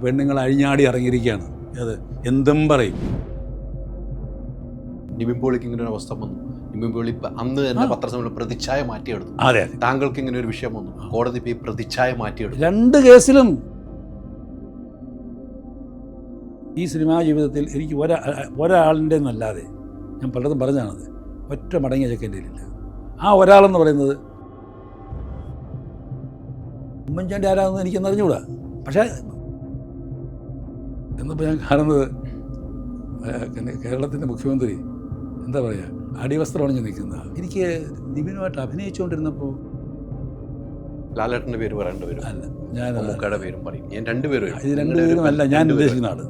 പെണ്ണുങ്ങൾ അഴിഞ്ഞാടി ഇറങ്ങിയിരിക്കുകയാണ്. അത് എന്തും പറയും. നിവിൻ പോളിക്ക് ഇങ്ങനെ ഒരു അവസ്ഥ വന്നു. നിവിൻ പോളി അന്ന് തന്നെ പത്രസമ്മേളനം പ്രതിച്ഛായ മാറ്റിയെടുത്തു. അതെ, താങ്കൾക്ക് ഇങ്ങനെ ഒരു വിഷയം വന്നു, കോടതി പോയി പ്രതിച്ഛായ മാറ്റിയെടുത്തു. 2 കേസിലും ഈ സിനിമാ ജീവിതത്തിൽ എനിക്ക് ഒരാളിൻ്റെ എന്നല്ലാതെ, ഞാൻ പലതും പറഞ്ഞാണത്, ഒറ്റ മടങ്ങിയ ചെക്കൻ്റെ ഇല്ല. ആ ഒരാളെന്ന് പറയുന്നത് ഉമ്മൻചാണ്ടി ആരാണെന്ന് എനിക്കെന്ന് അറിഞ്ഞുകൂടാ. പക്ഷേ എന്നിപ്പോൾ ഞാൻ കാണുന്നത് കേരളത്തിൻ്റെ മുഖ്യമന്ത്രി എന്താ പറയുക, അടിവസ്ത്രം അണിഞ്ഞ് നിൽക്കുന്ന. എനിക്ക് നിവിനുമായിട്ട് അഭിനയിച്ചുകൊണ്ടിരുന്നപ്പോൾ ലാലേട്ടൻ്റെ പേര് പറയേണ്ട വരും. അല്ല, ഞാൻ മമ്മൂക്കയുടെ പേരും പറയും. ഞാൻ രണ്ടുപേരും ഇത് 2 പേരും അല്ല ഞാൻ ഉദ്ദേശിക്കുന്ന ആൾ.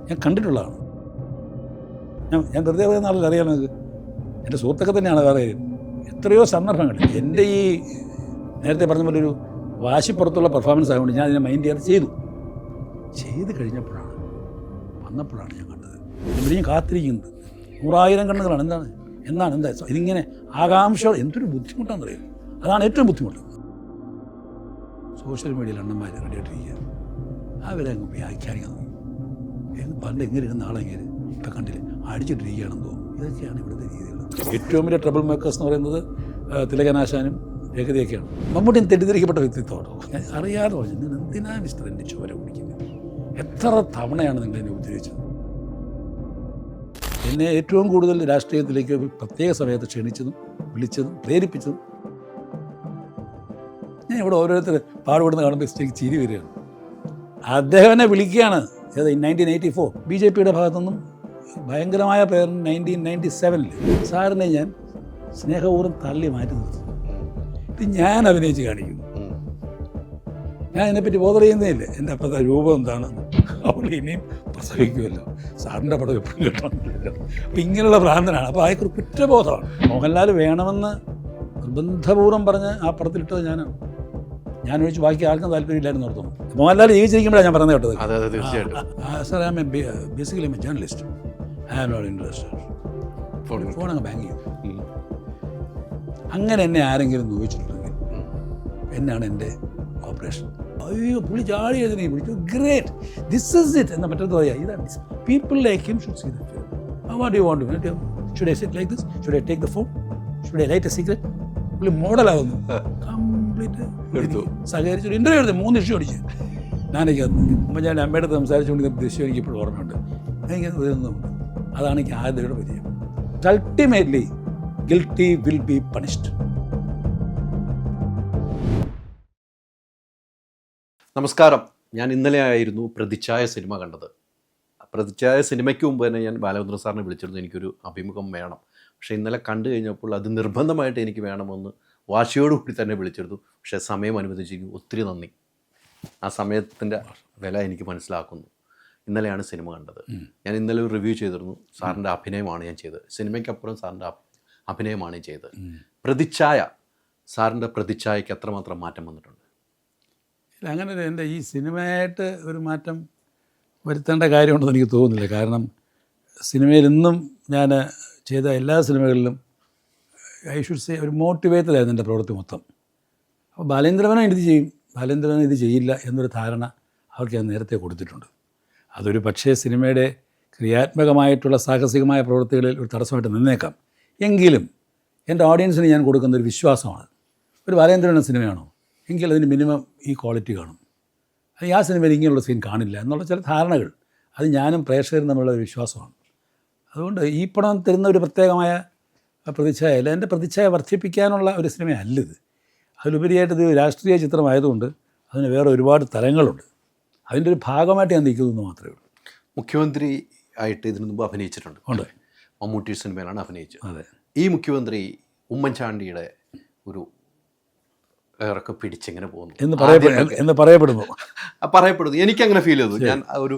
ഞാൻ കണ്ടിട്ടുള്ളതാണ്. ഞാൻ വെറുതെ പറയുന്ന ആളല്ല, അറിയാം നിങ്ങൾക്ക്. എൻ്റെ സുഹൃത്തൊക്കെ തന്നെയാണ്. വേറെ എത്രയോ സന്ദർഭങ്ങളിൽ എൻ്റെ ഈ നേരത്തെ പറഞ്ഞ പോലെ ഒരു വാശിപ്പുറത്തുള്ള പെർഫോമൻസ് ആയതുകൊണ്ട് ഞാൻ അതിനെ മൈൻഡ് ചെയ്യാതെ ചെയ്ത് കഴിഞ്ഞപ്പോഴാണ് വന്നപ്പോഴാണ് ഞാൻ കണ്ടത്. ഇവിടെ ഞാൻ കാത്തിരിക്കുന്നത് 100,000 കണ്ണുകളാണ്. എന്താ ഇതിങ്ങനെ ആകാംക്ഷ. എന്തൊരു ബുദ്ധിമുട്ടാണെന്ന് അറിയാം. അതാണ് ഏറ്റവും ബുദ്ധിമുട്ട്. സോഷ്യൽ മീഡിയയിൽ അണ്ണന്മാർ റെഡിയായിട്ടിരിക്കുക, അവരങ്ങ് വ്യാഖ്യാനിക്കാൻ തുടങ്ങി. പണ്ട് എങ്ങനെ ഇരുന്ന ആളെങ്ങനെ ഇപ്പം കണ്ടില്ലേ അടിച്ചിട്ടിരിക്കുകയാണെന്ന് തോന്നും. ഇതൊക്കെയാണ് ഇവിടുത്തെ രീതികൾ. ഏറ്റവും വലിയ ട്രബിൾ മേക്കേഴ്സ് എന്ന് പറയുന്നത് തിലകനാശാനും രേഖതയൊക്കെയാണ്. മമ്മൂട്ടി തെറ്റിദ്ധരിക്കപ്പെട്ട വ്യക്തിത്വമാണ്. അറിയാതെ പറഞ്ഞു, നിങ്ങൾ എന്തിനാ മിസ്റ്റർ എൻ്റെ ചോര കുടിക്കുന്നത്? എത്ര തവണയാണ് നിങ്ങൾ എന്നെ ഉപദ്രവിച്ചത്? എന്നെ ഏറ്റവും കൂടുതൽ രാഷ്ട്രീയത്തിലേക്ക് പ്രത്യേക സമയത്ത് ക്ഷണിച്ചതും വിളിച്ചതും പ്രേരിപ്പിച്ചതും ഞാൻ ഇവിടെ ഓരോരുത്തർ പാടുപെടുന്ന കാണുമ്പോൾ സ്റ്റേക്ക് ചിരി വരികയാണ്. അദ്ദേഹം എന്നെ വിളിക്കുകയാണ്. 1984 BJPയുടെ ഭാഗത്തുനിന്നും ഭയങ്കരമായ പേർ 1997 സാറിനെ ഞാൻ സ്നേഹപൂർവ്വം തള്ളി മാറ്റി നിർത്തി. ഇത് ഞാൻ അഭിനയിച്ച് കാണിക്കുന്നു. ഞാൻ ഇതിനെപ്പറ്റി ബോധർ ചെയ്യുന്നേയില്ല. എൻ്റെ അപ്പോഴത്തെ രൂപം എന്താണ്, അവൾ ഇനിയും പ്രസവിക്കുമല്ലോ, സാറിൻ്റെ പടം എപ്പോഴും കിട്ടണമെന്നില്ലല്ലോ. അപ്പം ഇങ്ങനെയുള്ള ഭ്രാന്തനാണ്. അപ്പോൾ അയാൾക്കൊരു കുറ്റബോധമാണ്. മോഹൻലാൽ വേണമെന്ന് നിർബന്ധപൂർവ്വം പറഞ്ഞ് ആ പടത്തിലിട്ടത് ഞാനാണ്. ഞാൻ ഒഴിച്ച് ബാക്കി ആർക്കും താല്പര്യമില്ലായിരുന്നു ഓർത്തുന്നു. മോഹൻലാൽ ജീവിച്ചിരിക്കുമ്പോഴാണ് ഞാൻ പറഞ്ഞു കേട്ടത്. Sir, I am basically M A journalist. I am not interested. Phone അങ്ങ് ബാങ്ക് ചെയ്തു. അങ്ങനെ എന്നെ ആരെങ്കിലും നോവിച്ചിട്ടുണ്ടെങ്കിൽ എന്നാണ് എൻ്റെ ഓപ്പറേഷൻ. അയ്യോ, പുള്ളി ചാടി എഴുതി വിളിച്ചു, ഗ്രേറ്റ്, ദിസ് ഇസ് ഇറ്റ് എന്ന് മറ്റൊരു പറയാം. ഇതാണ് people like him should see the film. What you want to do? Should I sit like this? Should I take the phone? Should I light a cigarette? പുള്ളി മോഡലാവുന്നു. Complete സഹകരിച്ചൊരു interview എടുത്ത് 3 issue അടിച്ച് ഞാനൊക്കെ ഉമ്മൻചാണ്ടി അമ്മയുടെ അടുത്ത് സംസാരിച്ചുകൊണ്ട് ദൃശ്യം എനിക്ക് ഇപ്പോഴും ഓർമ്മയുണ്ട്. എനിക്ക് വരുന്നുണ്ട്. അതാണ് എനിക്ക് ആദ്യയുടെ പരിചയം. Ultimately guilty will be punished. നമസ്കാരം. ഞാൻ ഇന്നലെ ആയിരുന്നു പ്രതിച്ഛായ സിനിമ കണ്ടത്. പ്രതിച്ഛായ സിനിമയ്ക്ക് മുമ്പ് തന്നെ ഞാൻ ബാലചന്ദ്രൻ സാറിനെ വിളിച്ചിരുന്നു, എനിക്കൊരു അഭിമുഖം വേണം. പക്ഷേ ഇന്നലെ കണ്ടു കഴിഞ്ഞപ്പോൾ അത് നിർബന്ധമായിട്ട് എനിക്ക് വേണമെന്ന് വാശിയോടുകൂടി തന്നെ വിളിച്ചിരുന്നു. പക്ഷേ സമയം അനുവദിച്ചിരിക്കും. ഒത്തിരി നന്ദി. ആ സമയത്തിൻ്റെ വില എനിക്ക് മനസ്സിലാക്കുന്നു. ഇന്നലെയാണ് സിനിമ കണ്ടത്. ഞാൻ ഇന്നലെ ഒരു റിവ്യൂ ചെയ്തിരുന്നു. സാറിൻ്റെ അഭിനയമാണ് ഞാൻ ചെയ്തത്. സിനിമയ്ക്കപ്പുറം സാറിൻ്റെ അഭിനയമാണ് ചെയ്തത്. പ്രതിച്ഛായ, സാറിൻ്റെ പ്രതിച്ഛായയ്ക്ക് എത്രമാത്രം മാറ്റം വന്നിട്ടുണ്ട്? അങ്ങനെ എൻ്റെ ഈ സിനിമയായിട്ട് ഒരു മാറ്റം വരുത്തേണ്ട കാര്യമുണ്ടെന്ന് എനിക്ക് തോന്നുന്നില്ല. കാരണം സിനിമയിൽ ഇന്നും ഞാൻ ചെയ്ത എല്ലാ സിനിമകളിലും ഐ ഷുഡ് സേ ഒരു മോട്ടിവേറ്റഡ് ആയിരുന്നു എൻ്റെ പ്രവൃത്തി മൊത്തം. അപ്പോൾ ബാലേന്ദ്രമേനോൻ ഇത് ചെയ്യും, ബാലേന്ദ്രമേനോൻ ഇത് ചെയ്യില്ല എന്നൊരു ധാരണ അവർക്ക് ഞാൻ നേരത്തെ കൊടുത്തിട്ടുണ്ട്. അതൊരു പക്ഷേ സിനിമയുടെ ക്രിയാത്മകമായിട്ടുള്ള സാഹസികമായ പ്രവൃത്തികളിൽ ഒരു തടസ്സമായിട്ട് നിന്നേക്കാം. എങ്കിലും എൻ്റെ ഓഡിയൻസിന് ഞാൻ കൊടുക്കുന്ന ഒരു വിശ്വാസമാണ്. ഒരു ബാലേന്ദ്രമേനോൻ സിനിമയാണോ എങ്കിൽ അതിന് മിനിമം ഈ ക്വാളിറ്റി കാണും, അല്ലെങ്കിൽ ആ സിനിമയിൽ ഇങ്ങനെയുള്ള സീൻ കാണില്ല എന്നുള്ള ചില ധാരണകൾ, അത് ഞാനും പ്രേക്ഷകരും തമ്മിലുള്ള ഒരു വിശ്വാസമാണ്. അതുകൊണ്ട് ഈ പടം തരുന്ന ഒരു പ്രത്യേകമായ പ്രതിച്ഛായല്ല, എൻ്റെ പ്രതിച്ഛായ വർദ്ധിപ്പിക്കാനുള്ള ഒരു സിനിമയല്ലിത്. അതിലുപരിയായിട്ട് ഇത് രാഷ്ട്രീയ ചിത്രമായതുകൊണ്ട് അതിന് വേറെ ഒരുപാട് തലങ്ങളുണ്ട്. അതിൻ്റെ ഒരു ഭാഗമായിട്ട് ഞാൻ നിൽക്കുന്നു മാത്രമേ ഉള്ളൂ. മുഖ്യമന്ത്രി ആയിട്ട് ഇതിനു മുമ്പ് അഭിനയിച്ചിട്ടുണ്ട്. ഉണ്ട്. മമ്മൂട്ടി സിനിമയിലാണ് അഭിനയിച്ചത്. അതെ. ഈ മുഖ്യമന്ത്രി ഉമ്മൻചാണ്ടിയുടെ ഒരു ഇറക്കെ പിടിച്ചിങ്ങനെ പോകുന്നു എന്ന് പറയപ്പെടുന്നു. എനിക്കങ്ങനെ ഫീൽ ചെയ്തു. ഞാൻ ഒരു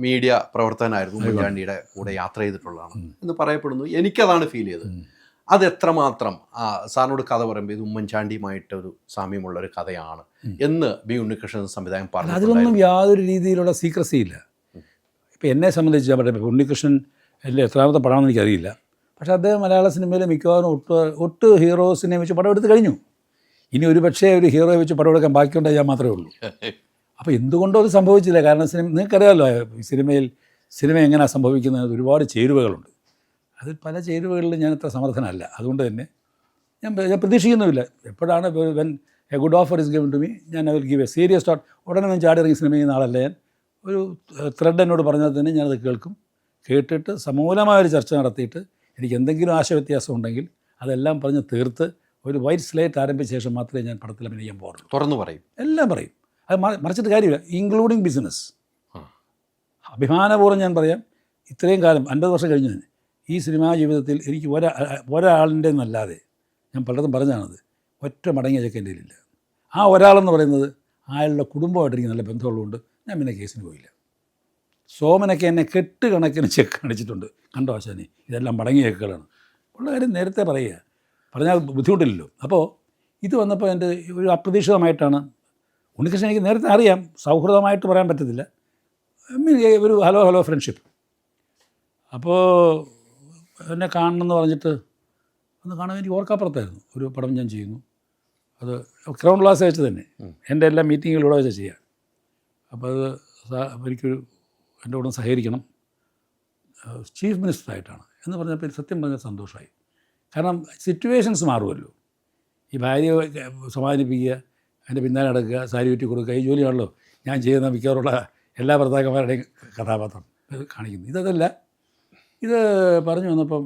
മീഡിയ പ്രവർത്തകനായിരുന്നു, ഉമ്മൻചാണ്ടിയുടെ കൂടെ യാത്ര ചെയ്തിട്ടുള്ളതാണ് എന്ന് പറയപ്പെടുന്നു. എനിക്കതാണ് ഫീൽ ചെയ്തത്. അത് എത്രമാത്രം സാറിനോട് കഥ പറയുമ്പോൾ ഇത് ഉമ്മൻചാണ്ടിയുമായിട്ടൊരു സാമ്യമുള്ളൊരു കഥയാണ് എന്ന് ബി ഉണ്ണികൃഷ്ണൻ സംവിധായകൻ പറഞ്ഞു. അതിലൊന്നും യാതൊരു രീതിയിലുള്ള സീക്രസി ഇല്ല. ഇപ്പം എന്നെ സംബന്ധിച്ച് ഞാൻ പറയട്ടെ, ഉണ്ണികൃഷ്ണൻ എൻ്റെ എത്രാമത്തെ പടമാണെന്ന് എനിക്കറിയില്ല. പക്ഷേ അദ്ദേഹം മലയാള സിനിമയിലെ മിക്കവാറും ഒട്ട് ഹീറോസിനെ വെച്ച് പടം എടുത്ത് കഴിഞ്ഞു. ഇനി ഒരു പക്ഷേ ഒരു ഹീറോയെ വെച്ച് പടം എടുക്കാൻ ബാക്കിയുണ്ടായി ഞാൻ മാത്രമേ ഉള്ളൂ. അപ്പോൾ എന്തുകൊണ്ടോ അത് സംഭവിച്ചില്ല. കാരണം നിങ്ങൾക്കറിയാമല്ലോ സിനിമ എങ്ങനെയാണ് സംഭവിക്കുന്നത്, ഒരുപാട് ചേരുവകളുണ്ട്. അതിൽ പല ചേരുവകളിലും ഞാൻ അത്ര സമർത്ഥനല്ല. അതുകൊണ്ട് തന്നെ ഞാൻ പ്രതീക്ഷിക്കുന്നുമില്ല. എപ്പോഴാണ് when a good offer is given to me, ഞാൻ I will give a serious thought. ഉടനെ ഞാൻ ചാടി ഇറങ്ങി സിനിമ ചെയ്യുന്ന ആളല്ല ഞാൻ. ഒരു ത്രെഡ് എന്നോട് പറഞ്ഞാൽ തന്നെ ഞാനത് കേൾക്കും. കേട്ടിട്ട് സമൂലമായൊരു ചർച്ച നടത്തിയിട്ട് എനിക്ക് എന്തെങ്കിലും ആശയവ്യത്യാസം ഉണ്ടെങ്കിൽ അതെല്ലാം പറഞ്ഞ് തീർത്ത് ഒരു വൈറ്റ് സ്ലേറ്റ് ആരംഭിച്ച ശേഷം മാത്രമേ ഞാൻ പടത്തിൽ അഭിനയിക്കാൻ പോകാറുള്ളൂ. തുറന്നു പറയും, എല്ലാം പറയും. അത് മറിച്ചിട്ട് കാര്യമില്ല. Including business. അഭിമാനപൂർവ്വം ഞാൻ പറയാം, ഇത്രയും കാലം 50 വർഷം കഴിഞ്ഞു തന്നെ ഈ സിനിമാ ജീവിതത്തിൽ എനിക്ക് ഒരാളിൻ്റെ എന്നല്ലാതെ, ഞാൻ പലതും പറഞ്ഞാണത്, ഒറ്റ മടങ്ങിയ ചെക്ക് എൻ്റെ കയ്യിലില്ല. ആ ഒരാളെന്ന് പറയുന്നത് അയാളുടെ കുടുംബമായിട്ട് എനിക്ക് നല്ല ബന്ധമുള്ളതുകൊണ്ട് ഞാൻ പിന്നെ കേസിന് പോയില്ല. സോമനൊക്കെ എന്നെ കെട്ടുകണക്കിന് ചെക്ക് കാണിച്ചിട്ടുണ്ട്. കണ്ടോ ആശാനെ, ഇതെല്ലാം മടങ്ങിയ ചെക്കുകളാണ്. ഉള്ള കാര്യം നേരത്തെ പറയുക, പറഞ്ഞാൽ ബുദ്ധിമുട്ടില്ലല്ലോ. അപ്പോൾ ഇത് വന്നപ്പോൾ എൻ്റെ ഒരു അപ്രതീക്ഷിതമായിട്ടാണ്. ഉണ്ണികൃഷ്ണൻ എനിക്ക് നേരത്തെ അറിയാം, സൗഹൃദമായിട്ട് പറയാൻ പറ്റത്തില്ല, ഒരു ഹലോ ഫ്രണ്ട്ഷിപ്പ്. അപ്പോൾ എന്നെ കാണണമെന്ന് പറഞ്ഞിട്ട് ഒന്ന് കാണാൻ എനിക്ക് ഓർക്കാപ്പുറത്തായിരുന്നു. ഒരു പടം ഞാൻ ചെയ്യുന്നു, അത് ക്രൗൺ പ്ലാസ വെച്ച് തന്നെ, എൻ്റെ എല്ലാ മീറ്റിങ്ങുകളിലൂടെ വെച്ച് ചെയ്യാം. അപ്പോൾ അത് എനിക്കൊരു എൻ്റെ കൂടെ സഹകരിക്കണം, ചീഫ് മിനിസ്റ്ററായിട്ടാണ് എന്ന് പറഞ്ഞപ്പോൾ സത്യം പറഞ്ഞാൽ സന്തോഷമായി. കാരണം സിറ്റുവേഷൻസ് മാറുമല്ലോ. ഈ ഭാര്യയെ സമാധാനിപ്പിക്കുക, അതിൻ്റെ പിന്നാലെ നടക്കുക, സാരി ചുറ്റി കൊടുക്കുക, ഈ ജോലിയാണല്ലോ ഞാൻ ചെയ്യുന്ന മിക്കവാറുള്ള എല്ലാ ഭർത്താക്കന്മാരുടെയും കഥാപാത്രം ഇത് കാണിക്കുന്നു. ഇതല്ല, ഇത് പറഞ്ഞു വന്നപ്പം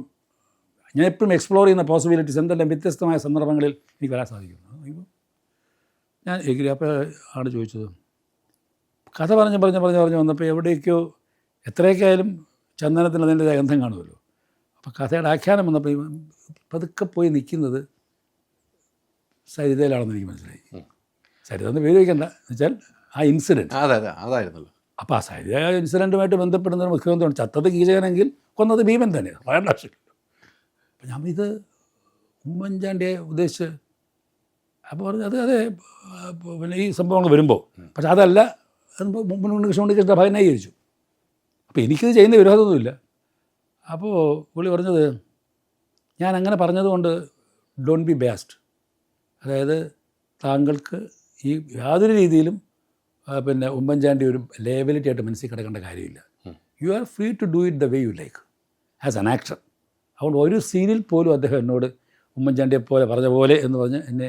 ഞാൻ എപ്പോഴും എക്സ്പ്ലോർ ചെയ്യുന്ന പോസിബിലിറ്റീസ്, എന്തെല്ലാം വ്യത്യസ്തമായ സന്ദർഭങ്ങളിൽ എനിക്ക് വരാൻ സാധിക്കുന്നു. ഇപ്പം ഞാൻ എഗ്രി. അപ്പോൾ ആണ് ചോദിച്ചത്, കഥ പറഞ്ഞ് വന്നപ്പോൾ എവിടേക്കോ എത്രയൊക്കെ ആയാലും ചന്ദനത്തിന് അതിൻ്റെ ഗന്ധം കാണുമല്ലോ. അപ്പോൾ കഥയുടെ ആഖ്യാനം വന്നപ്പോൾ പതുക്കെ പോയി നിൽക്കുന്നത് സരിതയിലാണെന്ന് എനിക്ക് മനസ്സിലായി. സരിത എന്ന് പേര് വയ്ക്കണ്ട, എന്നുവെച്ചാൽ ആ ഇൻസിഡൻറ്റ് അതായിരുന്നല്ലോ. അപ്പോൾ ആ സരിത ഇൻസിഡൻറ്റുമായിട്ട് ബന്ധപ്പെടുന്ന മുഖ്യമന്ത്രിയാണ്. ചത്തത് കീചകനെങ്കിൽ കൊന്നത് ഭീമൻ തന്നെ, പറയേണ്ട ആവശ്യമില്ല. അപ്പം ഞാൻ ഇത് ഉമ്മൻചാണ്ടിയെ ഉദ്ദേശിച്ച് അപ്പോൾ പറഞ്ഞു അതെ പിന്നെ ഈ സംഭവങ്ങൾ വരുമ്പോൾ, പക്ഷെ അതല്ല ഉണ്ണികൃഷ്ണ ഭയനായിരിച്ചു. അപ്പോൾ എനിക്കിത് ചെയ്യുന്ന വിരോധമൊന്നുമില്ല. അപ്പോൾ പുള്ളി പറഞ്ഞത്, ഞാൻ അങ്ങനെ പറഞ്ഞതുകൊണ്ട് ഡോണ്ട് ബി ബേസ്ഡ്, അതായത് താങ്കൾക്ക് ഈ യാതൊരു രീതിയിലും പിന്നെ ഉമ്മൻചാണ്ടി ഒരു ലേബിലിറ്റി ആയിട്ട് മനസ്സിൽ കിടക്കേണ്ട കാര്യമില്ല. You are free to do it the way you like as an actor. അതുകൊണ്ട് ഒരു സീനിൽ പോലും അദ്ദേഹം എന്നോട് ഉമ്മൻചാണ്ടിയെ പോലെ പറഞ്ഞ പോലെ എന്ന് പറഞ്ഞ് എന്നെ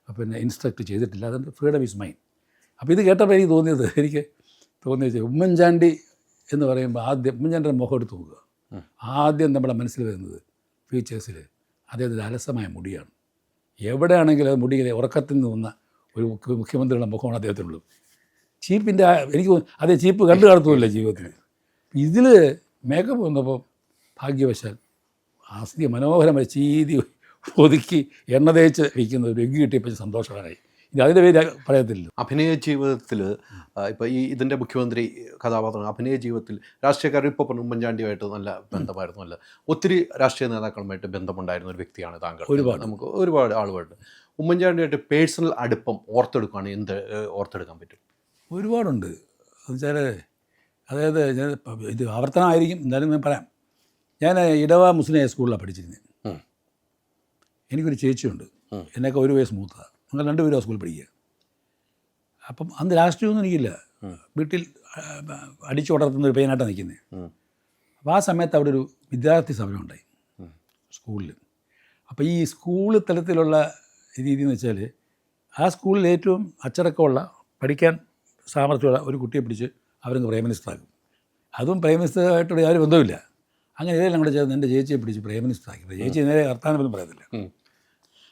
പിന്നെ ഇൻസ്ട്രക്ട് ചെയ്തിട്ടില്ല. അതുകൊണ്ട് ഫ്രീഡം ഈസ് മൈൻ. അപ്പോൾ ഇത് കേട്ടപ്പോൾ എനിക്ക് തോന്നിയത് ഉമ്മൻചാണ്ടി എന്ന് പറയുമ്പോൾ ആദ്യം ഉമ്മൻചാണ്ടിയുടെ മുഖം എടുത്ത് നോക്കുക. ആദ്യം നമ്മുടെ മനസ്സിൽ വരുന്നത് ഫീച്ചേഴ്സിൽ അദ്ദേഹത്തിൻ്റെ അലസമായ മുടിയാണ്. എവിടെയാണെങ്കിലും അത് മുടി ഉറക്കത്തിൽ നിന്ന് വന്ന ഒരു മുഖ്യമന്ത്രിയുടെ മുഖമാണ് അദ്ദേഹത്തിനുള്ളത്. ചീപ്പിൻ്റെ എനിക്ക് അതേ ചീപ്പ് കണ്ടു കാണത്തുമില്ല ജീവിതത്തിൽ. ഇതിൽ മേക്കപ്പ് വന്നപ്പോൾ ഭാഗ്യവശാൽ ആസ്തി മനോഹരമായി ചീതി ഒതുക്കി എണ്ണ തേച്ച് വയ്ക്കുന്ന ഒരു എഗ്ഗ് കിട്ടിയപ്പോൾ സന്തോഷവാനായി. ഇനി അതിൻ്റെ പേര് പറയത്തില്ല. അഭിനയ ജീവിതത്തിൽ ഇപ്പോൾ ഇതിൻ്റെ മുഖ്യമന്ത്രി കഥാപാത്രം അഭിനയ ജീവിതത്തിൽ രാഷ്ട്രീയക്കാർ ഇപ്പോൾ പറഞ്ഞു ഉമ്മൻചാണ്ടിയുമായിട്ട് നല്ല ബന്ധമായിരുന്നു, അല്ല ഒത്തിരി രാഷ്ട്രീയ നേതാക്കളുമായിട്ട് ബന്ധമുണ്ടായിരുന്ന ഒരു വ്യക്തിയാണ് താങ്കൾ. നമുക്ക് ഒരുപാട് ആളുകളുണ്ട്. ഉമ്മൻചാണ്ടിയായിട്ട് പേഴ്സണൽ അടുപ്പം ഓർത്തെടുക്കുകയാണ് എന്ത് ഓർത്തെടുക്കാൻ പറ്റും? ഒരുപാടുണ്ട്. എന്നുവെച്ചാൽ അതായത് ഞാൻ ഇത് ആവർത്തനമായിരിക്കും, എന്തായാലും ഞാൻ പറയാം. ഞാൻ ഇടവ മുസ്ലിം ഹൈസ്കൂളിലാണ് പഠിച്ചിരുന്നത്. എനിക്കൊരു ചേച്ചിയുണ്ട്, എന്നൊക്കെ 1 വയസ്സ് മൂത്തതാണ്. ഞങ്ങൾ 2 പേരും ആ സ്കൂളിൽ പഠിക്കുക. അപ്പം അന്ന് രാഷ്ട്രീയമൊന്നും എനിക്കില്ല, വീട്ടിൽ അടിച്ചു വളർത്തുന്ന ഒരു പയ്യനായിട്ടാണ് നിൽക്കുന്നത്. അപ്പോൾ ആ സമയത്ത് അവിടെ ഒരു വിദ്യാർത്ഥി സമരം ഉണ്ടായി സ്കൂളിൽ. അപ്പോൾ ഈ സ്കൂൾ തലത്തിലുള്ള രീതി എന്ന് വെച്ചാൽ ആ സ്കൂളിൽ ഏറ്റവും അച്ചടക്കമുള്ള പഠിക്കാൻ സാമർഥ്യമുള്ള ഒരു കുട്ടിയെ പിടിച്ച് അവരങ്ങ് പ്രൈം മിനിസ്റ്ററാക്കും. അതും പ്രൈം മിനിസ്റ്ററായിട്ടുള്ള യാതൊരു ബന്ധമില്ല. അങ്ങനെ ഇതെല്ലാം കൂടെ ചേർന്ന് എൻ്റെ ചേച്ചിയെ പിടിച്ച് പ്രൈം മിനിസ്റ്ററാക്കി. ചേച്ചി നേരെ വർത്താനമൊന്നും പറയത്തില്ല.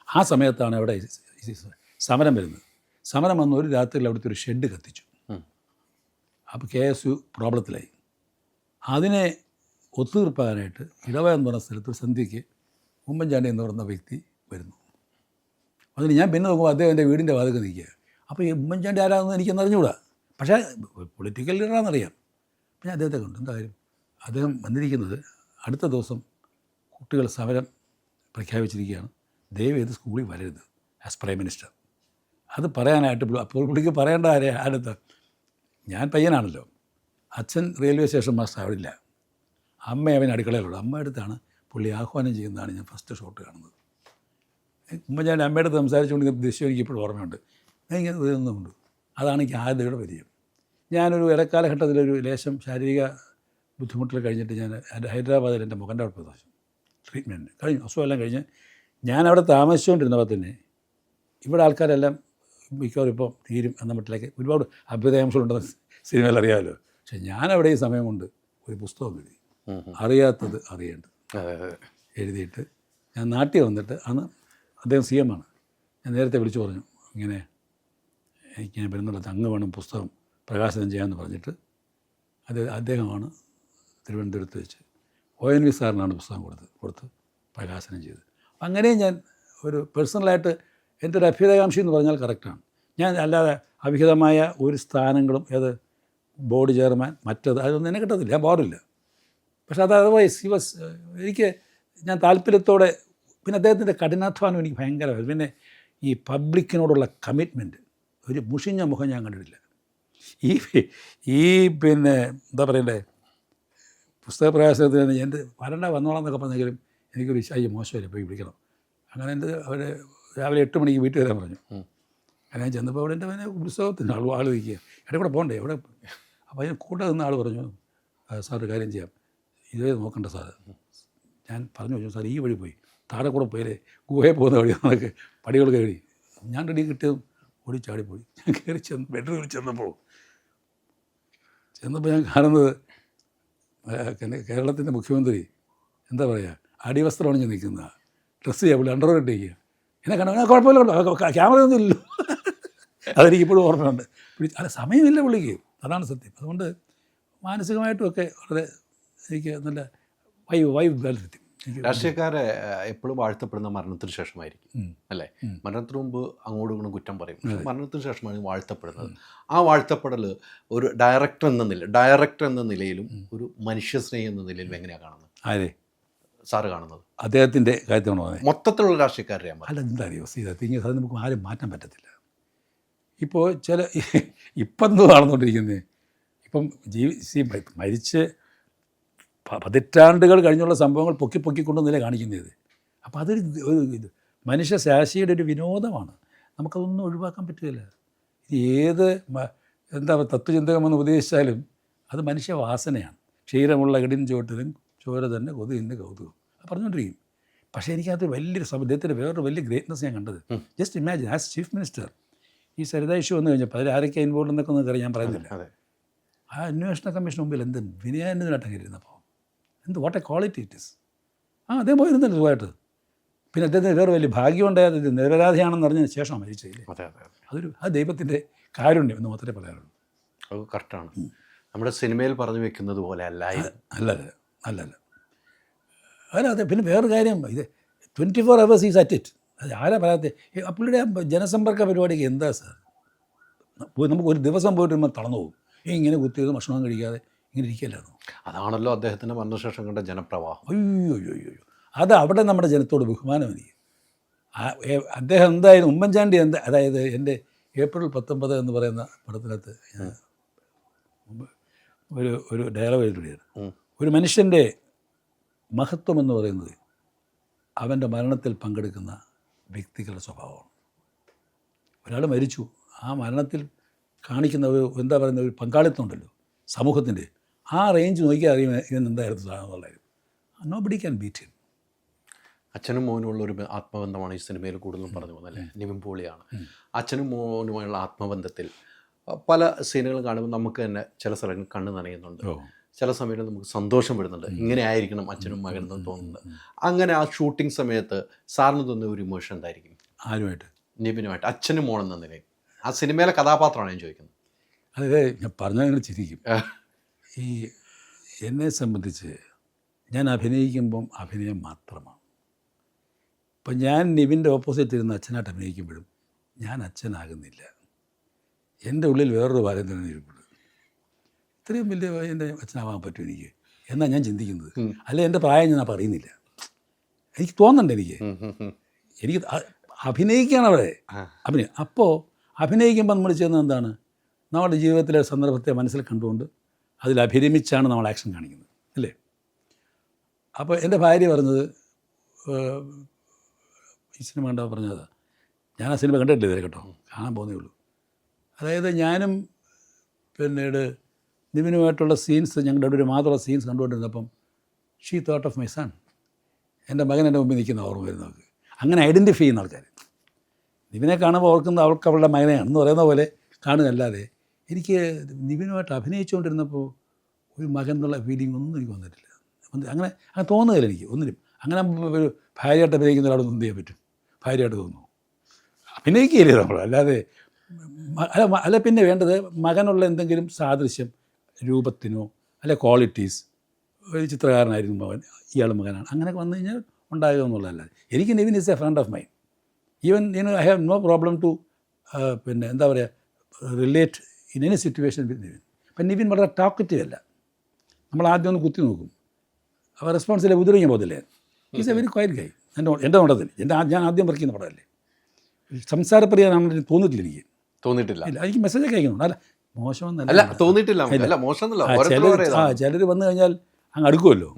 ആ സമയത്താണ് അവിടെ സമരം വരുന്നത്. സമരം വന്ന് ഒരു രാത്രിയിൽ അവിടുത്തെ ഒരു ഷെഡ് കത്തിച്ചു. അപ്പോൾ KSU പ്രോബ്ലത്തിലായി. അതിനെ ഒത്തുതീർപ്പാകാനായിട്ട് ഇടവ എന്ന് പറഞ്ഞ സ്ഥലത്ത് സന്ധ്യയ്ക്ക് ഉമ്മൻചാണ്ടി എന്ന് പറയുന്ന വ്യക്തി വരുന്നു. അതിന് ഞാൻ പിന്നെ നോക്കുമ്പോൾ അദ്ദേഹം എൻ്റെ വീടിൻ്റെ വാതിൽക്ക് നിൽക്കുക. അപ്പോൾ ഈ ഉമ്മൻചാണ്ടി ആരാണെന്ന് എനിക്കൊന്ന് അറിഞ്ഞുകൂടാ, പക്ഷേ പൊളിറ്റിക്കൽ ലീഡറാണെന്നറിയാം. അപ്പോൾ ഞാൻ അദ്ദേഹത്തെ കണ്ടു. എന്താ കാര്യം? അദ്ദേഹം വന്നിരിക്കുന്നത് അടുത്ത ദിവസം കുട്ടികൾ സമരം പ്രഖ്യാപിച്ചിരിക്കുകയാണ്, ദയവേത് സ്കൂളിൽ വരരുത് ആസ് പ്രൈം മിനിസ്റ്റർ. അത് പറയാനായിട്ട് അപ്പോൾ പുള്ളിക്ക് പറയേണ്ട അടുത്ത് ഞാൻ പയ്യനാണല്ലോ. അച്ഛൻ റെയിൽവേ സ്റ്റേഷൻ മാസ്റ്റർ അവിടെ ഇല്ല, അമ്മ അവൻ അടുക്കളയിലുള്ളൂ. അമ്മ അടുത്താണ് പുള്ളി ആഹ്വാനം ചെയ്യുന്നതാണ് ഞാൻ ഫസ്റ്റ് ഷോട്ട് കാണുന്നത്. ഉമ്മൻചാണ്ടി അമ്മയുടെ അടുത്ത് സംസാരിച്ചുകൊണ്ട് ദൃശ്യം എനിക്ക് ഇപ്പോഴും ഓർമ്മയുണ്ട്. ഇങ്ങനെ ഇതൊന്നുമുണ്ട്. അതാണ് എനിക്ക് ആദ്യയുടെ പരിചയം. ഞാനൊരു ഇടക്കാലഘട്ടത്തിലൊരു ലേശം ശാരീരിക ബുദ്ധിമുട്ടുകൾ കഴിഞ്ഞിട്ട് ഞാൻ ഹൈദരാബാദിൽ എൻ്റെ മുഖൻ്റെ അവിടെ പ്രദർശനം ട്രീറ്റ്മെൻറ്റ് കഴിഞ്ഞു, അസുഖമെല്ലാം കഴിഞ്ഞ് ഞാനവിടെ താമസിച്ചുകൊണ്ടിരുന്നപ്പോൾ തന്നെ ഇവിടെ ആൾക്കാരെല്ലാം മിക്കവാറും ഇപ്പോൾ തീരും എന്ന മട്ടിലേക്ക് ഒരുപാട് അഭ്യുദയാംശങ്ങളുണ്ടെന്ന് സിനിമയിൽ അറിയാമല്ലോ. പക്ഷെ ഞാനവിടെ ഈ സമയം കൊണ്ട് ഒരു പുസ്തകം എഴുതി, അറിയാത്തത് അറിയേണ്ടത് എഴുതിയിട്ട് ഞാൻ നാട്ടിൽ വന്നിട്ട്, അന്ന് അദ്ദേഹം CM ആണ്, ഞാൻ നേരത്തെ വിളിച്ചു പറഞ്ഞു ഇങ്ങനെ എനിക്കിങ്ങനെ വരുന്നുള്ളത് അങ്ങ് വേണം പുസ്തകം പ്രകാശനം ചെയ്യാമെന്ന് പറഞ്ഞിട്ട് അദ്ദേഹമാണ് തിരുവനന്തപുരത്ത് വെച്ച് ONV സാറിനാണ് പുസ്തകം കൊടുത്ത് പ്രകാശനം ചെയ്തത്. അങ്ങനെയും ഞാൻ ഒരു പേഴ്സണലായിട്ട് എൻ്റെ ഒരു അഭ്യുദയകാംക്ഷി എന്ന് പറഞ്ഞാൽ കറക്റ്റാണ്. ഞാൻ അല്ലാതെ അവിഹിതമായ ഒരു സ്ഥാനങ്ങളും ഏത് ബോർഡ് ചെയർമാൻ മറ്റത് അതൊന്നും എന്നെ കിട്ടത്തില്ല, ഞാൻ പാടില്ല. പക്ഷേ അത് അതർവൈസ് എനിക്ക് ഞാൻ താല്പര്യത്തോടെ, പിന്നെ അദ്ദേഹത്തിൻ്റെ കഠിനാധ്വാനം എനിക്ക് ഭയങ്കരമായിരുന്നു. പിന്നെ ഈ പബ്ലിക്കിനോടുള്ള കമ്മിറ്റ്മെൻറ്റ്, ഒരു മുഷിഞ്ഞ മുഖം ഞാൻ കണ്ടിട്ടില്ല. ഈ പിന്നെ എന്താ പറയണ്ടേ, പുസ്തക പ്രകാശനത്തിന് എൻ്റെ വന്നോളാം എന്നൊക്കെ പറഞ്ഞെങ്കിലും എനിക്കൊരു മോശമല്ലേ പോയി വിളിക്കണം. അങ്ങനെ എൻ്റെ അവർ രാവിലെ 8 മണിക്ക് വീട്ടിൽ വരാൻ പറഞ്ഞു. അങ്ങനെ ഞാൻ ചെന്നപ്പോൾ അവിടെ എൻ്റെ പുസ്തകത്തിൻ്റെ ആൾ നിൽക്കുക, എവിടെ കൂടെ പോകണ്ടേ എവിടെ. അപ്പോൾ അതിന് കൂടെ നിന്ന ആൾ പറഞ്ഞു, സാർ ഒരു കാര്യം ചെയ്യാം, ഇതേ നോക്കണ്ട സാർ. ഞാൻ പറഞ്ഞു വെച്ചു, സാർ ഈ വഴി പോയി താഴെ കൂടെ പോയാലേ ഗുഹയിൽ പോകുന്ന വഴി നമുക്ക് പടികൾ കയറി. ഞാൻ റെഡി കിട്ടിയതും ഓടി ചാടിപ്പോയി. ഞാൻ കയറി ബെഡ്റൂമിൽ ചെന്നപ്പോൾ ഞാൻ കാണുന്നത് കേരളത്തിൻ്റെ മുഖ്യമന്ത്രി എന്താ പറയുക, അടിവസ്ത്രം അണിഞ്ഞ് നിൽക്കുന്ന, ഡ്രസ്സ് ചെയ്യാൻ പുള്ളി അണ്ടർവെയർ ഇട്ടിരിക്കുക. എന്നെ കണ്ട കുഴപ്പമില്ല, ക്യാമറയൊന്നും ഇല്ലല്ലോ. അതെനിക്കിപ്പോഴും ഓർമ്മയുണ്ട്. അല്ല സമയമില്ല പുള്ളിക്ക്, അതാണ് സത്യം. അതുകൊണ്ട് മാനസികമായിട്ടുമൊക്കെ വളരെ എനിക്ക് നല്ല വൈബ് ബാലൻസ്. രാഷ്ട്രീയക്കാരെ എപ്പോഴും വാഴ്ത്തപ്പെടുന്ന മരണത്തിന് ശേഷമായിരിക്കും അല്ലേ? മരണത്തിന് മുമ്പ് അങ്ങോട്ടും ഇങ്ങോട്ടും കുറ്റം പറയും, പക്ഷേ മരണത്തിന് ശേഷമാണ് വാഴ്ത്തപ്പെടുന്നത്. ആ വാഴ്ത്തപ്പെടൽ ഒരു ഡയറക്ടർ എന്ന നിലയിലും ഒരു മനുഷ്യസ്നേഹി എന്ന നിലയിലും എങ്ങനെയാണ് കാണുന്നത്? അതെ സാറ് കാണുന്നത് അദ്ദേഹത്തിൻ്റെ കാര്യത്തിലാണോ? മൊത്തത്തിലുള്ള രാഷ്ട്രീയക്കാരുടെ അല്ല, എന്താ അറിയോ സീത, അത് നമുക്ക് ആരും മാറ്റാൻ പറ്റത്തില്ല. ഇപ്പോൾ ഇപ്പം എന്തോ നടന്നുകൊണ്ടിരിക്കുന്നത്, ഇപ്പം മരിച്ച് പതിറ്റാണ്ടുകൾ കഴിഞ്ഞുള്ള സംഭവങ്ങൾ പൊക്കിക്കൊണ്ടുവന്നില്ലേ കാണിക്കുന്നത്. അപ്പോൾ അതൊരു മനുഷ്യ ശാശിയുടെ ഒരു വിനോദമാണ്, നമുക്കതൊന്നും ഒഴിവാക്കാൻ പറ്റുകയില്ല. ഏത് എന്താ തത്വചിന്തകമെന്ന് ഉപദേശിച്ചാലും അത് മനുഷ്യവാസനയാണ്. ക്ഷീരമുള്ള ഇടിൻ ചുവട്ടിലും ചോര തന്നെ കൊതിൻ്റെ കൗതുകം അത് പറഞ്ഞുകൊണ്ടിരിക്കും. പക്ഷേ എനിക്കത് വലിയൊരു അദ്ദേഹത്തിൻ്റെ വേറൊരു വലിയ ഗ്രേറ്റ്നസ് ഞാൻ കണ്ടത്. Just imagine, as chief minister ഈ സരിത ഇഷ്യൂ വന്നു കഴിഞ്ഞപ്പോൾ അതിൽ ആരൊക്കെ ഇൻവോൾവ് എന്നൊക്കെ ഒന്നും അറിയാൻ ഞാൻ പറയുന്നില്ല. ആ അന്വേഷണ കമ്മീഷൻ മുമ്പിൽ എന്ത് വിനയാന്വിതനായിട്ട് കയറിയിരുന്നപ്പോൾ what a quality it is. അദ്ദേഹം പോയിരുന്നല്ലോ സുഖമായിട്ട്. പിന്നെ അദ്ദേഹത്തിന് വേറെ വലിയ ഭാഗ്യമുണ്ടായത് നിരപരാധിയാണെന്ന് അറിഞ്ഞതിന് ശേഷം മരിച്ചില്ലേ. അത് ദൈവത്തിൻ്റെ കാരുണ്യം എന്ന് മാത്രമേ പറയാറുള്ളൂ. അത് കറക്റ്റാണ്. നമ്മുടെ സിനിമയിൽ പറഞ്ഞു വെക്കുന്നത് പോലെ അല്ലല്ല. അതെ. പിന്നെ വേറൊരു കാര്യം, ഇത് 24 hours ഈസ് അറ്റ് ഇറ്റ്. അത് ആരാ പറയാത്ത പുള്ളിയുടെ ജനസമ്പർക്ക പരിപാടിക്ക് എന്താ സാർ, നമുക്ക് ഒരു ദിവസം പോയിട്ട് നമ്മൾ തളർന്നു പോകും. ഇങ്ങനെ കുത്തിയത് ഭക്ഷണം കഴിക്കാതെ ഇങ്ങനെ ഇരിക്കല്ലായിരുന്നു. അതാണല്ലോ അദ്ദേഹത്തിൻ്റെ മരണശേഷം കണ്ട ജനപ്രവാഹം. അയ്യോ അത് അവിടെ നമ്മുടെ ജനത്തോട് ബഹുമാനം എനിക്ക്. അദ്ദേഹം എന്തായാലും ഉമ്മൻചാണ്ടി അതായത് എൻ്റെ ഏപ്രിൽ 19 എന്ന് പറയുന്ന പടത്തിനകത്ത് ഒരു ഡയലോഗ് എഴുതുകയാണ്, ഒരു മനുഷ്യൻ്റെ മഹത്വം എന്ന് പറയുന്നത് അവൻ്റെ മരണത്തിൽ പങ്കെടുക്കുന്ന വ്യക്തികളുടെ സ്വഭാവമാണ്. ഒരാൾ മരിച്ചു, ആ മരണത്തിൽ കാണിക്കുന്ന എന്താ പറയുന്ന ഒരു പങ്കാളിത്തം ഉണ്ടല്ലോ സമൂഹത്തിൻ്റെ, ആ റേഞ്ച് നോക്കിയാൽ അറിയാൻ ഇവൻ എന്തായിരുന്നു സാധനമുള്ളതായിരുന്നു. Nobody can beat him. അച്ഛനും മോനുമുള്ള ഒരു ആത്മബന്ധമാണ് ഈ സിനിമയിൽ കൂടുതലും പറഞ്ഞു പോകുന്നല്ലേ. നിവിൻ പോളിയാണ്. അച്ഛനും മോനുമായുള്ള ആത്മബന്ധത്തിൽ പല സീനുകളും കാണുമ്പോൾ നമുക്ക് തന്നെ ചില സ്ഥലങ്ങളിൽ കണ്ണ് നനയുന്നുണ്ട്, ചില സമയത്ത് നമുക്ക് സന്തോഷം വരുന്നുണ്ട്. ഇങ്ങനെ ആയിരിക്കണം അച്ഛനും മകനെന്ന് തോന്നുന്നുണ്ട്. അങ്ങനെ ആ ഷൂട്ടിംഗ് സമയത്ത് സാറിന് തോന്നിയ ഒരു ഇമോഷൻ എന്തായിരിക്കും? ആരുമായിട്ട്? നിവിനുമായിട്ട്, അച്ഛനും മോനെന്ന നിലയിൽ. ആ സിനിമയിലെ കഥാപാത്രമാണ് ഞാൻ ചോദിക്കുന്നത്. അതെ, ഞാൻ പറഞ്ഞാൽ ചിരിക്കും. ഈ എന്നെ സംബന്ധിച്ച് ഞാൻ അഭിനയിക്കുമ്പം അഭിനയം മാത്രമാണ്. ഇപ്പം ഞാൻ നിവിൻ്റെ ഓപ്പോസിറ്റ് ഇരുന്ന് അച്ഛനായിട്ട് അഭിനയിക്കുമ്പോഴും ഞാൻ അച്ഛനാകുന്നില്ല. എൻ്റെ ഉള്ളിൽ വേറൊരു ബാലൻ തന്നെ ഇരിപ്പുണ്ട്. ഇത്രയും വലിയ എൻ്റെ അച്ഛനാവാൻ പറ്റും എനിക്ക് എന്നാണ് ഞാൻ ചിന്തിക്കുന്നത്. അല്ലെ എൻ്റെ പ്രായം ഞാൻ പറയുന്നില്ല, എനിക്ക് തോന്നുന്നുണ്ട്. എനിക്ക് അഭിനയിക്കുകയാണ് അവിടെ അഭിനയം. അപ്പോൾ അഭിനയിക്കുമ്പോൾ നമ്മൾ ചെയ്യുന്നത് എന്താണ്, നമ്മുടെ ജീവിതത്തിലെ സന്ദർഭത്തെ മനസ്സിൽ കണ്ടുകൊണ്ട് അതിൽ അഭിരമിച്ചാണ് നമ്മൾ ആക്ഷൻ കാണിക്കുന്നത് അല്ലേ. അപ്പോൾ എൻ്റെ ഭാര്യ പറഞ്ഞത്, ഈ സിനിമ കണ്ടാൽ പറഞ്ഞത്, ഞാൻ ആ സിനിമ കണ്ടിട്ടില്ല ഇതുവരെ കേട്ടോ, കാണാൻ പോകുന്നേ ഉള്ളൂ. അതായത് ഞാനും പിന്നീട് നിവിനുമായിട്ടുള്ള സീൻസ് ഞങ്ങളുടെ ഒരു മാത്രമുള്ള സീൻസ് കണ്ടുകൊണ്ടിരുന്നപ്പം she thought of my son. എൻ്റെ മകൻ എൻ്റെ മുമ്പിൽ നിൽക്കുന്ന ഓർമ്മ വരുന്ന അവർക്ക്. അങ്ങനെ ഐഡൻറ്റിഫൈ ചെയ്യുന്ന ആൾക്കാർ. നിവിനെ കാണുമ്പോൾ ഓർക്കുന്ന അവൾക്ക് അവളുടെ മകനെയാണെന്ന് പറയുന്ന പോലെ കാണുകയല്ലാതെ എനിക്ക് നിവിനുമായിട്ട് അഭിനയിച്ചുകൊണ്ടിരുന്നപ്പോൾ ഒരു മകൻ എന്നുള്ള ഫീലിംഗ് ഒന്നും എനിക്ക് വന്നിട്ടില്ല. അങ്ങനെ തോന്നുകയില്ല എനിക്ക് ഒന്നിനും. അങ്ങനെ ഒരു ഭാര്യയായിട്ട് അഭിനയിക്കുന്ന ഒരാളൊന്നും എന്ത് ചെയ്യാൻ പറ്റും? ഭാര്യയായിട്ട് തോന്നുന്നു അഭിനയിക്കുകയില്ലേ നമ്മൾ, അല്ലാതെ അല്ല. പിന്നെ വേണ്ടത് മകനുള്ള എന്തെങ്കിലും സാദൃശ്യം, രൂപത്തിനോ അല്ലെ ക്വാളിറ്റീസ്. ഒരു ചിത്രകാരനായിരുന്നു മകൻ, ഇയാൾ മകനാണ്, അങ്ങനെയൊക്കെ വന്നു കഴിഞ്ഞാൽ ഉണ്ടാകുക എന്നുള്ളതല്ലാതെ എനിക്ക് Nivin is a friend of mine. Even I have no problem to പിന്നെ എന്താ പറയുക, relate in any situation with Nivin. അപ്പം നിവിൻ വളരെ ടോക്കറ്റീവ് അല്ല. നമ്മൾ ആദ്യം ഒന്ന് കുത്തി നോക്കും, അപ്പോൾ റെസ്പോൺസിലെ ഉതിരിക്കാൻ പോകത്തില്ലേ. ഈസ് എ വെരി ക്വയറ്റ് ഗൈ. എൻ്റെ നോട്ടത്തിൽ ഞാൻ ആദ്യം വർക്ക് ചെയ്യുന്ന പടമല്ലേ, സംസാരപ്രിയനാണെന്ന് തോന്നിയിട്ടില്ല എനിക്ക്. തോന്നിയിട്ടില്ല. ഇല്ല, എനിക്ക് മെസ്സേജൊക്കെ അയക്കണം. അല്ല മോശമെന്നല്ല, അല്ല തോന്നിയിട്ടില്ല, അല്ല മോശമെന്നല്ല. ചിലർ വന്നു കഴിഞ്ഞാൽ അങ്ങ് അടുക്കുമല്ലോ.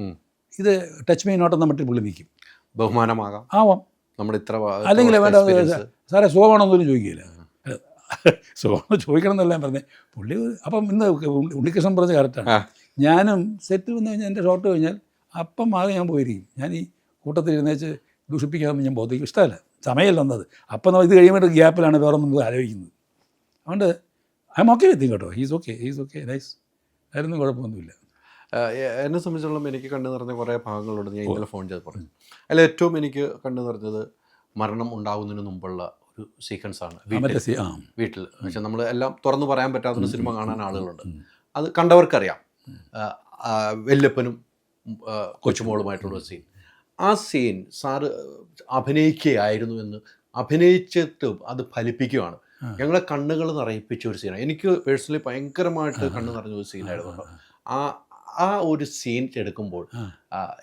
ഇത് ടച്ച് മീ നോട്ടെന്ന മട്ടിൽ പുള്ളി നിൽക്കും. ബഹുമാനമാകാം, ആവാം. നമ്മുടെ ഇത്ര അല്ലെങ്കിൽ വേണ്ട സാറേ സുഖമാണോന്നൊന്നും ചോദിക്കില്ല. സുഖമാണോ ചോദിക്കണം എന്നെല്ലാം പറഞ്ഞേ പുള്ളി. അപ്പം ഇന്ന് ഉണ്ണികൃഷ്ണൻ പറഞ്ഞ കറക്റ്റാണ്. ഞാനും സെറ്റ് വന്നു കഴിഞ്ഞാൽ എൻ്റെ ഷോട്ട് കഴിഞ്ഞാൽ അപ്പം ആകെ ഞാൻ പോയിരിക്കും. ഞാൻ ഈ കൂട്ടത്തിൽ ഇരുന്നേച്ച് ദൂഷിപ്പിക്കാമെന്ന് ഞാൻ ബോധിക്കും. ഇഷ്ടമല്ല, സമയമല്ല വന്നത്. അപ്പം നമ്മൾ ഇത് കഴിയുമ്പോൾ ഗ്യാപ്പിലാണ് വേറെ ഒന്നും ആലോചിക്കുന്നത്. അതുകൊണ്ട് ഐ എം ഓക്കെ വിത്ത് കേട്ടോ. ഹീസ് ഓക്കെ നൈസ്, അതിലൊന്നും കുഴപ്പമൊന്നുമില്ല. എന്നെ സംബന്ധിച്ചിടത്തോളം എനിക്ക് കണ്ടു നിറഞ്ഞ കുറേ ഭാഗങ്ങളുണ്ട്. ഞാൻ ഇന്നലെ ഫോൺ ചെയ്ത് പറഞ്ഞു. അതിൽ ഏറ്റവും എനിക്ക് കണ്ടു നിറഞ്ഞത് മരണം ഉണ്ടാകുന്നതിന് മുമ്പുള്ള ഒരു സീക്വൻസാണ് വീട്ടിൽ. പക്ഷെ നമ്മൾ എല്ലാം തുറന്നു പറയാൻ പറ്റാത്തൊരു സിനിമ കാണാൻ ആളുകളുണ്ട്. അത് കണ്ടവർക്കറിയാം. വല്യപ്പനും കൊച്ചുമോളുമായിട്ടുള്ള സീൻ. ആ സീൻ സാറ് അഭിനയിക്കുകയായിരുന്നു എന്ന് അഭിനയിച്ചിട്ട് അത് ഫലിപ്പിക്കുകയാണ്. ഞങ്ങളെ കണ്ണുകൾ നിറയിപ്പിച്ച ഒരു സീനാണ്. എനിക്ക് പേഴ്സണലി ഭയങ്കരമായിട്ട് കണ്ണു നിറഞ്ഞ ഒരു സീനായിരുന്നു. ആ ഒരു സീൻ എടുക്കുമ്പോൾ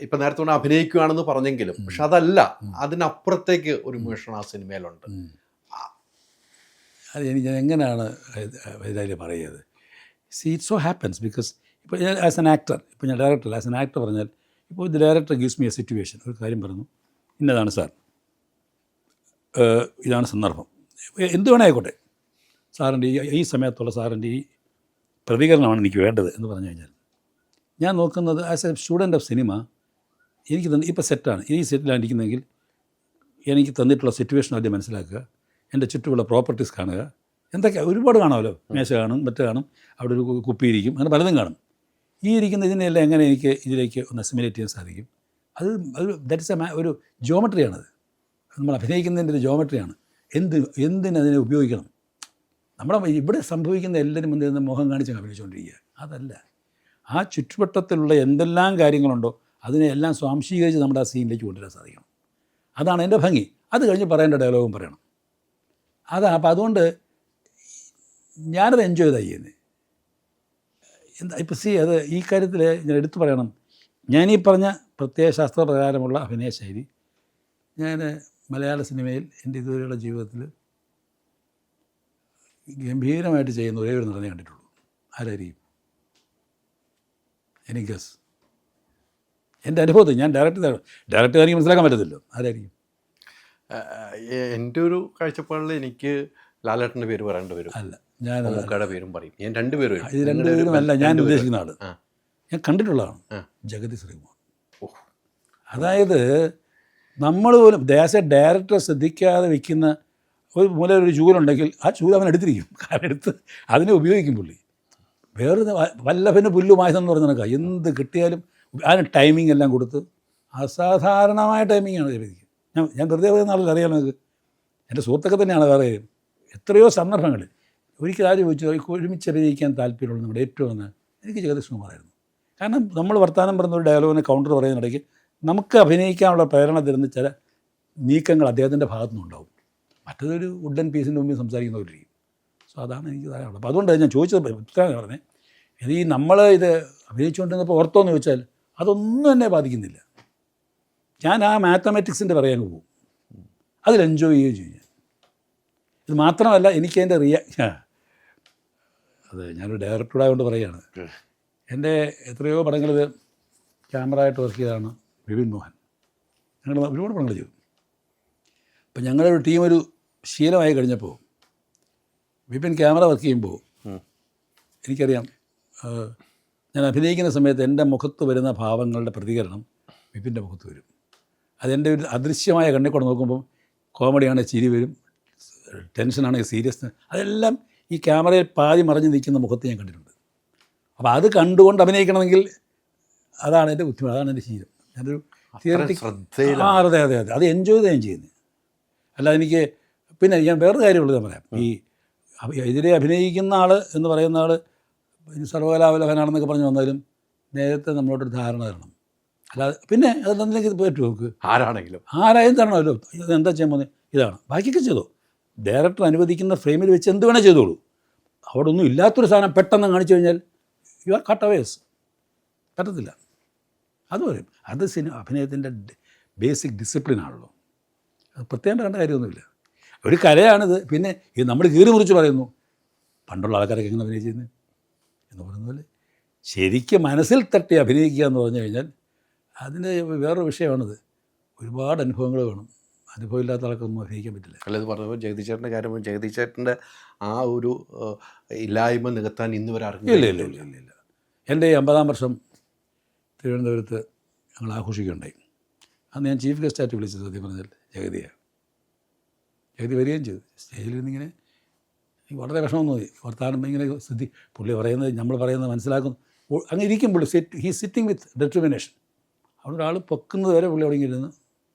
ഇപ്പം നേരത്തെ കൊണ്ട് അഭിനയിക്കുകയാണെന്ന് പറഞ്ഞെങ്കിലും പക്ഷെ അതല്ല, അതിനപ്പുറത്തേക്ക് ഒരു ഇമോഷൻ ആ സിനിമയിലുണ്ട്. അത് ഞാൻ എങ്ങനെയാണ് ഇതിൽ പറയുന്നത്? ഇറ്റ് സോ ഹാപ്പൻസ് ബിക്കോസ് ഇപ്പോൾ ഞാൻ ആസ് എൻ ആക്ടർ, ഇപ്പോൾ ഞാൻ ഡയറക്ടർ, ആസ് എൻ ആക്ടർ പറഞ്ഞാൽ ഇപ്പോൾ the director gives me A situation. ഒരു കാര്യം പറഞ്ഞു, ഇന്നതാണ് സാർ, ഇതാണ് സന്ദർഭം, എന്ത് വേണേ ആയിക്കോട്ടെ, സാറിൻ്റെ ഈ സമയത്തുള്ള സാറിൻ്റെ ഈ പ്രതികരണമാണ് എനിക്ക് വേണ്ടത് എന്ന് പറഞ്ഞു കഴിഞ്ഞാൽ ഞാൻ നോക്കുന്നത് as A student of cinema. എനിക്ക് ഇപ്പോൾ സെറ്റാണ്, ഈ സെറ്റിലാണ് ഇരിക്കുന്നതെങ്കിൽ എനിക്ക് തന്നിട്ടുള്ള സിറ്റുവേഷൻ ആദ്യം മനസ്സിലാക്കുക, എൻ്റെ ചുറ്റുമുള്ള പ്രോപ്പർട്ടീസ് കാണുക, എന്തൊക്കെ ഒരുപാട് കാണാമല്ലോ, മേശ കാണും, മറ്റു കാണും, അവിടെ ഒരു കുപ്പിയിരിക്കും, അങ്ങനെ പലതും കാണും. ഈ ഇരിക്കുന്ന ഇതിനെല്ലാം എങ്ങനെ എനിക്ക് ഇതിലേക്ക് ഒന്ന് അസിമുലേറ്റ് ചെയ്യാൻ സാധിക്കും? അത് ദാറ്റ്സ് ഒരു ജോമെട്രിയാണത്. നമ്മൾ അഭിനയിക്കുന്നതിൻ്റെ ഒരു ജോമെട്രിയാണ്. എന്തിനതിനെ ഉപയോഗിക്കണം? നമ്മുടെ ഇവിടെ സംഭവിക്കുന്ന എല്ലാവരും വന്നിരുന്ന മുഖം കാണിച്ച് അഭിനയിച്ചുകൊണ്ടിരിക്കുക, അതല്ല. ആ ചുറ്റുവട്ടത്തിലുള്ള എന്തെല്ലാം കാര്യങ്ങളുണ്ടോ അതിനെല്ലാം സ്വാംശീകരിച്ച് നമ്മുടെ ആ സീനിലേക്ക് കൊണ്ടുവരാൻ സാധിക്കണം. അതാണ് എൻ്റെ ഭംഗി. അത് കഴിഞ്ഞ് പറയേണ്ട ഡയലോഗും പറയണം. അപ്പം അതുകൊണ്ട് ഞാനത് എൻജോയ് ചെയ്താൽ ചെയ്യുന്നത്. ഇപ്പം അത് ഈ കാര്യത്തിൽ ഞാൻ എടുത്തു പറയണം, ഞാനീ പറഞ്ഞ പ്രത്യയശാസ്ത്ര പ്രകാരമുള്ള അഭിനയ ശൈലി ഞാൻ മലയാള സിനിമയിൽ എൻ്റെ ഇതുവരെയുള്ള ജീവിതത്തിൽ ഗംഭീരമായിട്ട് ചെയ്യുന്ന ഒരേ ഒരു നടനെ കണ്ടിട്ടുള്ളൂ. ആരായിരിക്കും? എനിക്ക് ഗസ്, എൻ്റെ അനുഭവത്തിൽ. ഞാൻ ഡയറക്ടർ മനസ്സിലാക്കാൻ പറ്റത്തില്ലോ. ആരായിരിക്കും? എൻ്റെ ഒരു കാഴ്ചപ്പാടിൽ എനിക്ക് ലാലേട്ടൻ്റെ പേര് പറയേണ്ടി വരും. അല്ല, ഞാൻ മമ്മൂക്കയുടെ പേരും പറയും. ഞാൻ രണ്ടുപേരും ഇത് രണ്ടുപേരുമല്ല ഞാൻ ഉദ്ദേശിക്കുന്ന ആൾ. ഞാൻ കണ്ടിട്ടുള്ളതാണ് ജഗതി ശ്രീകുമാർ. അതായത് നമ്മൾ പോലും ആസ് എ ഡയറക്ടർ ശ്രദ്ധിക്കാതെ വയ്ക്കുന്ന ഒരു മൂല ഒരു ചൂലുണ്ടെങ്കിൽ ആ ചൂല് അവൻ എടുത്തിരിക്കും. കാരണം എടുത്ത് അതിനെ ഉപയോഗിക്കും പുള്ളി. വേറെ വല്ലഭന് പുല്ലുമായതെന്ന് പറഞ്ഞ കണക്കാണ്. എന്ത് കിട്ടിയാലും അതിന് ടൈമിംഗ് എല്ലാം കൊടുത്ത് അസാധാരണമായ ടൈമിങ്ങാണ് ജഗതിക്ക്. ഞാൻ വെറുതെ പറയുന്ന ആളിൽ അറിയാമോ നിങ്ങൾക്ക്? എൻ്റെ സുഹൃത്തൊക്കെ തന്നെയാണ്. വേറെ എത്രയോ സന്ദർഭങ്ങളിൽ ഒരിക്കൽ ആരും ചോദിച്ചു ഒരുമിച്ച് അഭിനയിക്കാൻ താല്പര്യമുള്ള നമ്മുടെ ഏറ്റവും ഒന്ന് എനിക്ക് ജഗതി ശ്രീകുമാറായിരുന്നു. കാരണം നമ്മൾ വർത്തമാനം പറയുന്ന ഒരു ഡയലോഗിനെ കൗണ്ടർ പറയുന്നിടയ്ക്ക് നമുക്ക് അഭിനയിക്കാനുള്ള പ്രേരണ തരുന്ന ചില നീക്കങ്ങൾ അദ്ദേഹത്തിൻ്റെ ഭാഗത്തുനിന്നുണ്ടാവും. മറ്റതൊരു വുഡൻ പീസിൻ്റെ മുമ്പിൽ സംസാരിക്കുന്നവരിരിക്കും. സോ അതാണ് എനിക്ക് ധാരാളം. അപ്പോൾ അതുകൊണ്ട് ഞാൻ ചോദിച്ചത് ഉത്തരം പറഞ്ഞത്, ഇത് ഈ നമ്മൾ ഇത് അഭിനയിച്ചുകൊണ്ടിരുന്നപ്പോൾ ഓർത്തോന്ന് ചോദിച്ചാൽ അതൊന്നും എന്നെ ബാധിക്കുന്നില്ല. ഞാൻ ആ മാത്തമാറ്റിക്സിൻ്റെ പറയാൻ പോകും, അതിൽ എൻജോയ് ചെയ്യുകയും ചെയ്യും. ഇത് മാത്രമല്ല എനിക്കതിൻ്റെ അത് ഞാനൊരു ഡയറക്ടറായതുകൊണ്ട് പറയുകയാണ്. എൻ്റെ എത്രയോ പടങ്ങളിൽ ക്യാമറ ആയിട്ട് വർക്ക് ചെയ്തതാണ് വിപിൻ മോഹൻ. ഞങ്ങൾ ഒരുപാട് പടങ്ങൾ ചെയ്തു. അപ്പം ഞങ്ങളുടെ ഒരു ടീം ഒരു ശീലമായി കഴിഞ്ഞപ്പോൾ വിപിൻ ക്യാമറ വർക്ക് ചെയ്യുമ്പോൾ എനിക്കറിയാം, ഞാൻ അഭിനയിക്കുന്ന സമയത്ത് എൻ്റെ മുഖത്ത് വരുന്ന ഭാവങ്ങളുടെ പ്രതികരണം വിപിൻ്റെ മുഖത്ത് വരും. അതെൻ്റെ ഒരു അദൃശ്യമായ കണ്ണിൽ കൂടെ നോക്കുമ്പോൾ കോമഡിയാണെങ്കിൽ ചിരി വരും, ടെൻഷനാണെങ്കിൽ സീരിയസ്, അതെല്ലാം ഈ ക്യാമറയിൽ പാതി മറിഞ്ഞ് നിൽക്കുന്ന മുഖത്ത് ഞാൻ കണ്ടിട്ടുണ്ട്. അപ്പോൾ അത് കണ്ടുകൊണ്ട് അഭിനയിക്കണമെങ്കിൽ അതാണ് എൻ്റെ ബുദ്ധിമുട്ട്, അതാണ് എൻ്റെ ശീലം. ഞാനൊരു തിയററ്റിക് അതെ അതെ അതെ അത് എൻജോയ് ചെയ്ത് ഞാൻ ചെയ്യുന്നത്. അല്ലാതെ എനിക്ക് പിന്നെ ഞാൻ വേറൊരു കാര്യമുള്ളത് ഞാൻ പറയാം. ഈ എതിരെ അഭിനയിക്കുന്ന ആൾ എന്ന് പറയുന്ന ആൾ സർവകലാവല്ലഭനാണെന്നൊക്കെ പറഞ്ഞു വന്നാലും നേരത്തെ നമ്മളോടൊരു ധാരണ തരണം. അല്ലാതെ പിന്നെ അതെന്തെങ്കിലും ഇത് പറ്റുമോ നമുക്ക്? ആരായും തരണമല്ലോ. എന്താ ചെയ്യാൻ പോകുന്നത് ഇതാണ്, ബാക്കിയൊക്കെ ചെയ്തോ. ഡയറക്ടർ അനുവദിക്കുന്ന ഫ്രെയിമിൽ വെച്ച് എന്ത് വേണേൽ ചെയ്തോളൂ. അവിടെ ഒന്നും ഇല്ലാത്തൊരു സാധനം പെട്ടെന്ന് കാണിച്ചു കഴിഞ്ഞാൽ യു ആർ കട്ട് അവേസ്, പറ്റത്തില്ല. അത് പറയും. അത് അഭിനയത്തിൻ്റെ ബേസിക് ഡിസിപ്ലിനാണല്ലോ. അത് പ്രത്യേകം പറയേണ്ട കാര്യമൊന്നുമില്ല. ഒരു കലയാണിത്. പിന്നെ ഇത് നമ്മൾ കീറി മുറിച്ച് പറയുന്നു, പണ്ടുള്ള ആൾക്കാരൊക്കെ എങ്ങനെ അഭിനയിച്ചിരുന്നത് എന്ന് പറയുന്ന പോലെ ശരിക്കും മനസ്സിൽ തട്ടി അഭിനയിക്കുക എന്ന് പറഞ്ഞു കഴിഞ്ഞാൽ അതിന് വേറൊരു വിഷയമാണിത്. ഒരുപാട് അനുഭവങ്ങൾ വേണം. അനുഭവമില്ലാത്ത ആൾക്കൊന്നും അഭിനയിക്കാൻ പറ്റില്ല. അല്ല, ഇത് പറഞ്ഞപ്പോൾ ജഗദീശേട്ടൻ്റെ കാര്യം, ജഗദീശേട്ടൻ്റെ ആ ഒരു ഇല്ലായ്മ നികത്താൻ ഇന്ന് വരെ ഇല്ല. എൻ്റെ 50-ാം വർഷം തിരുവനന്തപുരത്ത് ഞങ്ങൾ ആഘോഷിക്കുകയുണ്ടായി. അന്ന് ഞാൻ ചീഫ് ഗസ്റ്റായിട്ട് വിളിച്ചത് സത്യം പറഞ്ഞാൽ ജഗതിയാണ്. ജഗതി വരികയും ചെയ്തു. സ്റ്റേജിൽ നിന്നിങ്ങനെ വളരെ വിഷമം തോന്നി. വർത്താനം ഇങ്ങനെ പുള്ളി പറയുന്നത് നമ്മൾ പറയുന്നത് മനസ്സിലാക്കുന്നു. അങ്ങനെ ഇരിക്കും പുള്ളി. He sitting with determination. അവിടെ ഒരാൾ പൊക്കുന്നത് വരെ പുള്ളി തുടങ്ങിയിരുന്നു.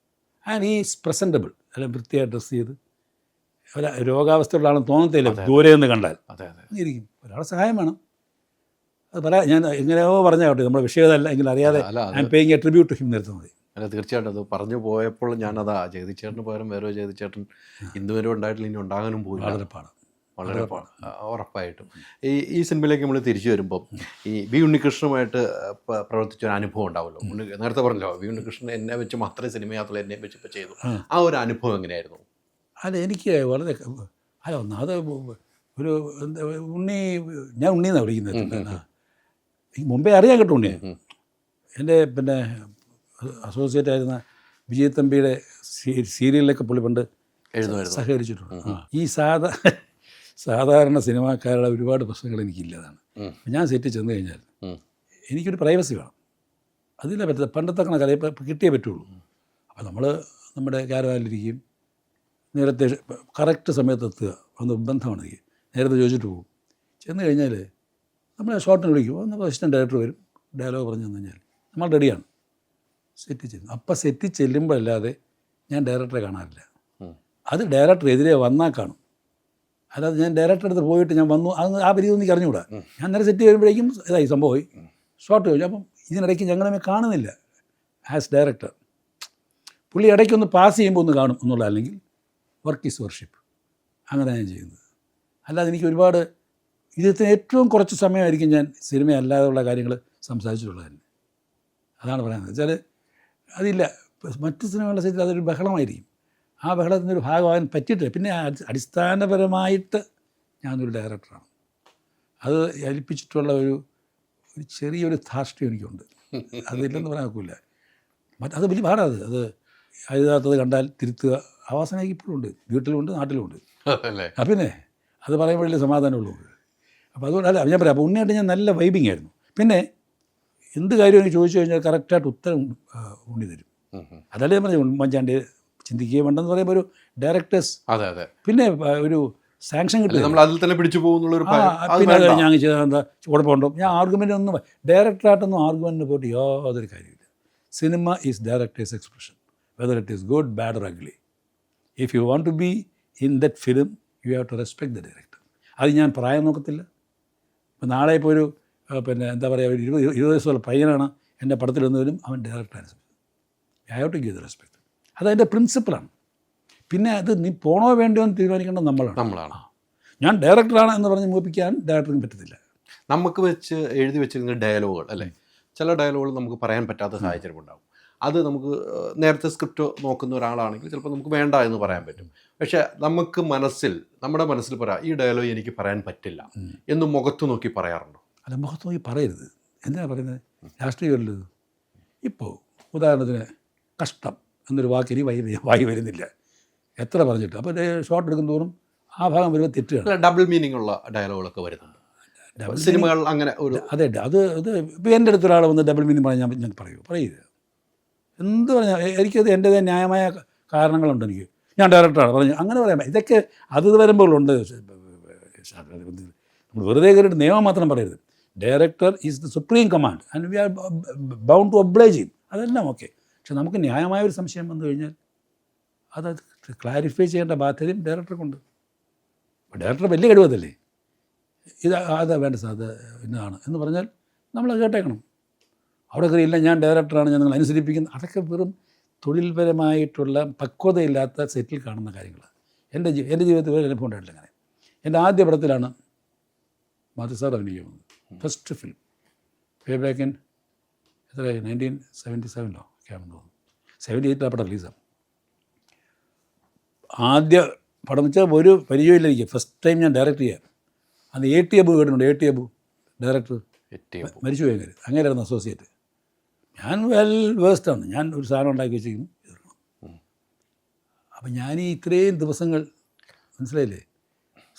ആൻഡ് ഹീസ് പ്രസൻറ്റബിൾ, അല്ല വൃത്തിയായി ഡ്രസ്സ് ചെയ്ത്. ഒരു രോഗാവസ്ഥയുള്ള ആണെന്ന് തോന്നത്തില്ല ദൂരെ നിന്ന് കണ്ടാൽ. അങ്ങനെ ഇരിക്കും. ഒരാളെ സഹായം വേണം. അത് പറയാം. ഞാൻ എങ്ങനെയോ പറഞ്ഞാട്ടെ, നമ്മുടെ വിഷയമല്ല എങ്കിലും അറിയാതെ I am paying a tribute to him നേരത്തെ മതി. അല്ല, തീർച്ചയായിട്ടും അത് പറഞ്ഞു പോയപ്പോൾ ഞാനതാ ജഗദീശേട്ടന് പകരം വേറെ ജഗദീശേട്ടൻ ഇന്നുവരെ ഉണ്ടായിട്ടില്ല, ഇനി ഉണ്ടാകാനും പോയി. വളരെ ഉറപ്പായിട്ടും. ഈ സിനിമയിലേക്ക് നമ്മൾ തിരിച്ചു വരുമ്പം ഈ വി ഉണ്ണികൃഷ്ണനുമായിട്ട് പ്രവർത്തിച്ച ഒരു അനുഭവം ഉണ്ടാവുമല്ലോ. നേരത്തെ പറഞ്ഞല്ലോ, വി ഉണ്ണികൃഷ്ണൻ എന്നെ വെച്ച് മാത്രമേ സിനിമയാത്തുള്ളൂ, എന്നെ വെച്ച് ഇപ്പോൾ ചെയ്തു. ആ ഒരു അനുഭവം എങ്ങനെയായിരുന്നു? അല്ല, എനിക്ക് വളരെ അത് ഒരു ഞാൻ ഉണ്ണിയെന്നാണ് വിളിക്കുന്നത്. മുമ്പേ അറിയാൻ കേട്ടോ ഉണ്ണിയെ. എൻ്റെ പിന്നെ അസോസിയേറ്റ് ആയിരുന്ന വിജയ് തമ്പിയുടെ സീരിയലിലൊക്കെ പുള്ളി പണ്ട് സഹകരിച്ചിട്ടുണ്ട്. ഈ സാധാരണ സിനിമാക്കാരുടെ ഒരുപാട് പ്രശ്നങ്ങൾ എനിക്കില്ലതാണ്. ഞാൻ സെറ്റിൽ ചെന്ന് കഴിഞ്ഞാൽ എനിക്കൊരു പ്രൈവസി വേണം. അതില്ല പറ്റത്തില്ല. പണ്ടത്തെ കണക്കല്ല, ഇപ്പം കിട്ടിയേ പറ്റുള്ളൂ. അപ്പോൾ നമ്മൾ നമ്മുടെ ക്യാരവാനിലിരിക്കും, നേരത്തെ കറക്റ്റ് സമയത്തെത്തുക അത് ബന്ധമാണ്. നേരത്തെ ചോദിച്ചിട്ട് പോകും. ചെന്ന് കഴിഞ്ഞാൽ നമ്മളെ ഷോട്ടിന് വിളിക്കും. ഒന്ന് അസിസ്റ്റൻ്റ് ഡയറക്ടർ വരും, ഡയലോഗ് പറഞ്ഞു തന്നു കഴിഞ്ഞാൽ നമ്മൾ റെഡിയാണ്. സെറ്റിൽ ചെല്ലും. അപ്പം സെറ്റിൽ ചെല്ലുമ്പോഴല്ലാതെ ഞാൻ ഡയറക്ടറെ കാണാറില്ല. അത് ഡയറക്ടർ എതിരെ വന്നാൽ കാണും. അല്ലാതെ ഞാൻ ഡയറക്ടറെ അടുത്ത് പോയിട്ട് ഞാൻ വന്നു അത് ആ പരിധി ഒന്നും അറിഞ്ഞുകൂടാ. ഞാൻ നേരെ സെറ്റ് വരുമ്പോഴേക്കും ഇതായി സംഭവമായി, ഷോട്ട് ചോദിച്ചു. അപ്പം ഇതിനിടയ്ക്ക് ഞങ്ങളെ കാണുന്നില്ല ആസ് ഡയറക്ടർ. പുള്ളി ഇടയ്ക്കൊന്ന് പാസ് ചെയ്യുമ്പോൾ ഒന്ന് കാണും എന്നുള്ള, അല്ലെങ്കിൽ വർക്ക് ഈസ് വർഷിപ്പ്, അങ്ങനെ ഞാൻ ചെയ്യുന്നത്. അല്ലാതെ എനിക്ക് ഒരുപാട് ഇതിന് ഏറ്റവും കുറച്ച് സമയമായിരിക്കും ഞാൻ സിനിമ അല്ലാതെയുള്ള കാര്യങ്ങൾ സംസാരിച്ചിട്ടുള്ളത് തന്നെ. അതാണ് പറയുന്നത്. വെച്ചാൽ അതില്ല, മറ്റ് സിനിമകളുടെ സെറ്റിൽ അതൊരു ബഹളമായിരിക്കും. ആ ബഹളത്തിൻ്റെ ഒരു ഭാഗമാകാൻ പറ്റിയിട്ടില്ല. പിന്നെ അടിസ്ഥാനപരമായിട്ട് ഞാനൊരു ഡയറക്ടറാണ്. അത് ഏൽപ്പിച്ചിട്ടുള്ള ഒരു ചെറിയൊരു ധാർഷ്ട്യം എനിക്കുണ്ട്. അതില്ലെന്ന് പറയാൻ നോക്കില്ല. അത് വലിയ പാടാണ്. അത് അതിനകത്തത് കണ്ടാൽ തിരുത്തുക. ആവാസനയ്ക്ക് ഇപ്പോഴും ഉണ്ട്, വീട്ടിലുമുണ്ട്, നാട്ടിലുമുണ്ട്. പിന്നെ അത് പറയുമ്പോൾ വലിയ സമാധാനമുള്ളൂ. അപ്പോൾ അതുകൊണ്ട് അല്ല ഞാൻ പറയാം. അപ്പോൾ ഉണ്ണിയായിട്ട് ഞാൻ നല്ല വൈബിങ് ആയിരുന്നു. പിന്നെ എന്ത് കാര്യം എനിക്ക് ചോദിച്ചു കഴിഞ്ഞാൽ കറക്റ്റായിട്ട് ഉത്തരം ഉണ്ണി തരും. അതല്ലേ ഞാൻ പറഞ്ഞു, ഉമ്മൻചാണ്ടി ചിന്തിക്കുകയും വേണ്ടെന്ന് പറയുമ്പോൾ ഒരു ഡയറക്ടേഴ്സ് പിന്നെ ഒരു സാങ്ഷൻ കിട്ടും. നമ്മൾ അതിൽ തന്നെ പിടിച്ചു പോകുന്നുള്ളൊരു പിന്നെ അത് ഞാൻ ചെയ്താൽ എന്താ കുഴപ്പമുണ്ടോ? ഞാൻ ആർഗ്യുമെൻ്റ് ഒന്നും ഡയറക്ടറായിട്ടൊന്നും ആർഗ്യുമെൻറ്റിന് പോയിട്ട് യാതൊരു കാര്യമില്ല. Cinema is director's expression, whether it is good, bad or ugly. If you want to be in that film you have to respect the director. അത് ഞാൻ പ്രായം നോക്കത്തില്ല. ഇപ്പം നാളെ ഇപ്പോൾ ഒരു പിന്നെ എന്താ പറയുക, ഒരു 20 വയസ്സുള്ള പയ്യനാണ് എൻ്റെ പടത്തിൽ വന്നവരും അവൻ ഡയറക്ടറാണ്. I have to give the respect. അതതിൻ്റെ പ്രിൻസിപ്പിളാണ്. പിന്നെ അത് നീ പോണോ വേണ്ടോ എന്ന് തീരുമാനിക്കേണ്ടത് നമ്മളാണ്. ഞാൻ ഡയറക്ടറാണ് എന്ന് പറഞ്ഞ് മോപ്പിക്കാൻ ഡയറക്ടറിന് പറ്റത്തില്ല. നമുക്ക് വെച്ച് എഴുതി വെച്ചിരുന്ന ഡയലോഗുകൾ അല്ലേ, ചില ഡയലോഗുകൾ നമുക്ക് പറയാൻ പറ്റാത്ത സാഹചര്യം ഉണ്ടാകും. അത് നമുക്ക് നേരത്തെ സ്ക്രിപ്റ്റ് നോക്കുന്ന ഒരാളാണെങ്കിൽ ചിലപ്പോൾ നമുക്ക് വേണ്ട എന്ന് പറയാൻ പറ്റും. പക്ഷേ നമുക്ക് നമ്മുടെ മനസ്സിൽ പറയാം, ഈ ഡയലോഗ് എനിക്ക് പറയാൻ പറ്റില്ല എന്ന് മുഖത്ത് നോക്കി പറയാറുണ്ടോ? അല്ല, മുഖത്ത് നോക്കി പറയരുത്. എന്തിനാണ് പറയുന്നത്? രാഷ്ട്രീയമല്ല. ഇപ്പോൾ ഉദാഹരണത്തിന് കഷ്ടം എന്നൊരു വാക്കിനി വായി വരുന്നില്ല, എത്ര പറഞ്ഞിട്ട്. അപ്പോൾ ഷോട്ട് എടുക്കും തോറും ആ ഭാഗം വരുമ്പോൾ തെറ്റുകയാണ്. ഡബിൾ മീനിങ് ഉള്ള ഡയലോഗുകളൊക്കെ വരുന്നുണ്ട് സിനിമകൾ. അങ്ങനെ ഒരു അതെ, അത് ഇപ്പോൾ എൻ്റെ അടുത്തൊരാൾ വന്ന് ഡബിൾ മീനിങ് പറഞ്ഞാൽ ഞാൻ പറയരുത്. എന്ത് പറഞ്ഞാൽ എനിക്കത് എൻ്റേതായ ന്യായമായ കാരണങ്ങളുണ്ട്. എനിക്ക് ഞാൻ ഡയറക്ടറാണ് പറഞ്ഞു അങ്ങനെ പറയാൻ. ഇതൊക്കെ അത് വരുമ്പോഴുണ്ട്. നമ്മൾ വെറുതെ കയറിയിട്ട് നിയമം മാത്രം പറയരുത്. Director is the supreme command and we are bound to oblige him. അതെല്ലാം ഓക്കെ. പക്ഷെ നമുക്ക് ന്യായമായ ഒരു സംശയം വന്നു കഴിഞ്ഞാൽ അത് ക്ലാരിഫൈ ചെയ്യേണ്ട ബാധ്യതയും ഡയറക്ടർക്കുണ്ട്. ഡയറക്ടർ വലിയ കഴിവതല്ലേ, അതാ വേണ്ട സാർ, അത് ഇന്നതാണ് എന്ന് പറഞ്ഞാൽ നമ്മൾ കേട്ടേക്കണം. അവിടെ കയറിയില്ല ഞാൻ ഡയറക്ടറാണ്, ഞാൻ നിങ്ങൾ അനുസരിപ്പിക്കുന്നത്, അതൊക്കെ വെറും തൊഴിൽപരമായിട്ടുള്ള പക്വതയില്ലാത്ത സെറ്റിൽ കാണുന്ന കാര്യങ്ങൾ. എൻ്റെ ജീവിതത്തിൽ ഒരു അനുഭവം ഉണ്ടായിട്ടില്ല അങ്ങനെ. എൻ്റെ ആദ്യ പടത്തിലാണ് മാധു സാർ അഭിനയിക്കുന്നത്. First film way back in 1977 ഒക്കെ ആണെന്ന് തോന്നുന്നു. 78 പടം റിലീസാണ്. ആദ്യ പടം വെച്ചാൽ ഒരു പരിചയമില്ല എനിക്ക്. ഫസ്റ്റ് ടൈം ഞാൻ ഡയറക്റ്റ് ചെയ്യാൻ. അന്ന് എ ടി അബു കേട്ടിട്ടുണ്ട്. എ ടി അബു ഡയറക്ടർ മരിച്ചു പോയി. അങ്ങനെയായിരുന്നു അസോസിയേറ്റ്. ഞാൻ വെൽ വേഴ്സ്ഡാണ്. ഞാൻ ഒരു സാധനം ഉണ്ടാക്കി വെച്ചിരിക്കുന്നു, എതിർക്കണം. അപ്പം ഞാൻ ഈ ഇത്രയും ദിവസങ്ങൾ മനസ്സിലായില്ലേ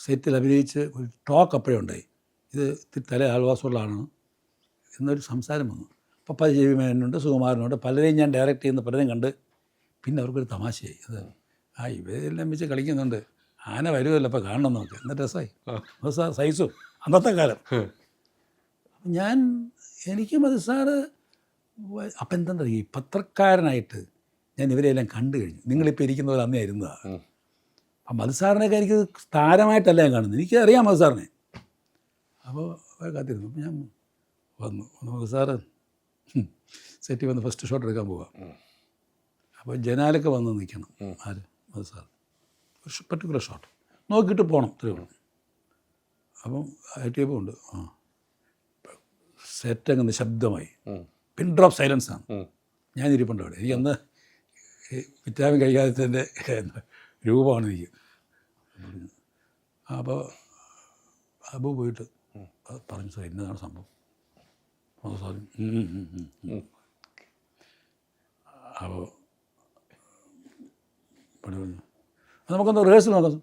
സെറ്റിൽ അഭിനയിച്ച് ഒരു ടോക്ക് അപ്പോഴേ ഉണ്ടായി. ഇത് തല ആൾവാസമുള്ള ആളാണ് എന്നൊരു സംസാരം വന്നു. പപ്പ ജെവിമേനുണ്ട്, സുകുമാരനുണ്ട്, പലരെയും ഞാൻ ഡയറക്റ്റ് ചെയ്യുന്ന പലരെയും കണ്ട് പിന്നെ അവർക്കൊരു തമാശയായി. അത് ഇവരെല്ലാം വെച്ച് കളിക്കുന്നുണ്ട്, ആന വരുമല്ലോ അപ്പോൾ കാണണം നമുക്ക്. എന്നിട്ട് രസമായി സൈസു അന്നത്തെ കാലം. എനിക്കും അത് സാറ് അപ്പം എന്താ പറയുക, ഈ പത്രക്കാരനായിട്ട് ഞാൻ ഇവരെല്ലാം കണ്ടു കഴിഞ്ഞു. നിങ്ങളിപ്പോൾ ഇരിക്കുന്ന പോലെ അന്നേ ഇരുന്നതാണ്. അപ്പം മധുസാറിനെയൊക്കെ എനിക്ക് താരമായിട്ടല്ല ഞാൻ കാണുന്നത്, എനിക്ക് അറിയാം മധുസാറിനെ. അപ്പോൾ കാത്തിരുന്നു. അപ്പം ഞാൻ വന്നു. മധുസാറ് സെറ്റിൽ വന്ന് ഫസ്റ്റ് ഷോട്ട് എടുക്കാൻ പോവാം. അപ്പോൾ ജനാലൊക്കെ വന്ന് നിൽക്കണം. ആര്? മധുസാർ. ഒരു പർട്ടിക്കുലർ ഷോട്ട് നോക്കിയിട്ട് പോകണം, ഇത്രയേ ഉള്ളൂ. അപ്പം ഐ ഉണ്ട്. സെറ്റ് അങ്ങനെ ശബ്ദമായി, പിൻ ഡ്രോപ്പ് സൈലൻസ് ആണ്. ഞാൻ ഇരിപ്പുണ്ട് അവിടെ. എനിക്ക് അന്ന് വിറ്റാമിൻ കഴിക്കാത്തതിൻ്റെ രൂപമാണ് എനിക്ക്. അപ്പോൾ അബു പോയിട്ട് പറഞ്ഞു, സാർ ഇന്നതാണ് സംഭവം. സാർ അപ്പോൾ പറഞ്ഞു നമുക്കൊന്ന് റിഹേഴ്സൽ നോക്കാം.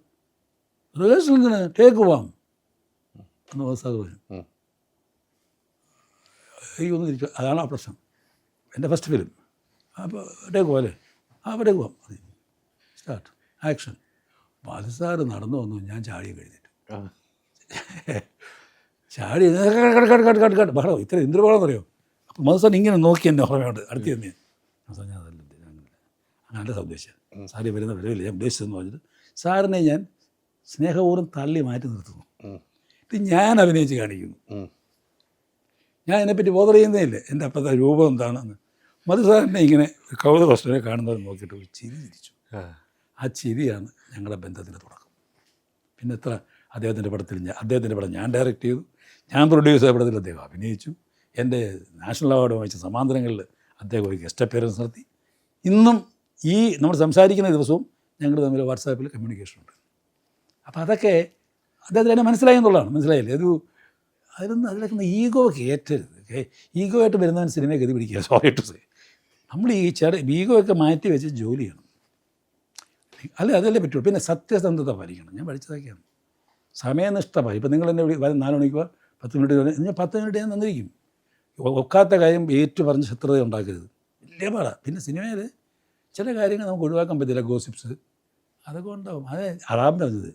റിഹേഴ്സലിന് ടേക്ക് പോവാം എന്ന് സാർ പറഞ്ഞു. എനിക്കൊന്നും തിരിച്ചു. അതാണ് ആ പ്രശ്നം. എൻ്റെ ഫസ്റ്റ് ഫിലിം. അപ്പോൾ ടേക്ക് പോകാം അല്ലേ? അപ്പോൾ ടേക്ക് പോവാം. Start action. ബാലു സാറ് നടന്നു വന്നു. ഞാൻ ചാടി കഴിഞ്ഞിട്ട് ചാടി കട്ട് ബഹളം. ഇത്ര ഇന്ദ്രബഹളം എന്നറിയോ? അപ്പോൾ മധു സാർ ഇങ്ങനെ നോക്കി എന്നെ ഓർമ്മയുണ്ട്. അടുത്ത് തന്നെ സാർ ഞാൻ അതല്ല അങ്ങനല്ല ഉദ്ദേശിച്ചത്. സാറി വരുന്ന വരവില്ല ഞാൻ ഉദ്ദേശിച്ചതെന്ന് പറഞ്ഞിട്ട് സാറിനെ ഞാൻ സ്നേഹപൂർവ്വം തള്ളി മാറ്റി നിർത്തുന്നു. ഇത് ഞാൻ അഭിനയിച്ച് കാണിക്കുന്നു. ഞാൻ അതിനെപ്പറ്റി ബോധർ ചെയ്യുന്നേ ഇല്ല. എൻ്റെ അപ്പോഴത്തെ രൂപം എന്താണെന്ന്. മധു സാറിനെ ഇങ്ങനെ കൗതുകവസ്തുവിനെ കാണുന്നവർ നോക്കിയിട്ട് ഒരു ചിരി ചിരിച്ചു. ആ ചിരിയാണ് ഞങ്ങളുടെ ബന്ധത്തിൻ്റെ തുടക്കം. പിന്നെ എത്ര അദ്ദേഹത്തിൻ്റെ പടം ഞാൻ ഡയറക്റ്റ് ചെയ്തു, ഞാൻ പ്രൊഡ്യൂസ് ചെയ്ത പടത്തിൽ അദ്ദേഹം അഭിനയിച്ചു. എൻ്റെ നാഷണൽ അവാർഡ് വാങ്ങിച്ച സമാന്തരങ്ങളിൽ അദ്ദേഹം ഒരു ഗസ്റ്റ് അപ്പിയറൻസ് നടത്തി. ഇന്നും ഈ നമ്മൾ സംസാരിക്കുന്ന ദിവസവും ഞങ്ങൾ തമ്മിൽ വാട്സാപ്പിൽ കമ്മ്യൂണിക്കേഷൻ ഉണ്ട്. അപ്പോൾ അതൊക്കെ അദ്ദേഹത്തിന് എന്നെ മനസ്സിലായി എന്നുള്ളതാണ്. മനസ്സിലായില്ലേ? അതിലൊക്കെ ഈഗോ കയറ്റരുത്. ഈഗോ ആയിട്ട് വരുന്നവൻ സിനിമയെ ഗതി പിടിക്കുക. Sorry to say. നമ്മൾ ഈ ഈഗോ ഒക്കെ മാറ്റി വെച്ച് ജോലി ചെയ്യണം. അതല്ലേ പറ്റുള്ളൂ. പിന്നെ സത്യസന്ധത പാലിക്കണം. ഞാൻ പഠിച്ചതൊക്കെയാണ്. സമയനിഷ്ഠമായി. ഇപ്പോൾ നിങ്ങൾ എന്നെ 4 മണിക്ക് 10 മിനിറ്റ് ഞാൻ 10 മിനിറ്റ് ഞാൻ തന്നിരിക്കും. ഒക്കാത്ത കാര്യം ഏറ്റു പറഞ്ഞ് ശത്രുത ഉണ്ടാക്കരുത്. വലിയ പാടാണ്. പിന്നെ സിനിമയിൽ ചില കാര്യങ്ങൾ നമുക്ക് ഒഴിവാക്കാൻ പറ്റില്ല. ഗോസിപ്സ് അതൊക്കെ ഉണ്ടാവും. അതാം പറഞ്ഞത്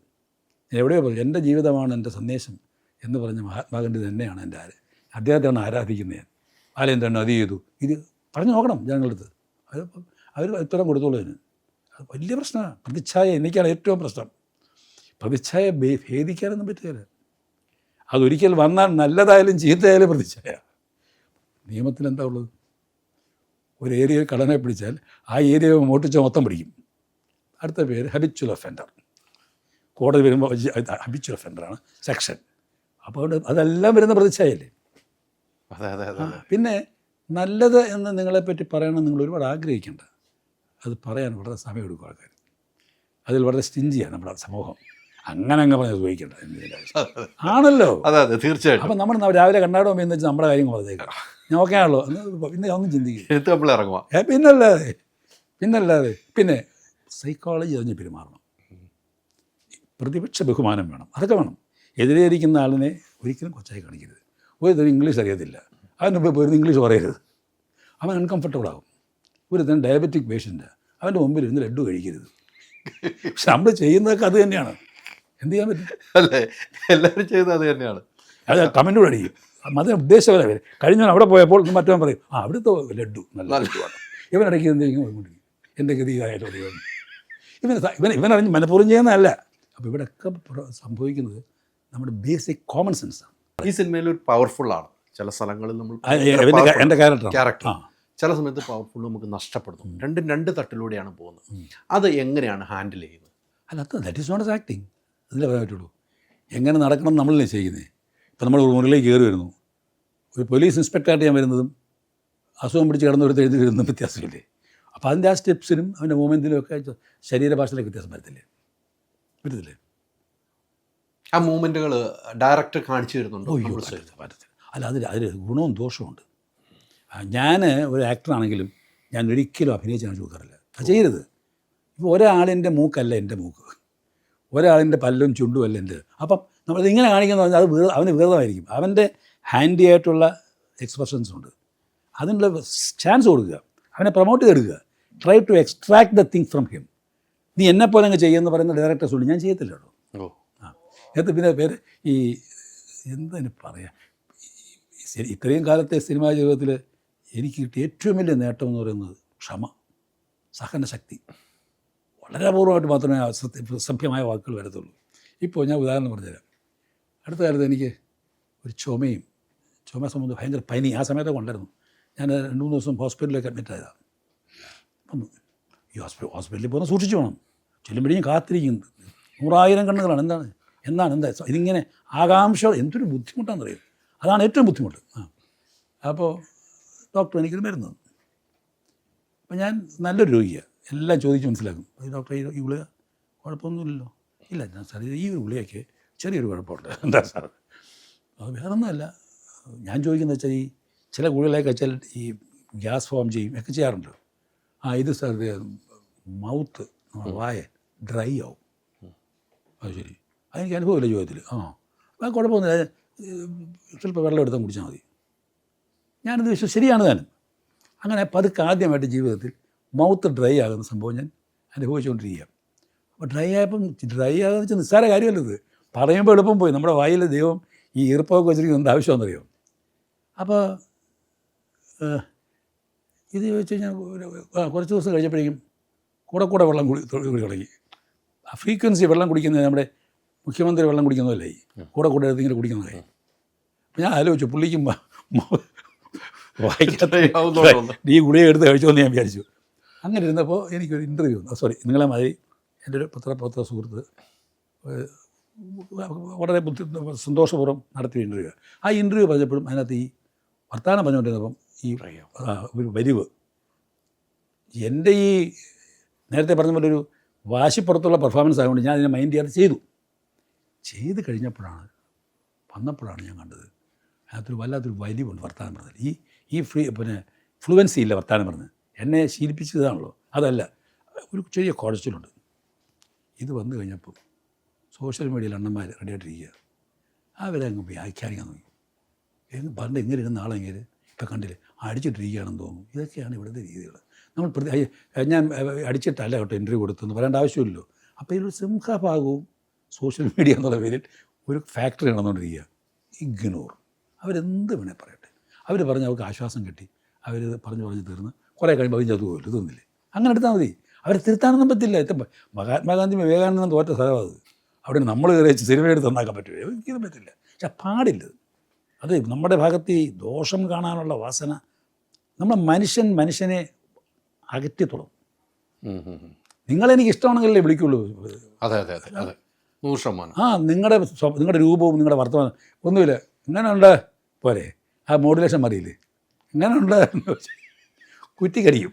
എവിടെയോ പറഞ്ഞു. എൻ്റെ ജീവിതമാണ് എൻ്റെ സന്ദേശം എന്ന് പറഞ്ഞ മഹാത്മാഗാന്ധി തന്നെയാണ് എൻ്റെ അദ്ദേഹത്തെയാണ് ആരാധിക്കുന്നത്. ഞാൻ ബാലേന്ദ്രൻ അത് ചെയ്തു, ഇത് പറഞ്ഞു നോക്കണം ജനങ്ങളുടെ അടുത്ത്. അവർ ഉത്തരം കൊടുത്തോളൂ. അതിന് അത് വലിയ പ്രശ്നമാണ്. പ്രതിച്ഛായ എനിക്കാണ് ഏറ്റവും പ്രശ്നം. പ്രതിച്ഛായ ഭേദിക്കാനൊന്നും പറ്റുകയില്ല. അതൊരിക്കൽ വന്നാൽ നല്ലതായാലും ചീത്തയായാലും പ്രതിച്ഛായ. നിയമത്തിൽ എന്താ ഉള്ളത്? ഒരു ഏരിയയിൽ കടനെ പിടിച്ചാൽ ആ ഏരിയ മോട്ടിച്ച മൊത്തം പിടിക്കും. അടുത്ത പേര് ഹബിച്വൽ ഒഫൻഡർ. കോടതി വരുമ്പോൾ ഹബിച്വൽ ഒഫൻഡറാണ് സെക്ഷൻ. അപ്പോൾ അതെല്ലാം വരുന്ന പ്രതിച്ഛായല്ലേ. പിന്നെ നല്ലത് എന്ന് നിങ്ങളെപ്പറ്റി പറയണം നിങ്ങൾ ഒരുപാട് ആഗ്രഹിക്കേണ്ട. അത് പറയാൻ വളരെ സമയമെടുക്കും ആൾക്കാർ. അതിൽ വളരെ സ്റ്റിഞ്ചിയാണ് നമ്മുടെ സമൂഹം. അങ്ങനെ പറഞ്ഞ് ഉപയോഗിക്കേണ്ട ആണല്ലോ. അതെ തീർച്ചയായിട്ടും. അപ്പം നമ്മൾ രാവിലെ കണ്ണാടുമ്പോൾ എന്ന് വെച്ചാൽ നമ്മുടെ കാര്യങ്ങൾ പറഞ്ഞേക്കാം. ഞാൻ ഓക്കെ ആണല്ലോ പിന്നെ ഒന്നും ചിന്തിക്കുക. ഇറങ്ങുക. പിന്നല്ലാതെ പിന്നെ സൈക്കോളജി അറിഞ്ഞ് പെരുമാറണം. പ്രതിപക്ഷ ബഹുമാനം വേണം, അതൊക്കെ വേണം. എതിരെ ഇരിക്കുന്ന ആളിനെ ഒരിക്കലും കൊച്ചായി കാണിക്കരുത്. ഒരു ഇംഗ്ലീഷ് അറിയത്തില്ല, അതിന് മുമ്പ് പോയിരുന്ന് ഇംഗ്ലീഷ് പറയരുത്, അവൻ അൺകംഫർട്ടബിൾ ആകും. ഒരു തന്നെ ഡയബറ്റിക് പേഷ്യൻ്റ്, അവൻ്റെ മുമ്പിൽ ഇരുന്ന് ലഡ്ഡു കഴിക്കരുത്. പക്ഷെ നമ്മൾ ചെയ്യുന്നതൊക്കെ അത് തന്നെയാണ്. എന്ത് ചെയ്യാൻ പറ്റും? അല്ലേ, എല്ലാവരും ചെയ്യുന്നത് അത് തന്നെയാണ്. അത് കമൻറ്റോട് അടിക്കും, അത് ഉദ്ദേശപര വരെ. കഴിഞ്ഞ അവിടെ പോയപ്പോൾ മറ്റവൻ പറയും, അവിടുത്തെ ലഡ്ഡു നല്ല ലഡ്ഡുവാണ്. ഇവനിടയ്ക്ക് എന്തെങ്കിലും എൻ്റെ ഗതി ഇതായിട്ട് പറയുന്നു. ഇവനറിഞ്ഞ് മനഃപൂർവ്വം ചെയ്യുന്നതല്ല. അപ്പോൾ ഇവിടെയൊക്കെ സംഭവിക്കുന്നത് നമ്മുടെ ബേസിക് കോമൺ സെൻസാണ്. ഈ സിനിമയിൽ ഒരു പവർഫുള്ളാണ് ചില സ്ഥലങ്ങളിൽ നമ്മൾ എൻ്റെ ക്യാരക്ടർ ചില സമയത്ത് പവർഫുൾ നമുക്ക് നഷ്ടപ്പെടുന്നു. രണ്ടും രണ്ട് തട്ടിലൂടെയാണ് പോകുന്നത്. അത് എങ്ങനെയാണ് ഹാൻഡിൽ ചെയ്യുന്നത്? അല്ല, that is not as acting. അതിലേ പറയാൻ പറ്റുള്ളൂ. എങ്ങനെ നടക്കണം നമ്മളല്ലേ ചെയ്യുന്നത്. ഇപ്പം നമ്മൾ ഒരു മുറിയിലേക്ക് കയറി വരുന്നു, ഒരു പോലീസ് ഇൻസ്പെക്ടറായിട്ട് ഞാൻ വരുന്നതും അസുഖം പിടിച്ച് കിടന്നൊരുത്ത് എഴുതി വരുന്നതും വ്യത്യാസമില്ലേ? അപ്പോൾ അതിൻ്റെ ആ സ്റ്റെപ്സിനും അവൻ്റെ മൂവ്മെൻറ്റിനും ഒക്കെ ശരീരഭാഷയിലേക്ക് വ്യത്യാസം വരത്തില്ലേ? ആ മൂവ്മെൻറ്റുകൾ ഡയറക്ടർ കാണിച്ചു തരുന്നുണ്ടോ? അല്ല, അതിൽ ഗുണവും ദോഷവുമുണ്ട്. ഞാൻ ഒരു ആക്ടറാണെങ്കിലും ഞാൻ ഒരിക്കലും അഭിനയിച്ച് കാണിച്ചു കൊടുക്കാറില്ല. അത് ചെയ്യരുത്. ഇപ്പോൾ ഒരാളിൻ്റെ മൂക്കല്ല എൻ്റെ മൂക്ക്, ഒരാളിൻ്റെ പല്ലും ചുണ്ടും അല്ല എൻ്റെ. അപ്പം നമ്മളത് ഇങ്ങനെ കാണിക്കുന്നത് പറഞ്ഞാൽ അത് അവന് വികൃതമായിരിക്കും. അവൻ്റെ ഹാൻഡി ആയിട്ടുള്ള എക്സ്പ്രഷൻസ് ഉണ്ട്, അതിനുള്ള ചാൻസ് കൊടുക്കുക, അവനെ പ്രൊമോട്ട് ചെയ്തെടുക്കുക. Try to extract the thing from him. നീ എന്നെപ്പോലെ അങ്ങ് ചെയ്യുമെന്ന് പറയുന്ന ഡയറക്ടേഴ്സ് ഉണ്ട്, ഞാൻ ചെയ്യത്തില്ല കേട്ടോ. എന്നിട്ട് പിന്നെ പേര് ഈ എന്തിനു പറയാം, ഇത്രയും കാലത്തെ സിനിമാ ജീവിതത്തിൽ എനിക്ക് കിട്ടിയ ഏറ്റവും വലിയ നേട്ടം എന്ന് പറയുന്നത് ക്ഷമ, സഹനശക്തി. വളരെ അപൂർവമായിട്ട് മാത്രമേ സഭ്യമായ വാക്കുകൾ വരത്തുള്ളൂ. ഇപ്പോൾ ഞാൻ ഉദാഹരണം പറഞ്ഞുതരാം. അടുത്ത കാലത്ത് എനിക്ക് ഒരു ചുമ സംബന്ധം ഭയങ്കര പനി ആ സമയത്തൊക്കെ ഉണ്ടായിരുന്നു. ഞാൻ 2-3 ദിവസം ഹോസ്പിറ്റലിലേക്ക് അഡ്മിറ്റ് ആയതാണ്. അപ്പം ഈ ഹോസ്പിറ്റലിൽ പോകുന്ന സൂക്ഷിച്ചു വേണം. ചെല്ലുമ്പോഴേക്കും കാത്തിരിക്കുന്നത് 100,000 കണ്ണുകളാണ്. എന്താ ഇതിങ്ങനെ ആകാംക്ഷ, എന്തൊരു ബുദ്ധിമുട്ടാണെന്നറിയും. അതാണ് ഏറ്റവും ബുദ്ധിമുട്ട്. അപ്പോൾ ഡോക്ടർ എനിക്കൊരു മരുന്ന് തന്നു. അപ്പം ഞാൻ നല്ലൊരു രോഗിയാണ്, എല്ലാം ചോദിച്ച് മനസ്സിലാക്കും. ഡോക്ടർ ഈ ഗുളിക കുഴപ്പമൊന്നുമില്ലല്ലോ. ഇല്ല സാർ, ഈ ഒരു ഗുളികയ്ക്ക് ചെറിയൊരു കുഴപ്പമുണ്ട്. എന്താ സാർ? അത് വേറൊന്നുമല്ല. ഞാൻ ചോദിക്കുന്നത് വെച്ചാൽ ഈ ചില ഗുളികളൊക്കെ വെച്ചാൽ ഈ ഗ്യാസ് ഫോം ചെയ്യും ഒക്കെ ചെയ്യാറുണ്ട്. ഇത് സാർ മൗത്ത് വായ ഡ്രൈ ആവും. അത് ശരി, അതെനിക്ക് അനുഭവമില്ല ജീവിതത്തിൽ. കുഴപ്പമൊന്നുമില്ല, ചിലപ്പോൾ വെള്ളം എടുത്താൽ കുടിച്ചാൽ മതി. ഞാനത് ശരിയാണ് താനും. അങ്ങനെ പതുക്കെ ആദ്യമായിട്ട് ജീവിതത്തിൽ മൗത്ത് ഡ്രൈ ആകുന്ന സംഭവം ഞാൻ അനുഭവിച്ചുകൊണ്ടിരിക്കുക. അപ്പോൾ ഡ്രൈ ആകുന്ന വെച്ചാൽ നിസ്സാര കാര്യമല്ല. ഇത് പറയുമ്പോൾ എളുപ്പം പോയി. നമ്മുടെ വായിൽ ദൈവം ഈ ഈർപ്പമൊക്കെ വെച്ചിരിക്കുന്നത് എന്ത് ആവശ്യമാണെന്നറിയോ? അപ്പോൾ ഇത് ചോദിച്ചു കഴിഞ്ഞാൽ കുറച്ച് ദിവസം കഴിഞ്ഞപ്പോഴേക്കും കൂടെ വെള്ളം കുടി തുടങ്ങി. ആ ഫ്രീക്വൻസി വെള്ളം കുടിക്കുന്നത് നമ്മുടെ മുഖ്യമന്ത്രി വെള്ളം കുടിക്കുന്നതല്ലേ, കൂടെ എടുത്ത് ഇങ്ങനെ കുടിക്കുന്നതായി. അപ്പോൾ ഞാൻ ആലോചിച്ചു, പുള്ളിക്കും വായിക്കാത്ത ഈ ഗുളിക എടുത്ത് കഴിച്ചോന്ന് ഞാൻ വിചാരിച്ചു. അങ്ങനെ ഇരുന്നപ്പോൾ എനിക്കൊരു ഇൻ്റർവ്യൂ നിങ്ങളെ മാതിരി എൻ്റെ ഒരു പത്ര സുഹൃത്ത് വളരെ സന്തോഷപൂർവ്വം നടത്തിയ ഇൻ്റർവ്യൂ. ആ ഇൻ്റർവ്യൂ പറഞ്ഞപ്പോഴും അതിനകത്ത് ഈ വർത്തമാനം പറഞ്ഞുകൊണ്ടിരുന്നപ്പം ഈ ഒരു വരിവ് എൻ്റെ ഈ നേരത്തെ പറഞ്ഞ പോലെ ഒരു വാശിപ്പുറത്തുള്ള പെർഫോമൻസ് ആയതുകൊണ്ട് ഞാൻ അതിനെ മൈൻഡ് ചെയ്യാതെ ചെയ്ത് കഴിഞ്ഞപ്പോഴാണ് വന്നപ്പോഴാണ് ഞാൻ കണ്ടത് അതിനകത്തൊരു വല്ലാത്തൊരു വലിവുണ്ട് വർത്തമാനം പറഞ്ഞത്. ഈ ഫ്ലുവൻസി ഇല്ല വർത്തമാനം പറഞ്ഞ് എന്നെ ശീലിപ്പിച്ചതാണല്ലോ, അതല്ല, ഒരു ചെറിയ കുഴച്ചിലുണ്ട്. ഇത് വന്നു കഴിഞ്ഞപ്പോൾ സോഷ്യൽ മീഡിയയിൽ അണ്ണന്മാർ റെഡിയായിട്ടിരിക്കുക, അവരങ്ങ് വ്യാഖ്യാനിക്കാൻ തുടങ്ങി. പണ്ട് എങ്ങനെ ഇരുന്ന ആളെങ്കിൽ ഇപ്പം കണ്ടില്ലേ അടിച്ചിട്ടിരിക്കുകയാണെന്ന് തോന്നുന്നു. ഇതൊക്കെയാണ് ഇവിടുത്തെ രീതികൾ. നമ്മൾ ഞാൻ അടിച്ചിട്ടല്ല കേട്ടോ ഇൻ്റർവ്യൂ കൊടുത്തെന്ന് പറയേണ്ട ആവശ്യമില്ലല്ലോ. അപ്പോൾ ഇതിലൊരു സിംഹഭാഗവും സോഷ്യൽ മീഡിയ എന്നുള്ള പേരിൽ ഒരു ഫാക്ടറി നടന്നുകൊണ്ടിരിക്കുക. ഇഗ്നോർ. അവരെന്ത് വേണേൽ പറയട്ടെ, അവർ പറഞ്ഞ് അവർക്ക് ആശ്വാസം കിട്ടി, അവർ പറഞ്ഞ് തീർന്ന് കുറേ കഴിയുമ്പോൾ അവർ ചതുപോലും ഇതൊന്നുമില്ലേ, അങ്ങനെ എടുത്താൽ മതി. അവരെ തിരുത്താനൊന്നും പറ്റില്ല. മഹാത്മാഗാന്ധി വിവേകാനന്ദൻ തോറ്റ സ്ഥലമാണ് അത്. അവിടെ നമ്മൾ കയറി വെച്ച് സിനിമയെടുത്ത് നന്നാക്കാൻ പറ്റില്ല, ഒരിക്കലും പറ്റില്ല. പക്ഷെ പാടില്ല. അത് നമ്മുടെ ഭാഗത്ത് ഈ ദോഷം കാണാനുള്ള വാസന നമ്മൾ മനുഷ്യനെ അകറ്റി തുടങ്ങും. നിങ്ങളെനിക്ക് ഇഷ്ടമാണെങ്കിലല്ലേ വിളിക്കുള്ളൂ. അതെ അതെ അതെ അതെ 100%. നിങ്ങളുടെ രൂപവും നിങ്ങളുടെ വർത്തമാനം ഒന്നുമില്ല, ഇങ്ങനെയുണ്ട് പോരെ, ആ മോഡുലേഷൻ മതിയില്ലേ, ഇങ്ങനെയുണ്ട് കുറ്റിക്കരിക്കും.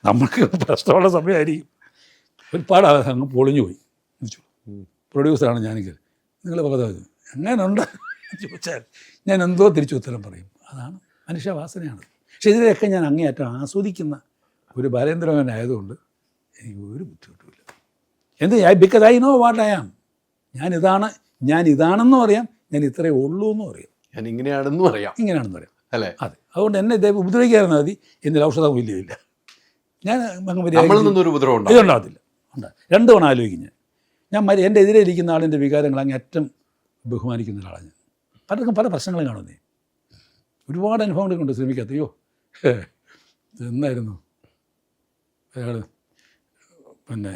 നമുക്ക് പ്രശ്നമുള്ള സമയമായിരിക്കും. ഒരുപാട് അങ്ങ് പൊളിഞ്ഞു പോയി. പ്രൊഡ്യൂസറാണ് ഞാനെങ്കിൽ നിങ്ങൾ പറഞ്ഞത് എങ്ങനെയുണ്ട് ചോദിച്ചാൽ ഞാൻ എന്തോ തിരിച്ചു ഉത്തരം പറയും. അതാണ് മനുഷ്യവാസനയാണ്. പക്ഷെ ഇതിനെയൊക്കെ ഞാൻ അങ്ങേയറ്റം ആസ്വദിക്കുന്ന ഒരു ബാലേന്ദ്രമേനൻ ആയതുകൊണ്ട് എനിക്ക് ഒരു ബുദ്ധിമുട്ടുമില്ല. Because I know what I am. ഞാൻ ഇതാണെന്നും അറിയാം, ഞാൻ ഇത്രയേ ഉള്ളൂ എന്നും അറിയാം, ഞാൻ ഇങ്ങനെയാണെന്നും അറിയാം, ഇങ്ങനെയാണെന്ന് അറിയാം. അല്ലേ? അതെ, അതുകൊണ്ട് എന്നെ ഇദ്ദേഹം ഉപദ്രവിക്കാതിരുന്നാൽ മതി. എന്നിൽ ഔഷധം ഇല്ല. ഞാൻ നമ്മളിൽ നിന്നൊരു ഉപദ്രവം ഉണ്ടാവും. ഇതുണ്ടാകത്തില്ല. രണ്ടു തവണ ആലോചിക്കും ഞാൻ എൻ്റെ എതിരെ ഇരിക്കുന്ന ആളിൻ്റെ വികാരങ്ങൾ അങ്ങ് ഏറ്റവും ബഹുമാനിക്കുന്ന ഒരാളാണ് ഞാൻ. പലർക്കും പല പ്രശ്നങ്ങളും കാണുന്നേ, ഒരുപാട് അനുഭവങ്ങൾ കൊണ്ട് ശ്രമിക്കാത്ത. അയ്യോ എന്നായിരുന്നു അയാൾ പിന്നെ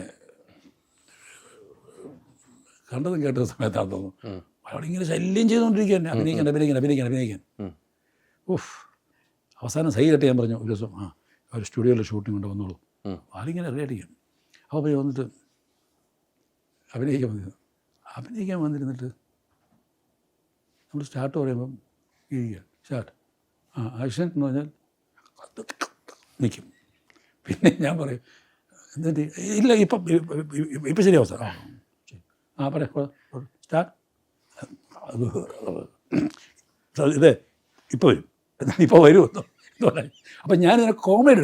കണ്ടതും കേട്ട സമയത്താണ് തോന്നുന്നു അയാളിങ്ങനെ ശല്യം ചെയ്തുകൊണ്ടിരിക്കുക തന്നെ, അഭിനയിക്കാൻ. ഉഫ്, അവസാനം സൈ കെട്ടി ഞാൻ പറഞ്ഞു ഒരു ദിവസം ഒരു സ്റ്റുഡിയോയിൽ ഷൂട്ടിംഗ് കൊണ്ട് വന്നോളൂ, ആളിങ്ങനെ റെഡിയായിരിക്കും. അപ്പോൾ പോയി വന്നിട്ട് അഭിനയിക്കാൻ വന്നിരുന്നിട്ട് നമ്മൾ സ്റ്റാർട്ട് പറയുമ്പം ഇരിക്കുക, സ്റ്റാർട്ട് ആക്ഷൻ എന്ന് പറഞ്ഞാൽ നിൽക്കും. പിന്നെ ഞാൻ പറയും എന്നിട്ട് ഇല്ല ഇപ്പം ശരിയാവും സാർ, പറയാം സ്റ്റാർട്ട്, ഇത് ഇപ്പോൾ വരുമോ എന്ന് പറയാം. അപ്പം ഞാനിതിനെ കോമഡി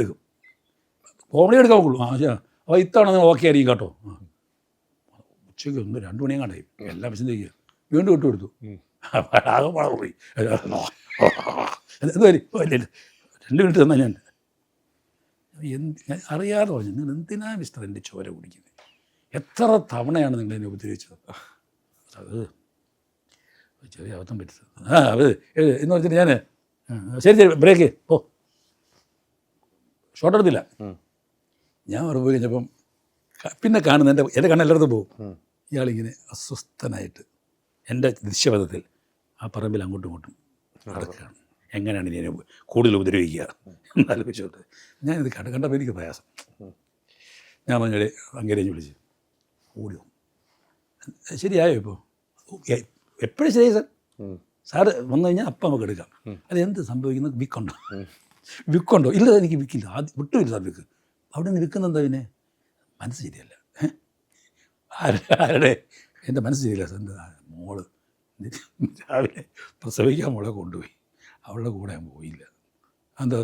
എടുക്കാൻ നോക്കുള്ളൂ. അപ്പോൾ ഇത്തവണ നിങ്ങൾ ഓക്കെ ആയിരിക്കും കേട്ടോ. ഉച്ചയ്ക്ക് 2 മണിയും കണ്ടായി എല്ലാം വിശദീകരിക്കുക, വീണ്ടും കൊടുത്തു. ആകെ പണം പോയി. എന്ത് വരും 2 മിനിറ്റ് തന്നാൽ ഞാൻ അറിയാതെ പറഞ്ഞു, നിങ്ങൾ എന്തിനാ മിസ്റ്റർ എൻ്റെ ചോര കുടിക്കുന്നത്? എത്ര തവണയാണ് നിങ്ങൾ എന്നെ ഉപദ്രവിച്ചത്? അത് ചെറിയ അബദ്ധം പറ്റരുത്. അത് എന്ന് വെച്ചിട്ട് ഞാൻ ശരി ബ്രേക്ക് ഷോട്ട് എടുത്തില്ല. ഞാൻ അവിടെ പോയി കഴിഞ്ഞപ്പം പിന്നെ കാണുന്ന എൻ്റെ കണ്ണെല്ലായിടത്തും പോകും. ഇയാളിങ്ങനെ അസ്വസ്ഥനായിട്ട് എൻ്റെ ദൃശ്യപഥത്തിൽ ആ പറമ്പിൽ അങ്ങോട്ടും ഇങ്ങോട്ടും നടക്കുകയാണ്. എങ്ങനെയാണ് ഇനി കൂടുതൽ ഉപദ്രവിക്കുക എന്നാലോചിച്ചോട്ട് ഞാനിത് കണ്ടപ്പോൾ എനിക്ക് പ്രയാസം. ഞാൻ പറഞ്ഞ അങ്ങേരെയും വിളിച്ച് ഓടിയോ, ശരിയായോ ഇപ്പോൾ? എപ്പോഴും ശരിയായി സാറ് വന്നു കഴിഞ്ഞാൽ അപ്പം നമുക്ക് എടുക്കാം. അതെന്ത് സംഭവിക്കുന്നത്? വിക്കുണ്ടോ? ഇല്ല, എനിക്ക് വിക്കില്ല, വിട്ടുമില്ല സാർ വിക്ക്. അവിടെ നിന്ന് വിൽക്കുന്ന എന്താ? പിന്നെ മനസ്സ് ശരിയല്ല. ആരുടെ? എൻ്റെ മനസ്സ് ശരിയല്ല സാർ. എൻ്റെ മോള് രാവിലെ പ്രസവിക്കാൻ മോളെ കൊണ്ടുപോയി, അവളുടെ കൂടെ ഞാൻ പോയില്ല. എന്താ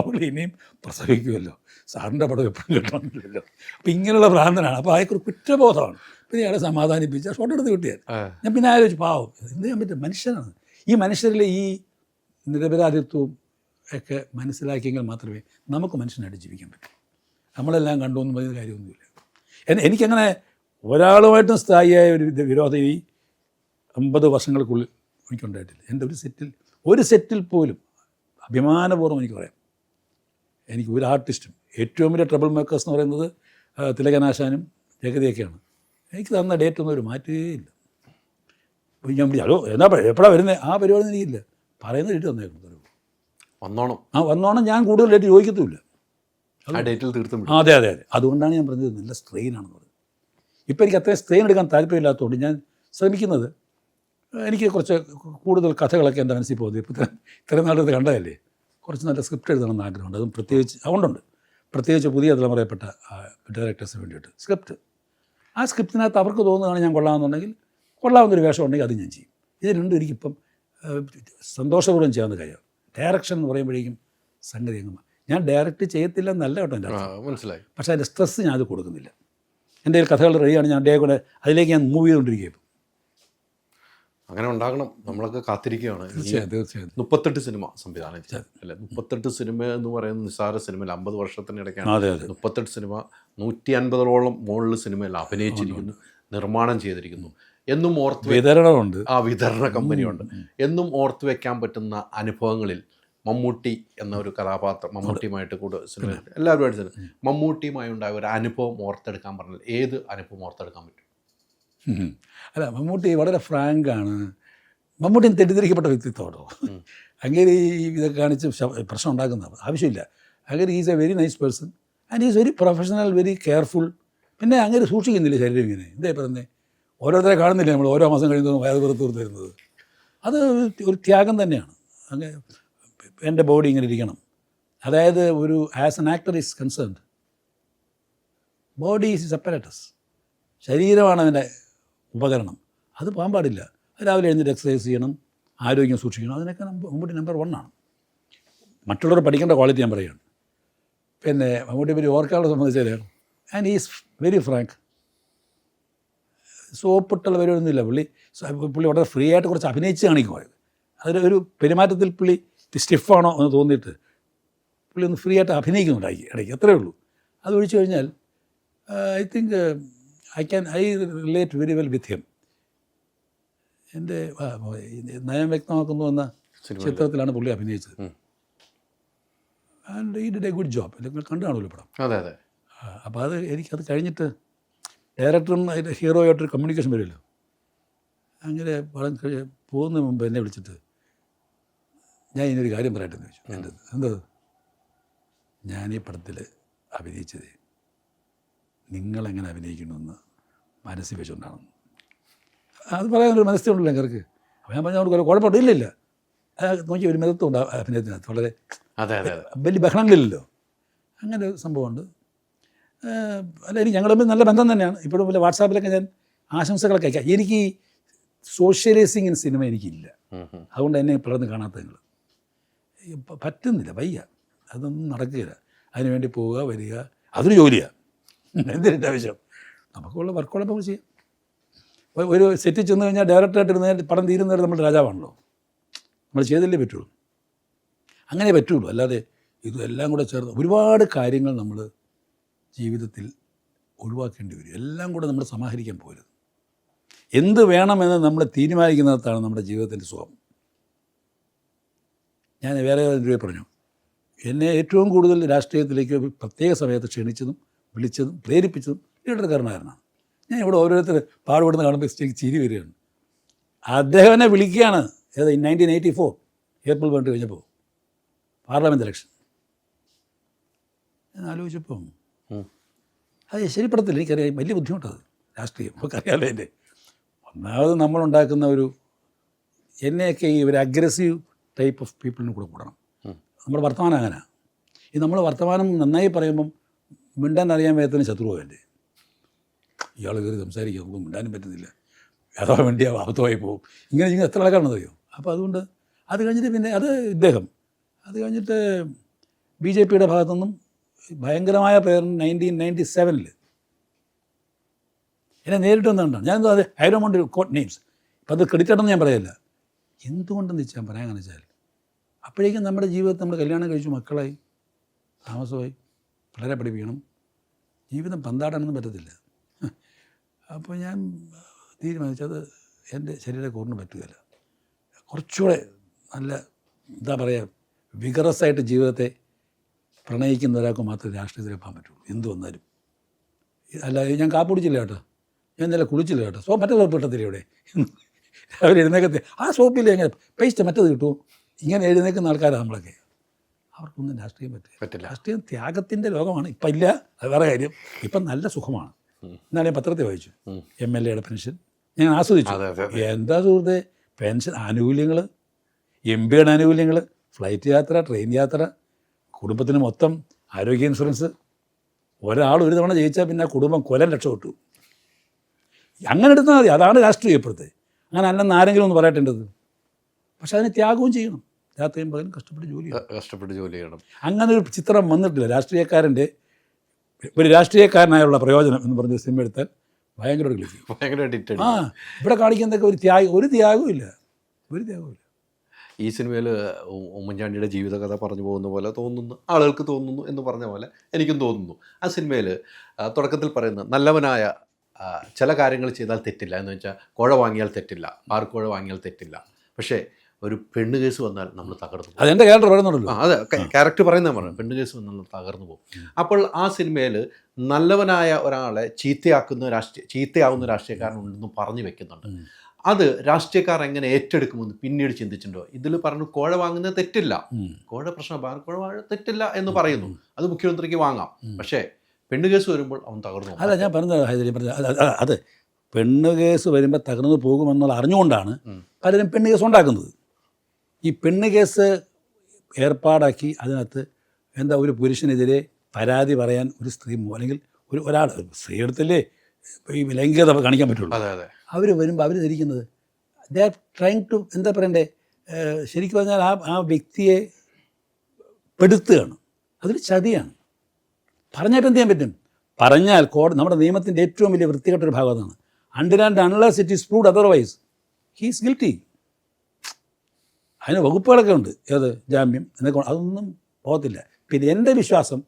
അവൾ ഇനിയും പ്രസവിക്കുമല്ലോ, സാറിൻ്റെ പടം എപ്പോഴും കിട്ടണമെന്നില്ലല്ലോ. അപ്പം ഇങ്ങനെയുള്ള ഭ്രാന്തനാണ്. അപ്പോൾ അയാൾക്കൊരു കുറ്റബോധമാണ്. പിന്നെ അയാളെ സമാധാനിപ്പിച്ച ഷോട്ട് എടുത്ത് കിട്ടിയാൽ ഞാൻ പിന്നെ ആലോചിച്ച് പാവം എന്ത് ചെയ്യാൻ പറ്റും, മനുഷ്യനാണ്. ഈ മനുഷ്യരിലെ ഈ നിരപരാധിത്വവും ഒക്കെ മനസ്സിലാക്കിയെങ്കിൽ മാത്രമേ നമുക്ക് മനുഷ്യനായിട്ട് ജീവിക്കാൻ പറ്റൂ. നമ്മളെല്ലാം കണ്ടുവെന്ന് പറയുന്ന കാര്യമൊന്നുമില്ല. എനിക്കങ്ങനെ ഒരാളുമായിട്ടും സ്ഥായിയായ ഒരു വിരോധം ഈ 50 വർഷങ്ങൾക്കുള്ളിൽ എനിക്കുണ്ടായിട്ടില്ല. എൻ്റെ ഒരു സെറ്റിൽ പോലും അഭിമാനപൂർവ്വം എനിക്ക് പറയാം, എനിക്ക് ഒരു ആർട്ടിസ്റ്റും ഏറ്റവും വലിയ ട്രബിൾ മേക്കേഴ്സ് എന്ന് പറയുന്നത് തിലകനാശാനും ജഗതിയൊക്കെയാണ്. എനിക്ക് തന്ന ഡേറ്റൊന്നും ഒരു മാറ്റുകയില്ല. ഞാൻ ഹലോ എന്നാ എപ്പോഴാണ് വരുന്നത്? ആ പരിപാടി എനിക്കില്ല, പറയുന്ന ഡേറ്റ് തന്നേക്കും വന്നോണം. ഞാൻ കൂടുതൽ ഡേറ്റ് ചോദിക്കത്തുമില്ല, ഡേറ്റിൽ തീർത്തും. അതെ. അതുകൊണ്ടാണ് ഞാൻ പറഞ്ഞത് നല്ല സ്ട്രെയിനാണെന്ന് പറഞ്ഞത്. ഇപ്പം എനിക്ക് അത്രയും സ്ട്രെയിൻ എടുക്കാൻ താല്പര്യമില്ലാത്തതുകൊണ്ട് ഞാൻ ശ്രമിക്കുന്നത്, എനിക്ക് കുറച്ച് കൂടുതൽ കഥകളൊക്കെ എൻ്റെ മനസ്സിൽ പോകുന്നത്. ഇപ്പം ഇത്രയും നാളത് കണ്ടതല്ലേ, കുറച്ച് നല്ല സ്ക്രിപ്റ്റ് എഴുതണമെന്ന് ആഗ്രഹമുണ്ട്. അതും പ്രത്യേകിച്ച് പുതിയ തലമുറയിൽപ്പെട്ട ഡയറക്ടേഴ്സിന് വേണ്ടിയിട്ട് സ്ക്രിപ്റ്റ്. ആ സ്ക്രിപ്റ്റിനകത്ത് അവർക്ക് തോന്നുകയാണ് ഞാൻ കൊള്ളാമെന്നുണ്ടെങ്കിൽ, കൊള്ളാവുന്നൊരു വേഷം ഉണ്ടെങ്കിൽ അത് ഞാൻ ചെയ്യും. ഇത് രണ്ടും എനിക്കിപ്പം സന്തോഷപൂർവ്വം ചെയ്യാവുന്ന കാര്യമാണ്. ഡയറക്ഷൻ എന്ന് പറയുമ്പോഴേക്കും സംഗതി അങ്ങ് ഞാൻ ഡയറക്റ്റ് ചെയ്യത്തില്ല എന്നല്ല കേട്ടോ എൻ്റെ മനസ്സിലായി. പക്ഷേ അതിൻ്റെ സ്ട്രെസ്സ് ഞാൻ അത് കൊടുക്കുന്നില്ല. എൻ്റെ കഥകൾ റെഡിയാണ്, ഞാൻ ഡേ കൂടെ അതിലേക്ക് ഞാൻ മൂവ് ചെയ്തുകൊണ്ടിരിക്കുകയും. അങ്ങനെ ഉണ്ടാകണം, നമ്മളൊക്കെ കാത്തിരിക്കുകയാണ്. തീർച്ചയായും 38 സിനിമ സംവിധാനം അല്ലേ? 38 സിനിമ എന്ന് പറയുന്നത് നിസ്സാര സിനിമയിൽ 50 വർഷത്തിനിടയ്ക്കാണ് 38 സിനിമ, 150ഓളം മുകളിൽ സിനിമയിൽ അഭിനയിച്ചിരിക്കുന്നു, നിർമ്മാണം ചെയ്തിരിക്കുന്നു. എന്നും വിതരണമുണ്ട്, വിതരണ കമ്പനിയുണ്ട്. എന്നും ഓർത്ത് വെക്കാൻ പറ്റുന്ന അനുഭവങ്ങളിൽ മമ്മൂട്ടി എന്ന ഒരു കഥാപാത്രം, മമ്മൂട്ടിയുമായിട്ട് കൂടുതൽ സിനിമ എല്ലാവരുമായിട്ട് മമ്മൂട്ടിയുമായി ഉണ്ടായ ഒരു അനുഭവം ഓർത്തെടുക്കാൻ പറഞ്ഞാൽ ഏത് അനുഭവം ഓർത്തെടുക്കാൻ പറ്റും? അല്ല, മമ്മൂട്ടി വളരെ ഫ്രാങ്കാണ്. മമ്മൂട്ടി തെറ്റിദ്ധരിക്കപ്പെട്ട വ്യക്തിത്വമാണോ? അങ്ങനെ ഇതൊക്കെ കാണിച്ച് പ്രശ്നം ഉണ്ടാക്കുന്ന ആവശ്യമില്ല. അങ്ങനെ is A very nice person and is very professional, very careful. പിന്നെ അങ്ങനെ സൂക്ഷിക്കുന്നില്ല ശരീരം ഇങ്ങനെ. എന്താ പറഞ്ഞേ, ഓരോരുത്തരെ കാണുന്നില്ല നമ്മൾ ഓരോ മാസം കഴിയുന്നതും വയറുപുറത്ത് വരുന്നത്. അത് ഒരു ത്യാഗം തന്നെയാണ്. അങ്ങനെ എൻ്റെ ബോഡി ഇങ്ങനെ ഇരിക്കണം. അതായത് ഒരു as an actor is concerned, body is apparatus. ശരീരമാണ് അതിൻ്റെ ഉപകരണം, അത് പോകാൻ പാടില്ല. രാവിലെ എഴുന്നേറ്റ് എക്സസൈസ് ചെയ്യണം, ആരോഗ്യം സൂക്ഷിക്കണം. അതിനൊക്കെ മമ്മൂട്ടി നമ്പർ 1 ആണ്. മറ്റുള്ളവർ പഠിക്കേണ്ട ക്വാളിറ്റി ഞാൻ പറയുകയാണ്. പിന്നെ മമ്മൂട്ടിയെ പറ്റി ഓർക്കാനുള്ള സംബന്ധിച്ചാൽ ആൻഡ് ഈസ് വെരി ഫ്രാങ്ക്. സോപ്പിട്ടുള്ള പരിപാടിയൊന്നുമില്ല. പുള്ളി വളരെ ഫ്രീ ആയിട്ട് കുറച്ച് അഭിനയിച്ച് കാണിക്കുമായിരുന്നു. ഒരു പെരുമാറ്റത്തിൽ പുള്ളി സ്റ്റിഫാണോ എന്ന് തോന്നിയിട്ട് പുള്ളി ഒന്ന് ഫ്രീ ആയിട്ട് അഭിനയിക്കുന്നുണ്ടായി ഇടയ്ക്ക്, അത്രയേ ഉള്ളൂ. അത് ഒഴിച്ചു കഴിഞ്ഞാൽ I think I relate very well with him. എൻ്റെ നയം വ്യക്തമാക്കുന്നു എന്ന ചിത്രത്തിലാണ് പുള്ളി അഭിനയിച്ചത്. ആൻഡ് ഈ ഡിഡ് എ ഗുഡ് ജോബ്. നിങ്ങൾ കണ്ടു കാണുമല്ലോ പടം. അതെ അതെ. അപ്പോൾ എനിക്കത് കഴിഞ്ഞിട്ട് ഡയറക്ടറും അതിൻ്റെ ഹീറോയായിട്ടൊരു കമ്മ്യൂണിക്കേഷൻ വരുമല്ലോ. അങ്ങനെ പടം പോകുന്നതിന് മുമ്പ് എന്നെ വിളിച്ചിട്ട് ഞാൻ ഇതിനൊരു കാര്യം പറയട്ടെ എന്ന് ചോദിച്ചു. എൻ്റെ എന്തത്? ഞാൻ ഈ പടത്തിൽ അഭിനയിച്ചത് നിങ്ങളെങ്ങനെ അഭിനയിക്കണമെന്ന് മനസ്സിൽ വെച്ചുകൊണ്ടാണെന്ന്. അത് പറയാനൊരു മനസ്സിലുണ്ടല്ലോ ഞങ്ങൾക്ക്. അപ്പോൾ ഞാൻ പറഞ്ഞാൽ കുഴപ്പമില്ല, ഇല്ല നോക്കി ഒരു മിതത്വം അഭിനയത്തിനകത്ത് വളരെ വലിയ ബഹളങ്ങളില്ലല്ലോ. അങ്ങനെ ഒരു സംഭവമുണ്ട്. അല്ല, എനിക്ക് ഞങ്ങൾ തമ്മിൽ നല്ല ബന്ധം തന്നെയാണ്. ഇപ്പോഴും വല്ല വാട്സാപ്പിലൊക്കെ ഞാൻ ആശംസകളൊക്കെ അയക്കാം. എനിക്ക് സോഷ്യലൈസിങ് ഇൻ സിനിമ എനിക്കില്ല. അതുകൊണ്ട് എന്നെ പിളർന്ന് കാണാത്ത നിങ്ങൾ പറ്റുന്നില്ല, വയ്യ, അതൊന്നും നടക്കുകയില്ല. അതിനുവേണ്ടി പോവുക വരിക, അതൊരു ജോലിയാണ്. എന്തിൻ്റെ ആവശ്യം? നമുക്കുള്ള വർക്കുകളൊക്കെ ചെയ്യാം. ഒരു സെറ്റിൽ ചെന്ന് കഴിഞ്ഞാൽ ഡയറക്ടറായിട്ടിരുന്ന പടം തീരുന്നവരെ നമ്മൾ രാജാവാണല്ലോ. നമ്മൾ ചെയ്തല്ലേ പറ്റുള്ളൂ, അങ്ങനെ പറ്റുള്ളൂ. അല്ലാതെ ഇതെല്ലാം കൂടെ ചേർന്ന് ഒരുപാട് കാര്യങ്ങൾ നമ്മൾ ജീവിതത്തിൽ ഒഴിവാക്കേണ്ടി വരും. എല്ലാം കൂടെ നമ്മൾ സമാഹരിക്കാൻ പോരുത്. എന്ത് വേണമെന്ന് നമ്മൾ തീരുമാനിക്കുന്നിടത്താണ് നമ്മുടെ ജീവിതത്തിൻ്റെ സുഖം. ഞാൻ വേറെ ഒരു പറഞ്ഞു, എന്നെ ഏറ്റവും കൂടുതൽ രാഷ്ട്രീയത്തിലേക്ക് പ്രത്യേക സമയത്ത് ക്ഷണിച്ചതും വിളിച്ചതും പ്രേരിപ്പിച്ചതും ലീഡർക്കാരനായിരുന്നു. ഞാൻ ഇവിടെ ഓരോരുത്തർ പാടുപെടുന്ന കാണുമ്പോൾ ചിരി വരികയാണ്. അദ്ദേഹം എന്നെ വിളിക്കുകയാണ്. ഏത് 1984 ഏപ്രിൽ 1 കഴിഞ്ഞപ്പോൾ പാർലമെൻറ്റ് ഇലക്ഷൻ. ഞാൻ ആലോചിച്ചപ്പം അത് ശരിപ്പെടത്തില്ല. എനിക്കറിയാം, വലിയ ബുദ്ധിമുട്ടത് രാഷ്ട്രീയം. നമുക്കറിയാമല്ലോ. എൻ്റെ ഒന്നാമത് നമ്മളുണ്ടാക്കുന്ന എന്നെയൊക്കെ ഈ ഒരു അഗ്രസീവ് ടൈപ്പ് ഓഫ് പീപ്പിളിന് കൂടെ കൂടണം. നമ്മുടെ വർത്തമാനം അങ്ങനെ. ഈ നമ്മൾ വർത്തമാനം നന്നായി പറയുമ്പം മിണ്ടാൻ അറിയാൻ വയ്യാത്തതിന് ശത്രുവല്ലേ. ഇയാൾ കയറി സംസാരിക്കുക, നമുക്ക് മിണ്ടാനും പറ്റുന്നില്ല, അഥവാ വേണ്ടിയ അബദ്ധമായി പോകും. ഇങ്ങനെ എത്ര ആൾക്കാരാണെന്ന് അറിയോ. അപ്പോൾ അതുകൊണ്ട് അത് കഴിഞ്ഞിട്ട് പിന്നെ അത് കഴിഞ്ഞിട്ട് BJPയുടെ ഭാഗത്തുനിന്നും ഭയങ്കരമായ പ്രേരണ 1997 എന്നെ നേരിട്ട് വന്നിട്ടുണ്ടാണ്. ഞാനെന്തോ അത് I don't want to quote names. ഇപ്പം അത് ക്രെഡിറ്റ് ആണെന്ന് ഞാൻ പറയില്ല. എന്തുകൊണ്ടെന്ന് വെച്ചാൽ പറയാമെന്ന് വെച്ചാൽ അപ്പോഴേക്കും നമ്മുടെ ജീവിതത്തിൽ നമ്മൾ കല്യാണം കഴിച്ചു, മക്കളായി, താമസമായി, പിള്ളേരെ പഠിപ്പിക്കണം, ജീവിതം പന്താടാനൊന്നും പറ്റത്തില്ല. അപ്പോൾ ഞാൻ തീരുമാനിച്ചത് എൻ്റെ ശരീരക്കൂറിന് പറ്റുകയില്ല. കുറച്ചുകൂടെ നല്ല എന്താ പറയുക, വിഗറസായിട്ട് ജീവിതത്തെ പ്രണയിക്കുന്ന ഒരാൾക്ക് മാത്രമേ രാഷ്ട്രീയത്തിൽ പോകാൻ പറ്റുള്ളൂ, എന്ത് വന്നാലും. അല്ല, ഞാൻ കാപ്പ് കുടിച്ചില്ല കേട്ടോ, ഞാൻ ഇന്നലെ കുളിച്ചില്ല കേട്ടോ, മറ്റേ സോപ്പ് ഇട്ടത്തില്ല ഇവിടെ. രാവിലെ എഴുന്നേക്കത്തെ ആ സോപ്പില്ല, എങ്ങനെ പേസ്റ്റ് മറ്റത് കിട്ടുമോ, ഇങ്ങനെ എഴുന്നേക്കുന്ന ആൾക്കാരാണ് നമ്മളൊക്കെ. അവർക്കൊന്നും രാഷ്ട്രീയം പറ്റില്ല. രാഷ്ട്രീയം ത്യാഗത്തിൻ്റെ ലോകമാണ്. ഇപ്പം ഇല്ല, അത് വേറെ കാര്യം. ഇപ്പം നല്ല സുഖമാണ്. എന്നാലും ഞാൻ പത്രത്തിൽ വായിച്ചു MLAയുടെ പെൻഷൻ ഞാൻ ആസ്വദിച്ചു. എന്താ സുഹൃത്തെ, പെൻഷൻ ആനുകൂല്യങ്ങൾ, MP-യുടെ ആനുകൂല്യങ്ങൾ, ഫ്ലൈറ്റ് യാത്ര, ട്രെയിൻ യാത്ര, കുടുംബത്തിന് മൊത്തം ആരോഗ്യ ഇൻഷുറൻസ്. ഒരാൾ ഒരു തവണ ജയിച്ചാൽ പിന്നെ കുടുംബം കൊല്ലം രക്ഷപ്പെട്ടു. അങ്ങനെ എടുത്താൽ മതി. അതാണ് രാഷ്ട്രീയം ഇപ്പോഴത്തെ. അങ്ങനെ അല്ലെന്ന് ആരെങ്കിലും ഒന്ന് പറയട്ടേണ്ടത്. പക്ഷെ അതിന് ത്യാഗവും ചെയ്യണം. രാത്രിയും പകലും കഷ്ടപ്പെട്ട് ജോലി ചെയ്യണം. അങ്ങനെ ഒരു ചിത്രം വന്നിട്ടില്ല. രാഷ്ട്രീയക്കാരൻ്റെ ഒരു രാഷ്ട്രീയക്കാരനായുള്ള പ്രയോജനം എന്ന് പറഞ്ഞ സിനിമ എടുത്താൽ ഭയങ്കര ഇവിടെ കാണിക്കുന്നതൊക്കെ ഒരു ത്യാഗവും ഇല്ല. ഈ സിനിമയിൽ ഉമ്മൻചാണ്ടിയുടെ ജീവിതകഥ പറഞ്ഞു പോകുന്ന പോലെ തോന്നുന്നു, ആളുകൾക്ക് തോന്നുന്നു എന്ന് പറഞ്ഞ പോലെ എനിക്കും തോന്നുന്നു. ആ സിനിമയിൽ തുടക്കത്തിൽ പറയുന്ന നല്ലവനായ ചില കാര്യങ്ങൾ ചെയ്താൽ തെറ്റില്ല എന്ന് വെച്ചാൽ കുഴ വാങ്ങിയാൽ തെറ്റില്ല, പാർക്കുഴ വാങ്ങിയാൽ തെറ്റില്ല, പക്ഷേ ഒരു പെണ്ണ് കേസ് വന്നാൽ നമ്മൾ തകർന്നു പോകും. അതെൻ്റെ ക്യാരക്ടർ പറയുന്നുണ്ടല്ലോ. അതെ, ക്യാരക്ടർ പറയുന്നത് പറഞ്ഞു, പെണ്ണ് കേസ് വന്നാൽ നമ്മൾ തകർന്നു പോകും. അപ്പോൾ ആ സിനിമയിൽ നല്ലവനായ ഒരാളെ ചീത്തയാവുന്ന രാഷ്ട്രീയക്കാരനുണ്ടെന്ന് പറഞ്ഞു വെക്കുന്നുണ്ട്. അത് രാഷ്ട്രീയക്കാർ എങ്ങനെ ഏറ്റെടുക്കുമെന്ന് പിന്നീട് ചിന്തിച്ചിട്ടുണ്ടോ? ഇതിൽ പറഞ്ഞു കോഴ വാങ്ങുന്നത് തെറ്റില്ല, കോഴ പ്രശ്നം, ബാർക്കോഴ തെറ്റില്ല എന്ന് പറയുന്നു, അത് മുഖ്യമന്ത്രിക്ക് വാങ്ങാം, പക്ഷേ പെണ്ണ് കേസ് വരുമ്പോൾ അവൻ തകർന്നു. അല്ല, ഞാൻ പറഞ്ഞത് അത് പെണ്ണ് കേസ് വരുമ്പോൾ തകർന്നു പോകുമെന്നുള്ള അറിഞ്ഞുകൊണ്ടാണ് പലരും പെണ്ണ് കേസ് ഉണ്ടാക്കുന്നത്. ഈ പെണ്ണ് കേസ് ഏർപ്പാടാക്കി അതിനകത്ത് ഒരു പുരുഷനെതിരെ പരാതി പറയാൻ ഒരു സ്ത്രീ അല്ലെങ്കിൽ ഒരാൾ സ്ത്രീ എടുത്തല്ലേ ഈ ലൈംഗികത കാണിക്കാൻ പറ്റുള്ളൂ. അവർ വരുമ്പോൾ അവർ ധരിക്കുന്നത് ദേ ആർ ട്രൈങ് ടു എന്താ പറയണ്ടേ, ശരിക്കും പറഞ്ഞാൽ ആ വ്യക്തിയെ പെടുത്തുകയാണ്. അതൊരു ചതിയാണ്. പറഞ്ഞിട്ട് എന്ത് ചെയ്യാൻ പറ്റും? പറഞ്ഞാൽ നമ്മുടെ നിയമത്തിൻ്റെ ഏറ്റവും വലിയ വൃത്തികെട്ടൊരു ഭാഗം അതാണ്. until and unless it is proved otherwise, he is guilty. അതിന് വകുപ്പുകളൊക്കെ ഉണ്ട്, ഏത് ജാമ്യം എന്നൊക്കെ, അതൊന്നും പോകത്തില്ല. പിന്നെ എൻ്റെ വിശ്വാസം,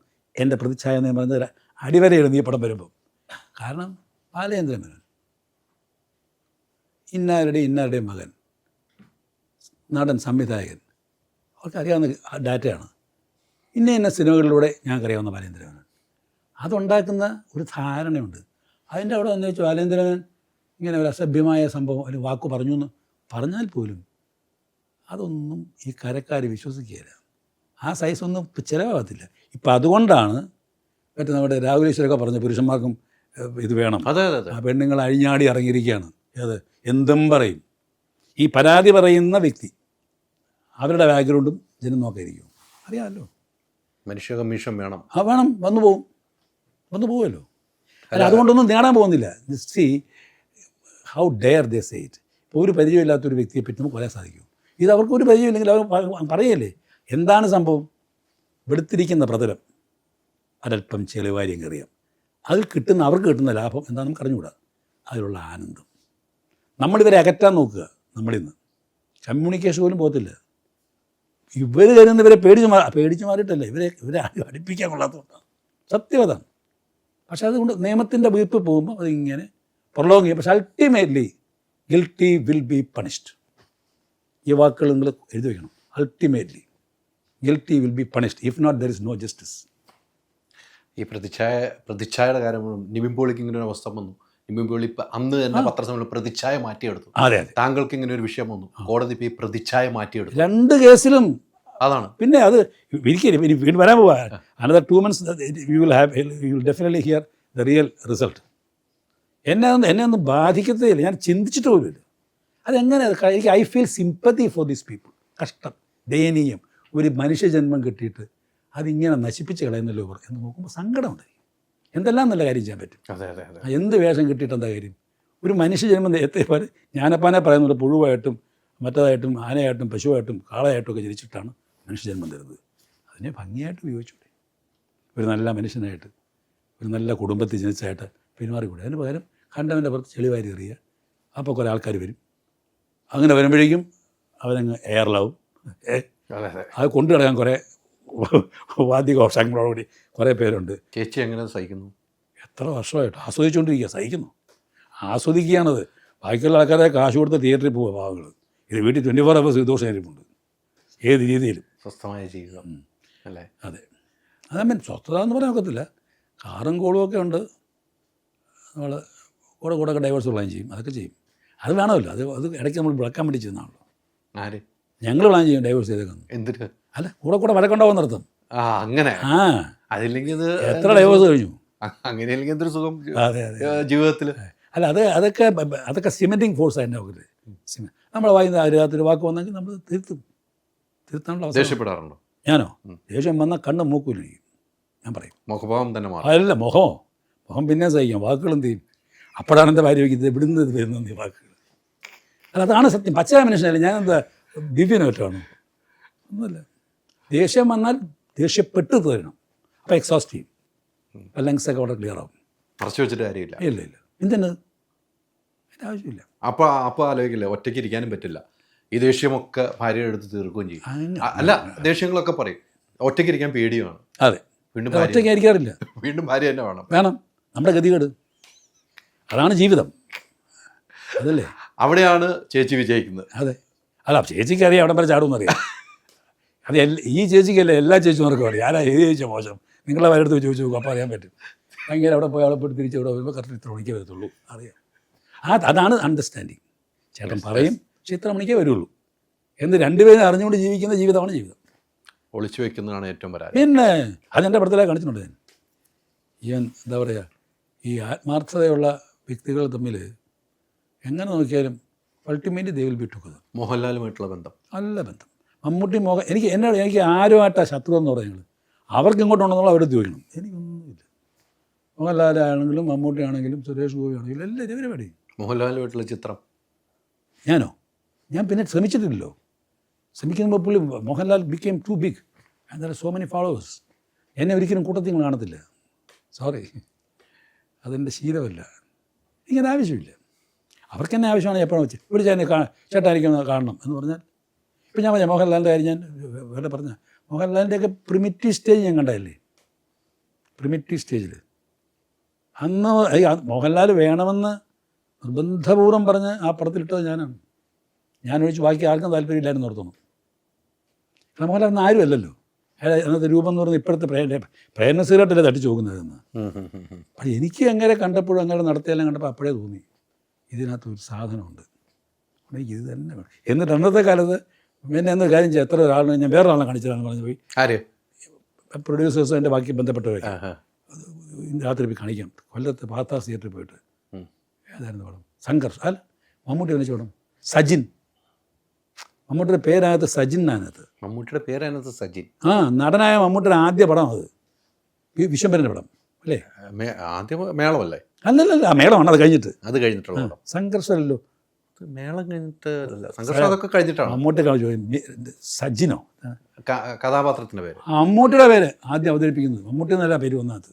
എൻ്റെ പ്രതിച്ഛായ എന്ന് പറയുന്നത് അടിവര എഴുതി ഈ പടം വരുമ്പോൾ, കാരണം ബാലചന്ദ്രൻ മേനോൻ ഇന്നാരുടെയും മകൻ, നടൻ, സംവിധായകൻ, അവർക്ക് അറിയാവുന്ന ഡാറ്റയാണ്. ഇന്ന സിനിമകളിലൂടെ ഞങ്ങൾക്കറിയാവുന്ന ബാലചന്ദ്രൻ മേനോൻ. അതുണ്ടാക്കുന്ന ഒരു ധാരണയുണ്ട്. അതിൻ്റെ അവിടെ വന്നു വെച്ചാൽ ബാലചന്ദ്രൻ ഇങ്ങനെ ഒരു അസഭ്യമായ സംഭവം ഒരു വാക്ക് പറഞ്ഞു എന്ന് പറഞ്ഞാൽ പോലും അതൊന്നും ഈ കരക്കാർ വിശ്വസിക്കുകയില്ല. ആ സൈസൊന്നും ഇപ്പം ചിലവാകത്തില്ല. ഇപ്പം അതുകൊണ്ടാണ് മറ്റേ നമ്മുടെ രാഹുൽ ഈശ്വരൊക്കെ പറഞ്ഞ പുരുഷന്മാർക്കും ഇത് വേണം. അതെ അതെ അതെ. ആ പെണ്ണുങ്ങൾ അഴിഞ്ഞാടി ഇറങ്ങിയിരിക്കുകയാണ്. അത് എന്തും പറയും. ഈ പരാതി പറയുന്ന വ്യക്തി, അവരുടെ ബാക്ക്ഗ്രൗണ്ടും ജനം നോക്കിയിരിക്കും. അറിയാമല്ലോ, മനുഷ്യ കമ്മീഷൻ വേണം. ആ വേണം, വന്നു പോകുമല്ലോ. അല്ല, അതുകൊണ്ടൊന്നും നേടാൻ പോകുന്നില്ല. See how dare they say it. ഇപ്പോൾ ഒരു പരിചയമില്ലാത്തൊരു വ്യക്തിയെ പറ്റി നമുക്ക് പറയാൻ സാധിക്കും. ഇത് അവർക്ക് ഒരു പരിചയമില്ലെങ്കിൽ അവർ പറയല്ലേ. എന്താണ് സംഭവം? വെളുത്തിരിക്കുന്ന പ്രതലം ഒരൽപ്പം ചെളിവാരിയും കറിയാം. അതിൽ കിട്ടുന്ന, അവർക്ക് കിട്ടുന്ന ലാഭം എന്താണെന്ന് നമുക്ക് അറിഞ്ഞുകൂടാ. അതിലുള്ള ആനന്ദം. നമ്മളിവരെ അകറ്റാൻ നോക്കുക. നമ്മളിന്ന് കമ്മ്യൂണിക്കേഷൻ പോലും പോകത്തില്ല. ഇവർ കരുതുന്ന ഇവരെ പേടിച്ച് മാറിയിട്ടല്ല, ഇവരെ അടുപ്പിക്കാൻ കൊള്ളാത്തതുകൊണ്ടാണ്. സത്യവതാണ്. പക്ഷെ അതുകൊണ്ട് നിയമത്തിൻ്റെ വീർപ്പ് പോകുമ്പോൾ അതിങ്ങനെ പ്രൊലോങ് ചെയ്യും. പക്ഷെ ultimately guilty will be punished. ഈ വാക്കുകൾ നിങ്ങൾ എഴുതി വയ്ക്കണം. Ultimately guilty will be punished. If not there is no justice. ഈ പ്രതിച്ഛായയുടെ കാര്യം, നിവിൻ പോളിക്ക് ഇങ്ങനെ ഒരു അവസ്ഥ വന്നു. നിവിൻ പോളി അന്ന് തന്നെ പത്രസമ്മേളനം പ്രതിച്ഛായ മാറ്റിയെടുത്തു. അതെ. താങ്കൾക്ക് ഇങ്ങനെ ഒരു വിഷയം വന്നു, കോടതി ഇപ്പോൾ ഈ പ്രതിച്ഛായ മാറ്റിയെടുത്തു. 2 കേസിലും അതാണ്. പിന്നെ അത് വീണ്ടും വരാൻ പോവാ. Another 2 months you will definitely here the real result. എന്നെ ഒന്നും ബാധിക്കത്തേ ഇല്ല. ഞാൻ ചിന്തിച്ചിട്ട് പോലുമില്ല. അതെങ്ങനെ എനിക്ക് I feel sympathy for these people. കഷ്ടം, ദയനീയം. ഒരു മനുഷ്യജന്മം കിട്ടിയിട്ട് അതിങ്ങനെ നശിപ്പിച്ച് കളയുന്നല്ലോ ഇവർ എന്ന് നോക്കുമ്പോൾ സങ്കടമുണ്ടായി. എന്തെല്ലാം നല്ല കാര്യം ചെയ്യാൻ പറ്റും. അതെ അതെ അതെ. എന്ത് വേഷം കിട്ടിയിട്ട് എന്താ കാര്യം? ഒരു മനുഷ്യജന്മം പോലെ ഞാനപ്പാനെ പറയുന്നത് പുഴുവായിട്ടും മറ്റേതായിട്ടും ആനയായിട്ടും പശുവായിട്ടും കാളയായിട്ടും ഒക്കെ ജനിച്ചിട്ടാണ് മനുഷ്യജന്മം തരുന്നത്. അതിനെ ഭംഗിയായിട്ട് ഉപയോഗിച്ചൂടെ? ഒരു നല്ല മനുഷ്യനായിട്ട്, ഒരു നല്ല കുടുംബത്തിൽ ജനിച്ചായിട്ട് പെരുമാറിക്കൂടെ? അതിന് പകരം കണ്ടവൻ്റെ പുറത്ത് ചെളിവാരി എറിയുക. അപ്പോൾ കുറേ ആൾക്കാർ വരും. അങ്ങനെ വരുമ്പോഴേക്കും അവനങ്ങ് എയറിലാവും. അത് കൊണ്ടു കിടക്കാൻ കുറേ വാദ്യഘോഷങ്ങളോടുകൂടി കുറേ പേരുണ്ട്. ചേച്ചി എങ്ങനെ സഹിക്കുന്നു? എത്ര വർഷമായിട്ട് ആസ്വദിച്ചുകൊണ്ടിരിക്കുക. സഹിക്കുന്നു, ആസ്വദിക്കുകയാണത്. ബാക്കിയുള്ള ആൾക്കാരെ കാശ് കൊടുത്ത് തിയേറ്ററിൽ പോവുക പാവങ്ങൾ. ഇത് വീട്ടിൽ 24 hours ദോഷമായിരിക്കുന്നുണ്ട്. ഏത് രീതിയിലും സ്വസ്ഥമായ ജീവിതം അല്ലേ? അതെ. അതമ്മൻ സ്വസ്ഥത എന്ന് പറയാൻ ഒക്കത്തില്ല. കാറും കോളും ഒക്കെ ഉണ്ട്. നമ്മൾ കൂടെ ഡൈവേഴ്സ് പ്ലാൻ ചെയ്യും, അതൊക്കെ ചെയ്യും. അത് വേണമല്ലോ. അത് ഇടയ്ക്ക് നമ്മൾ വിളക്കാൻ വേണ്ടി ചെയ്യുന്നതാണല്ലോ. ആര്? ഞങ്ങൾ പ്ലാൻ ചെയ്യും ഡൈവേഴ്സ് ചെയ്തേക്കുന്നു. എന്തിന്? അല്ല, കൂടെ വഴക്കുണ്ടാവും നടത്തും. അങ്ങനെ അതില്ലെങ്കിൽ ഇത് എത്ര ഡൈവേഴ്സ് കഴിഞ്ഞു. അങ്ങനെയല്ലെങ്കിൽ എന്തൊരു സുഖം അതെ ജീവിതത്തിൽ. അല്ല, അതൊക്കെ സിമെൻറ്റിങ് ഫോഴ്സ് ആയിട്ട് നോക്കരുത്. നമ്മളെ വായിന്ന് അറിയാത്തൊരു വാക്ക് വന്നെങ്കിൽ നമ്മൾ തിരുത്താനുള്ള അവസരം. ദേഷ്യപ്പെടാറുണ്ടോ? ഞാനോ? ദേഷ്യം വന്നാൽ കണ്ണ് മൂക്കൂലിരിക്കും. ഞാൻ പറയും മുഖഭാവം തന്നെ അല്ല, മുഖം പിന്നെ സഹിക്കാം. വാക്കുകൾ എന്ത് ചെയ്യും? അപ്പോഴാണ് എൻ്റെ ഭാര്യ വയ്ക്കുന്നത് എവിടുന്ന് വരുന്നത് ഈ വാക്കുകൾ. അല്ല, അതാണ് സത്യം. പച്ചയായ മനുഷ്യനല്ല ഞാൻ. എന്താ ദിവ്യനോറ്റാണ്? ഒന്നുമില്ല. ദേഷ്യം വന്നാൽ ദേഷ്യപ്പെട്ട് തരണം. അപ്പോൾ എക്സോസ്റ്റ് ചെയ്യും. അപ്പോൾ ലങ്സൊക്കെ അവിടെ ക്ലിയർ ആവും. മറച്ചു വെച്ചിട്ട് കാര്യമില്ല. ഇല്ല എന്തിന്? അതിൻ്റെ ആവശ്യമില്ല. അപ്പോൾ ആലോചിക്കില്ല, ഒറ്റയ്ക്ക് ഇരിക്കാനും പറ്റില്ല. ഈ ദേഷ്യമൊക്കെ ഭാര്യ എടുത്ത് തീർക്കുകയും ചെയ്യും. അല്ല, ദേഷ്യങ്ങളൊക്കെ പറയും. ഒറ്റയ്ക്ക് ഇരിക്കാൻ പേടിയാണ്. അതെ, ഒറ്റയ്ക്ക് ഇരിക്കാറില്ല. വീണ്ടും ഭാര്യ തന്നെ വേണം. നമ്മുടെ ഗതികേട് അതാണ് ജീവിതം. അതല്ലേ? അവിടെയാണ് ചേച്ചി വിജയിക്കുന്നത്. അതെ. അല്ല, ചേച്ചിക്ക് അറിയാം അവിടെ വരെ ചാടുമെന്നറിയാം. അത് ഈ ചേച്ചിക്കല്ലേ എല്ലാ ചേച്ചിമാർക്കും അറിയാം. ആരാ ഏത് ചേച്ചിയോ മോശം? നിങ്ങളെ വരെടുത്ത് ചോദിച്ചു നോക്കും, അപ്പോൾ അറിയാൻ പറ്റും. ഭയങ്കര അവിടെ പോയി അവിടെ പോയിട്ട് തിരിച്ച് ഇവിടെ വരുമ്പോൾ കറക്റ്റ് ഇത്ര മണിക്കേ വരത്തുള്ളൂ. അറിയാം. അതാണ് അണ്ടർസ്റ്റാൻഡിങ്. ചേട്ടൻ പറയും പക്ഷെ ഇത്ര മണിക്കേ വരുള്ളൂ എന്ന് രണ്ടുപേരും അറിഞ്ഞുകൊണ്ട് ജീവിക്കുന്ന ജീവിതമാണ് ജീവിതം. ഒളിച്ചു വയ്ക്കുന്നതാണ് ഏറ്റവും പരാതി. പിന്നെ അതെൻ്റെ പടത്തിലാണ് കാണിച്ചിട്ടുണ്ട് ഞാൻ. എന്താ പറയുക, ഈ ആത്മാർത്ഥതയുള്ള വ്യക്തികൾ തമ്മിൽ എങ്ങനെ നോക്കിയാലും ultimately they will be together. മോഹൻലാലുമായിട്ടുള്ള ബന്ധം നല്ല ബന്ധം. മമ്മൂട്ടി എനിക്ക് ആരുമായിട്ടാണ് ശത്രു എന്ന് പറയുന്നത്. അവർക്ക് ഇങ്ങോട്ടുണ്ടെന്നുള്ള അവിടെ ചോദിക്കണം. എനിക്കൊന്നുമില്ല. മോഹൻലാലാണെങ്കിലും മമ്മൂട്ടി ആണെങ്കിലും സുരേഷ് ഗോപി ആണെങ്കിലും എല്ലാവരും ഇവരെ മോഹൻലാലുമായിട്ടുള്ള ചിത്രം ഞാൻ പിന്നെ ശ്രമിച്ചിട്ടില്ലല്ലോ. ശ്രമിക്കുമ്പോൾ പുള്ളി Mohanlal became too big and there are so many followers. എന്നെ ഒരിക്കലും കൂട്ടത്തിൽ കാണത്തില്ല. സോറി, അതെൻ്റെ ശീലമല്ല. ഇങ്ങനെ ആവശ്യമില്ല. അവർക്ക് തന്നെ ആവശ്യമാണ് എപ്പോഴും വെച്ച് വിളിച്ചാൽ എന്നെ ചേട്ടാ എനിക്കൊന്ന് കാണണം എന്ന് പറഞ്ഞാൽ ഇപ്പം ഞാൻ പറഞ്ഞ മോഹൻലാലിൻ്റെ കാര്യം ഞാൻ വേറെ പറഞ്ഞ മോഹൻലാലിൻ്റെയൊക്കെ പ്രിമിറ്റീവ് സ്റ്റേജ് ഞാൻ കണ്ടതല്ലേ, പ്രിമിറ്റീവ് സ്റ്റേജിൽ അന്ന് മോഹൻലാൽ വേണമെന്ന് നിർബന്ധപൂർവ്വം പറഞ്ഞ് ആ പടത്തിലിട്ടത് ഞാനാണ്. ഞാനൊഴിച്ച് ബാക്കി ആർക്കും താല്പര്യമില്ലായിരുന്നു ഓർത്തോന്നു. കാരണം മോഹൻലാൽ അന്ന് ആരും അല്ലല്ലോ. അന്നത്തെ രൂപം എന്ന് പറഞ്ഞാൽ ഇപ്പോഴത്തെ പ്രേരണ സിഗരറ്റല്ലേ തട്ടിച്ച് പോകുന്നതെന്ന്. അപ്പം എനിക്ക് അങ്ങനെ കണ്ടപ്പോഴും അങ്ങനെ നടത്തിയെല്ലാം കണ്ടപ്പോൾ അപ്പോഴേ തോന്നി ഇതിനകത്ത് ഒരു സാധനമുണ്ട്, എനിക്ക് ഇത് തന്നെ വേണം. എന്നിട്ട് അന്നത്തെ കാലത്ത് പിന്നെ എന്നൊരു കാര്യം ചെയ്യാം, എത്ര ഒരാളിനെ ഞാൻ വേറെ ആളെ കാണിച്ചതാണ് പറഞ്ഞ് പോയി ആര് പ്രൊഡ്യൂസേഴ്സ് എൻ്റെ ബാക്കി ബന്ധപ്പെട്ടവരൊക്കെ രാത്രി പോയി കാണിക്കാം. കൊല്ലത്ത് പാത്താസ് തിയേറ്ററിൽ പോയിട്ട് ഏതായിരുന്നു പടം, സംഘർഷ് അല്ല മമ്മൂട്ടി അഭിനയിച്ച പടം സജിൻ. മമ്മൂട്ടിയുടെ പേരകത്ത് സജിൻ അതിനകത്ത്. മമ്മൂട്ടിയുടെ പേരതിനകത്ത് സജിൻ. നടനായ മമ്മൂട്ടിയുടെ ആദ്യ പടം അത്, വിശ്വംഭരൻ്റെ പടം അല്ലേ? ആദ്യം മേളമല്ലേ? അല്ലല്ല, മേളമാണ് അത് കഴിഞ്ഞിട്ട്. അത് കഴിഞ്ഞിട്ടുള്ള പടം സംഘർഷമല്ലോ, മേളം കഴിഞ്ഞിട്ട് സംഘർഷം അതൊക്കെ കഴിഞ്ഞിട്ടാണ്. മമ്മൂട്ടി സജിനോ കഥാപാത്രത്തിന്റെ പേര്, മമ്മൂട്ടിയുടെ പേര് ആദ്യം അവതരിപ്പിക്കുന്നത്. മമ്മൂട്ടി എന്നല്ല പേര് വന്നത്,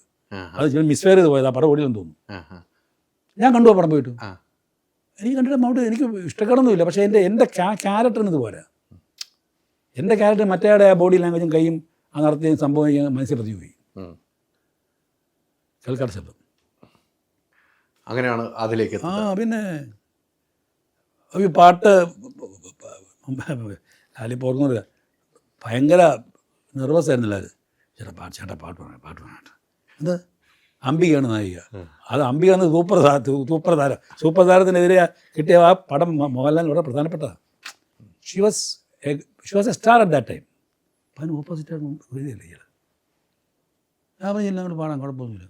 അത് മിസ്ഫെയർ ചെയ്ത് പോയത്. ആ പടം ഓടില്ലെന്ന് തോന്നുന്നു. ഞാൻ കണ്ടു ആ പടം പോയിട്ട്. എനിക്ക് കണ്ടിട്ട് മമ്മൂട്ടി എനിക്ക് ഇഷ്ടക്കേടൊന്നുമില്ല, പക്ഷേ എൻ്റെ ക്യാരക്ടറിന് ഇത് പോരാ. എൻ്റെ ക്യാരക്ടർ മറ്റേടെ ആ ബോഡി ലാംഗ്വേജും കൈയും ആ നടത്തിയും സംഭവം മനസ്സിൽ പതിവുപോയി. കേൾക്കാത്ത ശബ്ദം അങ്ങനെയാണ് അതിലേക്ക്. പിന്നെ ഈ പാട്ട് ലാലിപ്പോൾ ഓർക്കുന്നില്ല, ഭയങ്കര നെർവസ് ആയിരുന്നില്ല അത്. ചേട്ടാ പാട്ട് വേണം. എന്ത് അംബികയാണ് നായിക. അത് അംബിക എന്ന് സൂപ്പർ താരത്തിനെതിരെ കിട്ടിയ ആ പടം മോഹൻലാൽ വളരെ പ്രധാനപ്പെട്ടതാണ്. She was A star at that time. അപ്പം അതിന് ഓപ്പോസിറ്റായിട്ട് എഴുതിയല്ലേ ഇയാൾ. ഞാൻ പറഞ്ഞില്ല അങ്ങോട്ട് പാടാൻ കുഴപ്പമൊന്നുമില്ല,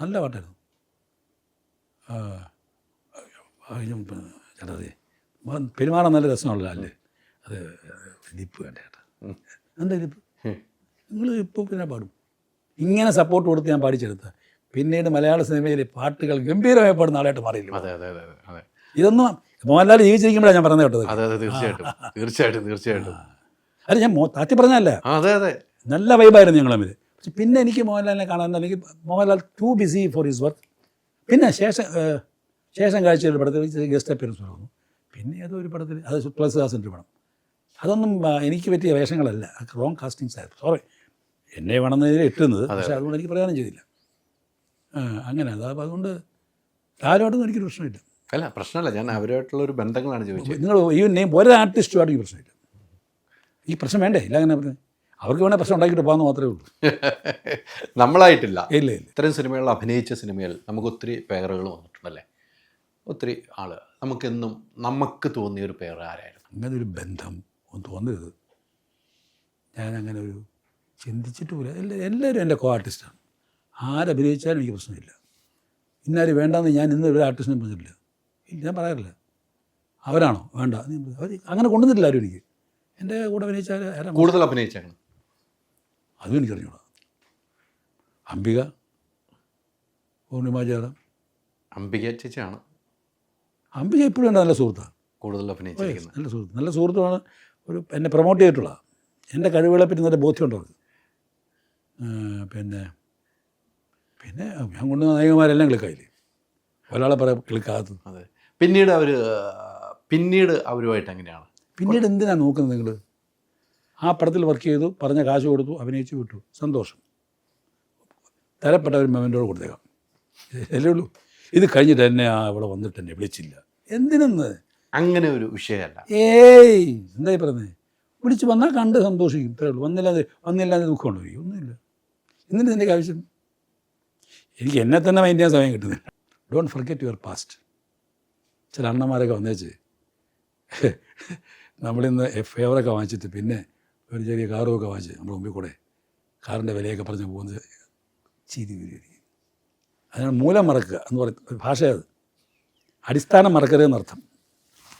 നല്ല പാട്ടായിരുന്നു. ചേട്ടതെ പെരുമാറാൻ നല്ല രസമാണല്ലോ അല്ലേ? അത് ലിപ്പ് വേണ്ട ചേട്ടാ. എന്താ ലിപ്പ്? നിങ്ങൾ ഇപ്പോൾ പിന്നെ പാടും. ഇങ്ങനെ സപ്പോർട്ട് കൊടുത്ത് ഞാൻ പാടിച്ചെടുത്ത പിന്നീട് മലയാള സിനിമയിലെ പാട്ടുകൾ ഗംഭീരമായി പാടുന്ന ആളായിട്ട് മാറിയില്ല. ഇതൊന്നും മോഹൻലാൽ ജീവിച്ചിരിക്കുമ്പോഴാണ് ഞാൻ പറഞ്ഞത് കേട്ടത്. തീർച്ചയായിട്ടും അത് ഞാൻ താത്തി പറഞ്ഞല്ല, നല്ല വൈബായിരുന്നു ഞങ്ങൾ തമ്മിൽ. പക്ഷെ പിന്നെ എനിക്ക് മോഹൻലാലിനെ കാണാൻ, എനിക്ക് Mohanlal to BC for his work. പിന്നെ ശേഷം കാഴ്ച ഒരു പടത്തിൽ ഗസ്റ്റ് അപ്പിയറൻസ് വന്നു. പിന്നെ ഏതോ ഒരു പടത്തിൽ, അത് തുളസിദാസിൻ്റെ പടം. അതൊന്നും എനിക്ക് പറ്റിയ വേഷങ്ങളല്ല, റോങ് കാസ്റ്റിങ്സ് ആയിരുന്നു. സോറി, എന്നെ വേണമെന്നതിൽ ഇട്ടുന്നത്, പക്ഷേ അതുകൊണ്ട് എനിക്ക് പറയാനും ചെയ്തില്ല. അങ്ങനെ അതുകൊണ്ട് ആരുമായിട്ടൊന്നും എനിക്കൊരു പ്രശ്നമില്ല. അല്ല പ്രശ്നമല്ല, ഞാൻ അവരുമായിട്ടുള്ള ഒരു ബന്ധങ്ങളാണ് ചോദിച്ചത്. നിങ്ങൾ ഈ നെയിം ഒരു ആർട്ടിസ്റ്റുമായിട്ട് ഈ പ്രശ്നമില്ല. ഈ പ്രശ്നം വേണ്ടേ? ഇല്ല, അങ്ങനെ പറഞ്ഞു അവർക്ക് വേണേൽ പ്രശ്നം ഉണ്ടാക്കിയിട്ട് പോകാമെന്ന് മാത്രമേ ഉള്ളൂ. നമ്മളായിട്ടില്ല. ഇല്ല. ഇത്തരം സിനിമകളിൽ അഭിനയിച്ച സിനിമയിൽ നമുക്ക് ഒത്തിരി പേറുകൾ വന്നിട്ടുണ്ടല്ലേ? ഒത്തിരി ആള് നമുക്കെന്നും നമുക്ക് തോന്നിയൊരു പേർ ആരായിരുന്നു? അങ്ങനെ ഒരു ബന്ധം ഒന്നും തോന്നരുത്. ഞാനങ്ങനെ ഒരു ചിന്തിച്ചിട്ടുമില്ല. എല്ലാവരും എൻ്റെ കോ ആർട്ടിസ്റ്റാണ്. ആരഭിനയിച്ചാലും എനിക്ക് പ്രശ്നമില്ല. ഇന്നാരും വേണ്ടാന്ന് ഞാൻ ഇന്ന് ഒരു ആർട്ടിസ്റ്റിനെ പറഞ്ഞിട്ടില്ല. ഞാൻ പറയാറില്ല. അവരാണോ വേണ്ട, അവർ അങ്ങനെ കൊണ്ടുവന്നിട്ടില്ല ആരും. എനിക്ക് എൻ്റെ കൂടെ അഭിനയിച്ചാൽ കൂടുതൽ അഭിനയിച്ചാണ് അതും എനിക്കറിഞ്ഞൂടാ. അംബിക, പൂർണിമ ജയറാം. അംബിക ചേച്ചിയാണ്. അംബിക ഇപ്പോഴും എൻ്റെ നല്ല സുഹൃത്താണ്, കൂടുതൽ അഭിനയിച്ചിരിക്കുന്നത്. നല്ല സുഹൃത്തുമാണ്. ഒരു എന്നെ പ്രൊമോട്ട് ചെയ്തിട്ടുള്ള എൻ്റെ കഴിവുകളെ പറ്റി നല്ല ബോധ്യമുണ്ട് അവർക്ക്. പിന്നെ ഞാൻ കൊണ്ടുവന്ന നായകന്മാരെല്ലാം ക്ലിക്കായില്ലേ, ഒരാളെ പറയാം ക്ലിക്കാകത്ത്. അതെ. പിന്നീട് അവരുമായിട്ട് എങ്ങനെയാണ്? പിന്നീട് എന്തിനാണ് നോക്കുന്നത് നിങ്ങൾ? ആ പടത്തിൽ വർക്ക് ചെയ്തു, പറഞ്ഞ കാശ് കൊടുത്തു, അഭിനയിച്ചു വിട്ടു, സന്തോഷം. തരപ്പെട്ട ഒരു മെമൻറ്റോട് കൊടുത്തേക്കാം, അല്ലേ ഉള്ളൂ. ഇത് കഴിഞ്ഞിട്ട് എന്നെ ഇവിടെ വന്നിട്ട് എന്നെ വിളിച്ചില്ല, എന്തിനെന്ന്? അങ്ങനെ ഒരു വിഷയമല്ല. എന്തായി പറഞ്ഞത്? വിളിച്ച് വന്നാൽ കണ്ട് സന്തോഷിക്കും, ഇത്രേ ഉള്ളൂ. വന്നില്ലാതെ ദുഃഖമുണ്ടോ? ഒന്നുമില്ല. എന്തിനാ ഇതിൻ്റെ ആവശ്യം? എനിക്ക് എന്നെ തന്നെ മൈൻഡ് ചെയ്യാൻ സമയം കിട്ടുന്നില്ല. Don't forget your past. ചില അണ്ണന്മാരൊക്കെ വന്നേച്ച് നമ്മളിന്ന് ഫേവറൊക്കെ വാങ്ങിച്ചിട്ട് പിന്നെ ഒരു ചെറിയ കാറുമൊക്കെ വാങ്ങിച്ച് നമ്മുടെ മുമ്പിൽ കൂടെ കാറിൻ്റെ വിലയൊക്കെ പറഞ്ഞ് പോകുന്നത് ചിരി വരികയായിരിക്കും. അതിനാണ് മൂലം മറക്കുക എന്ന് പറയുന്ന ഒരു ഭാഷയത്. അടിസ്ഥാനം മറക്കരുതെന്നർത്ഥം.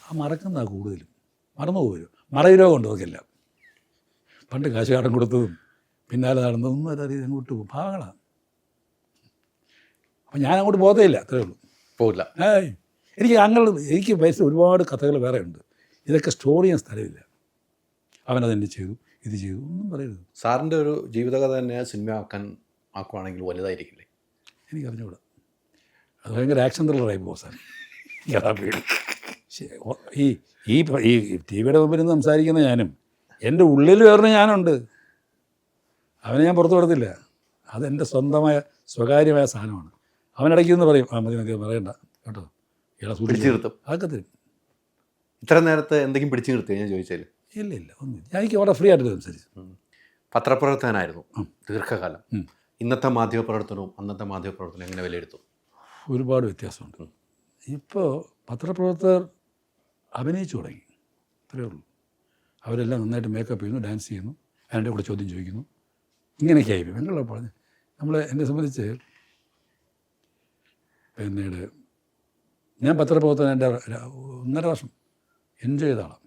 ആ മറക്കുന്നതാണ് കൂടുതലും. മറന്നു പോരും. മറവിരോഗം ഉണ്ട് അവർക്കെല്ലാം. പണ്ട് കാശുകാടൻ കൊടുത്തതും പിന്നാലെ നടന്നതൊന്നും അതറിയത് അങ്ങോട്ട് പോകും. ഭാവങ്ങളാണ്. അപ്പം ഞാൻ അങ്ങോട്ട് പോകത്തേയില്ല, അത്രേ ഉള്ളൂ. പോകില്ല. എനിക്ക് പൈസ ഒരുപാട് കഥകൾ വേറെ ഉണ്ട്. ഇതൊക്കെ സ്റ്റോർ ചെയ്യാൻ സ്ഥലമില്ല. അവനതെന്നെ ചെയ്തു, ഇത് ചെയ്തു, ഒന്നും പറയരുത്. സാറിൻ്റെ ഒരു ജീവിതകഥ തന്നെ സിനിമ ആക്കുവാണെങ്കിൽ വലുതായിരിക്കില്ലേ? എനിക്കറിഞ്ഞുകൂടാ. അത് ഭയങ്കര ആക്ഷൻ ത്രില്ലറായി പോകും സാർ. ഈ ഈ ഈ ടി വിയുടെ മുമ്പിൽ നിന്ന് സംസാരിക്കുന്ന ഞാനും എൻ്റെ ഉള്ളിൽ വേറെ ഞാനുണ്ട്. അവനെ ഞാൻ പുറത്തു കൊടുത്തില്ല. അതെൻ്റെ സ്വന്തമായ സ്വകാര്യമായ സാധനമാണ്. അവനിടയ്ക്ക് നിന്ന് പറയും, മതി മതി പറയണ്ട കേട്ടോ, ഇയാളെ പിടിച്ചു നിർത്തും. അതൊക്കെ തരും. ഇത്ര നേരത്തെ എന്തെങ്കിലും പിടിച്ചു നിർത്തിയോ ഞാൻ ചോദിച്ചാൽ? ഇല്ല ഒന്നും. ഞാൻ എനിക്ക് വളരെ ഫ്രീ ആയിട്ട് സംസാരിച്ചു. പത്രപ്രവർത്തകനായിരുന്നു ദീർഘകാലം. ഇന്നത്തെ മാധ്യമപ്രവർത്തനവും അന്നത്തെ മാധ്യമപ്രവർത്തനം എങ്ങനെ വിലയിരുത്തും? ഒരുപാട് വ്യത്യാസമുണ്ട്. ഇപ്പോൾ പത്രപ്രവർത്തകർ അഭിനയിച്ചു തുടങ്ങി, അത്രയേ ഉള്ളൂ. അവരെല്ലാം നന്നായിട്ട് മേക്കപ്പ് ചെയ്യുന്നു, ഡാൻസ് ചെയ്യുന്നു, അതിൻ്റെ കൂടെ ചോദ്യം ചോദിക്കുന്നു, ഇങ്ങനെയൊക്കെ ആയി. ഞങ്ങൾ പറഞ്ഞ് എന്നെ സംബന്ധിച്ച് പിന്നീട് ഞാൻ പത്രപ്രവർത്തനം എൻ്റെ 1.5 വർഷം എൻജോയ് ചെയ്ത ആളാണ്.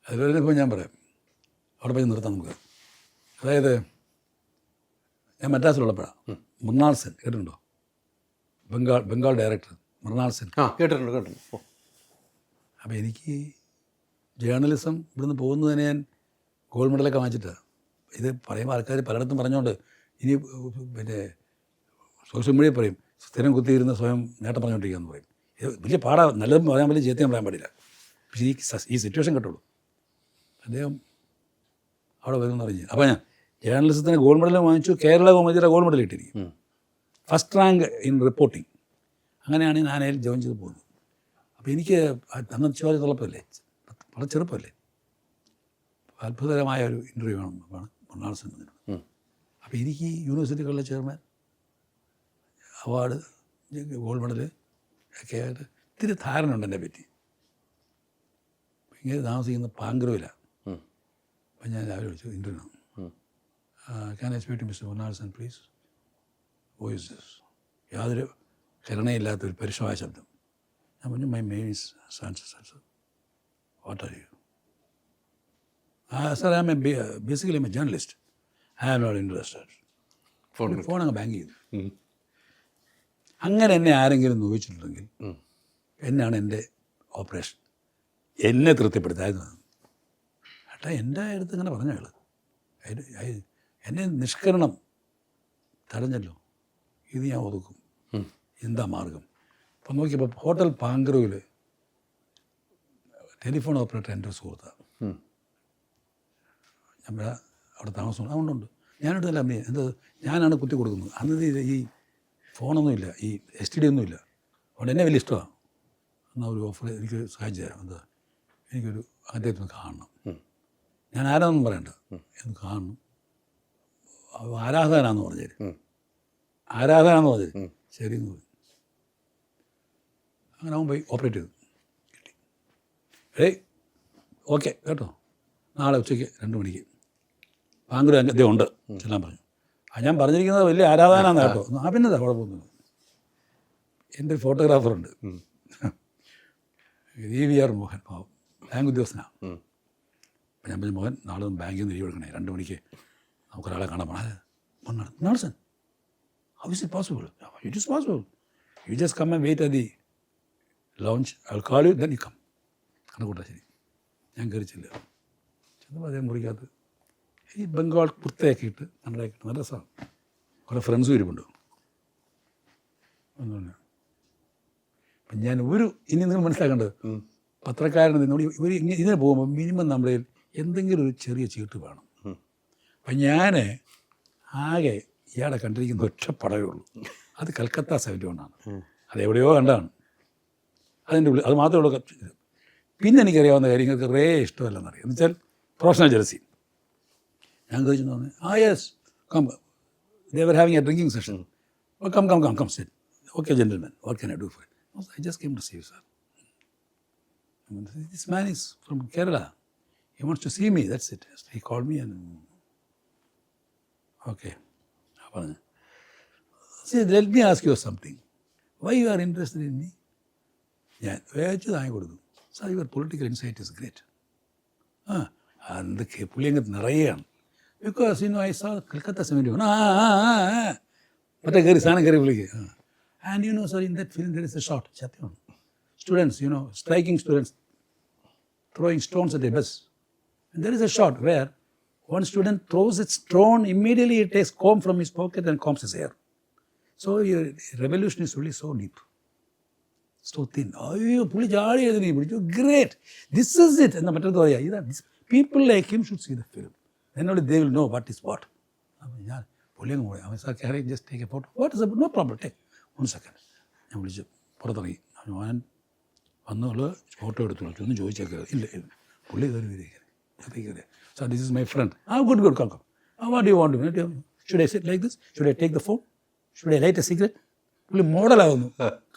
അതിലൊരു ഞാൻ പറയാം, അവിടെ പോയി നിർത്താം നമുക്ക്. അതായത് ഞാൻ മദ്രാസിലുള്ളപ്പോഴാണ് മൃണാൾ സെൻ, കേട്ടിട്ടുണ്ടോ? ബംഗാൾ ഡയറക്ടർ മൃണാൾ സെൻ. കേട്ടിട്ടുണ്ട്. അപ്പോൾ എനിക്ക് ജേർണലിസം ഇവിടുന്ന് പോകുന്നത് തന്നെ ഞാൻ ഗോൾഡ് മെഡലൊക്കെ വാങ്ങിച്ചിട്ടാണ്. ഇത് പറയുമ്പോൾ ആൾക്കാർ പലയിടത്തും പറഞ്ഞുകൊണ്ട് ഇനി പിന്നെ സോഷ്യൽ മീഡിയ പറയും സ്ഥിരം കുത്തിയിരുന്ന് സ്വയം നേട്ടം പറഞ്ഞുകൊണ്ടിരിക്കുകയെന്ന് പറയും. ഇത് വലിയ പാടാണ്, നല്ലതും പറയാൻ പറ്റില്ല, ചീത്തയും പറയാൻ പാടില്ല. പക്ഷേ ഈ സിറ്റുവേഷൻ കിട്ടുള്ളൂ. അദ്ദേഹം അവിടെ വരുമെന്ന് അറിഞ്ഞു. അപ്പോൾ ഞാൻ ജേർണലിസത്തിന് ഗോൾഡ് മെഡൽ വാങ്ങിച്ചു. കേരള കൗമുദിയുടെ ഗോൾഡ് മെഡൽ കിട്ടിയിരിക്കും, ഫസ്റ്റ് റാങ്ക് ഇൻ റിപ്പോർട്ടിങ്. അങ്ങനെയാണ് ഞാൻ അതിൽ ജോയിൻ ചെയ്ത് പോകുന്നത്. അപ്പോൾ എനിക്ക് അന്ന് ചോദ്യത്തുള്ളപ്പല്ലേ, വളരെ ചെറുപ്പമല്ലേ, അത്ഭുതകരമായ ഒരു ഇൻ്റർവ്യൂ ആണ് മൃണാൾ സെൻ. അപ്പോൾ എനിക്ക് യൂണിവേഴ്സിറ്റികളിലെ ചെയർമാൻ, അവാർഡ്, ഗോൾഡ് മെഡൽ ഒക്കെ ആയിട്ട് ഇത്തിരി ധാരണ ഉണ്ട് എന്നെ പറ്റി. ഇങ്ങനെ താമസിക്കുന്ന പാങ്ക്രോയിലാണ്. അപ്പം ഞാൻ രാവിലെ വിളിച്ചു, interview can I speak to mister Mrinal Sen please, who is this. യാതൊരു കരുണയില്ലാത്തൊരു പരുഷമായ ശബ്ദം. ഞാൻ പറഞ്ഞു, മൈ നെയിം ഈസ് സാൻസർ. What are you? Sir I am basically M A journalist. I am not interested. Phone അങ്ങ് ബാങ്ക് ചെയ്തു. അങ്ങനെ എന്നെ ആരെങ്കിലും നോവിച്ചിട്ടുണ്ടെങ്കിൽ എന്നാണ് എൻ്റെ ഓപ്പറേഷൻ, എന്നെ തൃപ്തിപ്പെടുത്തായിരുന്നു. ഏട്ടാ എൻ്റെ അടുത്ത് ഇങ്ങനെ പറഞ്ഞ ആൾ എന്നെ നിഷ്കരണം തടഞ്ഞല്ലോ, ഇത് ഞാൻ ഒതുക്കും, എന്താ മാർഗം? അപ്പം നോക്കിയപ്പോൾ ഹോട്ടൽ പാങ്ക്രോയിൽ ടെലിഫോൺ ഓപ്പറേറ്റർ എൻ്റെ ഒരു സുഹൃത്താണ്. ഞാൻ അവിടെ താമസമുണ്ട്, അതുകൊണ്ടുണ്ട്. ഞാനിടല്ല അമ്മയെ എന്താ ഞാനാണ് കുത്തി കൊടുക്കുന്നത്. അന്ന് ഈ ഫോണൊന്നുമില്ല, ഈ STD ഒന്നുമില്ല. അതുകൊണ്ട് എന്നെ വലിയ ഇഷ്ടമാണ്. എന്നാൽ ഒരു ഓഫർ എനിക്ക് സഹായിച്ചു തരാം, എന്താ എനിക്കൊരു അദ്ദേഹത്തിന് കാണണം. ഞാൻ ആരാണെന്നും പറയണ്ട, എന്ന് കാണണം. ആരാധകനാന്ന് പറഞ്ഞേര്, ആരാധനാന്ന് പറഞ്ഞേര്, ശരി എന്ന് പറഞ്ഞു. അങ്ങനെ അവൻ പോയി ഓപ്പറേറ്റ് ചെയ്തു, കിട്ടി. ഓക്കെ കേട്ടോ, നാളെ ഉച്ചയ്ക്ക് 2 മണിക്ക് പാങ്ക്രോ അദ്ദേഹം ഉണ്ട് ചെല്ലാൻ പറഞ്ഞു. ഞാൻ പറഞ്ഞിരിക്കുന്നത് വലിയ ആരാധനാന്ന് കേട്ടോ. പിന്നെന്താ കുഴപ്പമൊന്നുമില്ല. എൻ്റെ ഒരു ഫോട്ടോഗ്രാഫറുണ്ട്, VVR മോഹൻ, ബാങ്ക് ഉദ്യോഗസ്ഥനാണ്. അപ്പം ഞാൻ പറഞ്ഞു, മോഹൻ നാളെ ബാങ്കിൽ നിന്ന് ലീവ് എടുക്കണേ, 2 മണിക്ക് നമുക്കൊരാളെ കാണാൻ പോകണം. നാളെ how is it possible? It is possible. You just come and wait at the lounge, I will call you, then you come. കണക്കൂട്ടാ ശരി. ഞാൻ കയറിച്ചില്ല. ചെന്നപ്പോൾ അതേ മുറിക്കകത്ത് ഈ ബംഗാൾ കുർത്തയൊക്കെ ഇട്ട് നല്ലതാക്കിയിട്ട് നല്ല രസമാണ്. കുറേ ഫ്രണ്ട്സും ഇരിപ്പുണ്ട്. ഒന്നുമില്ല. അപ്പം ഞാൻ ഇനി നിങ്ങൾ മനസ്സിലാക്കേണ്ടത്, പത്രക്കാരന് നിന്നോട് ഇതിനെ പോകുമ്പോൾ മിനിമം നമ്മുടെ എന്തെങ്കിലും ഒരു ചെറിയ ചീട്ട് വേണം. അപ്പം ഞാൻ ആകെ ഇയാളെ കണ്ടിരിക്കുന്ന ഒറ്റ പടവേ ഉള്ളൂ, അത് കൽക്കത്ത 71 അതെവിടെയോ കണ്ടാണ്. അതിൻ്റെ ഉള്ളിൽ അത് മാത്രമേ ഉള്ളൂ. പിന്നെ എനിക്കറിയാവുന്ന കാര്യങ്ങൾക്ക് റേ ഇഷ്ടമല്ലെന്നറിയാം, എന്ന് വെച്ചാൽ പ്രൊഫഷണൽ ജലസി. ഞാൻ കഴിച്ചെന്ന് പറഞ്ഞു, yes come, they were having a drinking session, come sit. Okay gentleman, what can I do for you? I just came to see you sir. This man is from Kerala. He wants to see me, that's it. He called me and okay. See, let me ask you something. Why you are interested in me? ഞാൻ വേഗം വാങ്ങി കൊടുത്തു. Sir your political insight is great. അതൊക്കെ പുള്ളി അങ്ങ് നിറയുകയാണ്. Because I സാ കൽക്കത്ത 71. മറ്റേ കയറി സാധനം കയറി വിളിക്കുക. And sir in that film there is A shot, സത്യമാണ്. Students, striking students throwing stones at a bus. And there is a shot where one student throws its stone, immediately it takes comb from his pocket and combs his hair. So your revolution is really so deep. So thin. അയ്യോ പുള്ളി ചാടി എഴുതി പിടിച്ചു, great, this is it എന്ന് മറ്റൊരു പറയാം. ഇതാണ് people like him should see the film, എന്നോട് they will know what is what. അപ്പോൾ ഞാൻ പുള്ളി അങ്ങ് പോയി. അവൻ sir carry just take a photo, what is no problem, take 1 second. ഞാൻ വിളിച്ചു പുറത്തിറങ്ങി. അവൻ വന്നുള്ള ഫോട്ടോ എടുത്തു വിളിച്ചു, ഒന്നും ചോദിച്ചേക്കരുത്. ഇല്ല പുള്ളി കയറി വരിക. Sir this is my friend. Good good come. What you want to should I sit like this, should I take the phone, should I light a cigarette. പുള്ളി മോഡലാവുന്നു,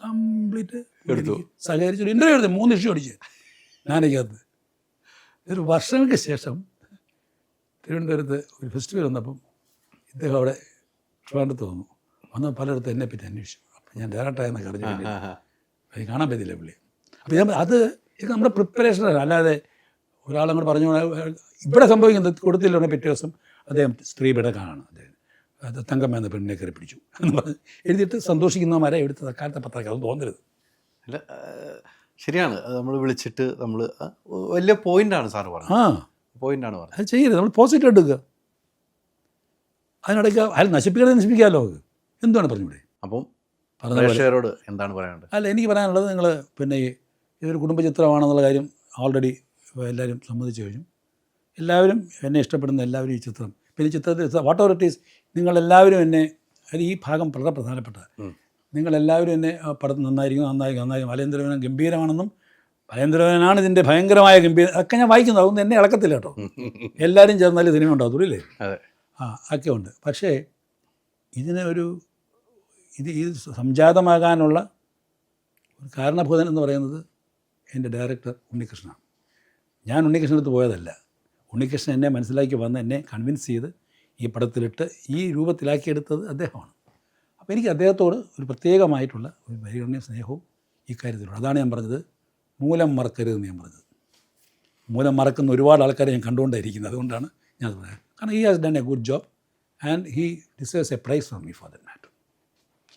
കംപ്ലീറ്റ് എടുത്തു. സഹകരിച്ചു ഇൻ്റർവ്യൂ എടുത്ത് 3 ഇഷ്യൂ അടിച്ച് ഞാനകത്ത്. ഒരു വർഷങ്ങൾക്ക് ശേഷം തിരുവനന്തപുരത്ത് ഒരു ഫെസ്റ്റിവൽ വന്നപ്പം ഇദ്ദേഹം അവിടെ ട്രിവാൻഡ്രത്ത് വന്നു പലയിടത്ത് എന്നെപ്പറ്റി അന്വേഷിച്ചു. അപ്പം ഞാൻ ഡയറക്റ്റായെന്നൊക്കെ അറിഞ്ഞു. അത് കാണാൻ പറ്റില്ല പുള്ളി. അപ്പോൾ ഞാൻ അത് നമ്മുടെ പ്രിപ്പറേഷനാണ്. അല്ലാതെ ഒരാളങ്ങോട്ട് പറഞ്ഞു ഇവിടെ സംഭവിക്കുന്നത് കൊടുത്തില്ല. പിറ്റേ ദിവസം അദ്ദേഹം സ്ത്രീ പിടക്കാനാണ്, അദ്ദേഹം അത് തങ്കമ്മ എന്ന പെണ്ണിനെ കയറി പിടിച്ചു എന്ന് പറഞ്ഞ് എഴുതിയിട്ട് സന്തോഷിക്കുന്നവന്മാരെ എടുത്ത് കാലത്തെ പത്രക്കാർ, അത് തോന്നരുത്. അല്ല ശരിയാണ്, അത് നമ്മൾ വിളിച്ചിട്ട് നമ്മൾ വലിയ പോയിൻ്റാണ് സാറ് പറഞ്ഞത്. പോയിൻ്റാണ് പറഞ്ഞത്. അത് ചെയ്യരുത്, നമ്മൾ പോസിറ്റീവ് എടുക്കുക. അതിനിടയ്ക്ക് അയാൾ നശിപ്പിക്കാമല്ലോ, എന്തുവാണ് പറഞ്ഞൂടെ. അപ്പം പ്രേക്ഷകരോട് എന്താണ് പറയാനുള്ളത്? അല്ല, എനിക്ക് പറയാനുള്ളത്, നിങ്ങൾ പിന്നെ ഇതൊരു കുടുംബചിത്രമാണെന്നുള്ള കാര്യം ഓൾറെഡി എല്ലാവരും സമ്മതിച്ചു കഴിഞ്ഞു. എല്ലാവരും എന്നെ ഇഷ്ടപ്പെടുന്ന എല്ലാവരും ഈ ചിത്രം, പിന്നെ ചിത്രത്തിൽ വാട്ട് എവർ ഇറ്റ് ഈസ്, നിങ്ങളെല്ലാവരും എന്നെ, അത് ഈ ഭാഗം വളരെ പ്രധാനപ്പെട്ടതാണ്. നിങ്ങളെല്ലാവരും എന്നെ പടം നന്നായി ബാലേന്ദ്രമേനോൻ ഗംഭീരമാണെന്നും ബാലേന്ദ്രമേനോനാണ് ഇതിൻ്റെ ഭയങ്കരമായ ഒക്കെ ഞാൻ വായിക്കുന്നത്. അതൊന്നും എന്നെ ഇളക്കത്തില്ല കേട്ടോ. എല്ലാവരും ചേർന്നാലും സിനിമ ഉണ്ടാകത്തുള്ളൂ ഇല്ലേ? ഒക്കെ ഉണ്ട്. പക്ഷേ ഇതിന് ഇത് സംജാതമാകാനുള്ള ഒരു കാരണഭൂതൻ എന്ന് പറയുന്നത് എൻ്റെ ഡയറക്ടർ ഉണ്ണികൃഷ്ണനാണ്. ഞാൻ ഉണ്ണികൃഷ്ണനടുത്ത് പോയതല്ല. ഉണ്ണികൃഷ്ണൻ എന്നെ മനസ്സിലാക്കി വന്ന് എന്നെ കൺവിൻസ് ചെയ്ത് ഈ പടത്തിലിട്ട് ഈ രൂപത്തിലാക്കിയെടുത്തത് അദ്ദേഹമാണ്. അപ്പോൾ എനിക്ക് അദ്ദേഹത്തോട് ഒരു പ്രത്യേകമായിട്ടുള്ള ഒരു പരിഗണനയും സ്നേഹവും ഇക്കാര്യത്തിലുണ്ട്. അതാണ് ഞാൻ പറഞ്ഞത്, മൂലം മറക്കരുതെന്ന് ഞാൻ പറഞ്ഞത്. മൂലം മറക്കുന്ന ഒരുപാട് ആൾക്കാരെ ഞാൻ കണ്ടുകൊണ്ടായിരിക്കുന്നത്. അതുകൊണ്ടാണ് ഞാൻ അത് പറയാം. കാരണം he has done a good job and he deserves a prize from me for that matter.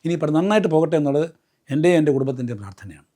ഇനി ഇപ്പോൾ നന്നായിട്ട് പോകട്ടെ എന്നുള്ളത് എൻ്റെ കുടുംബത്തിൻ്റെ പ്രാർത്ഥനയാണ്.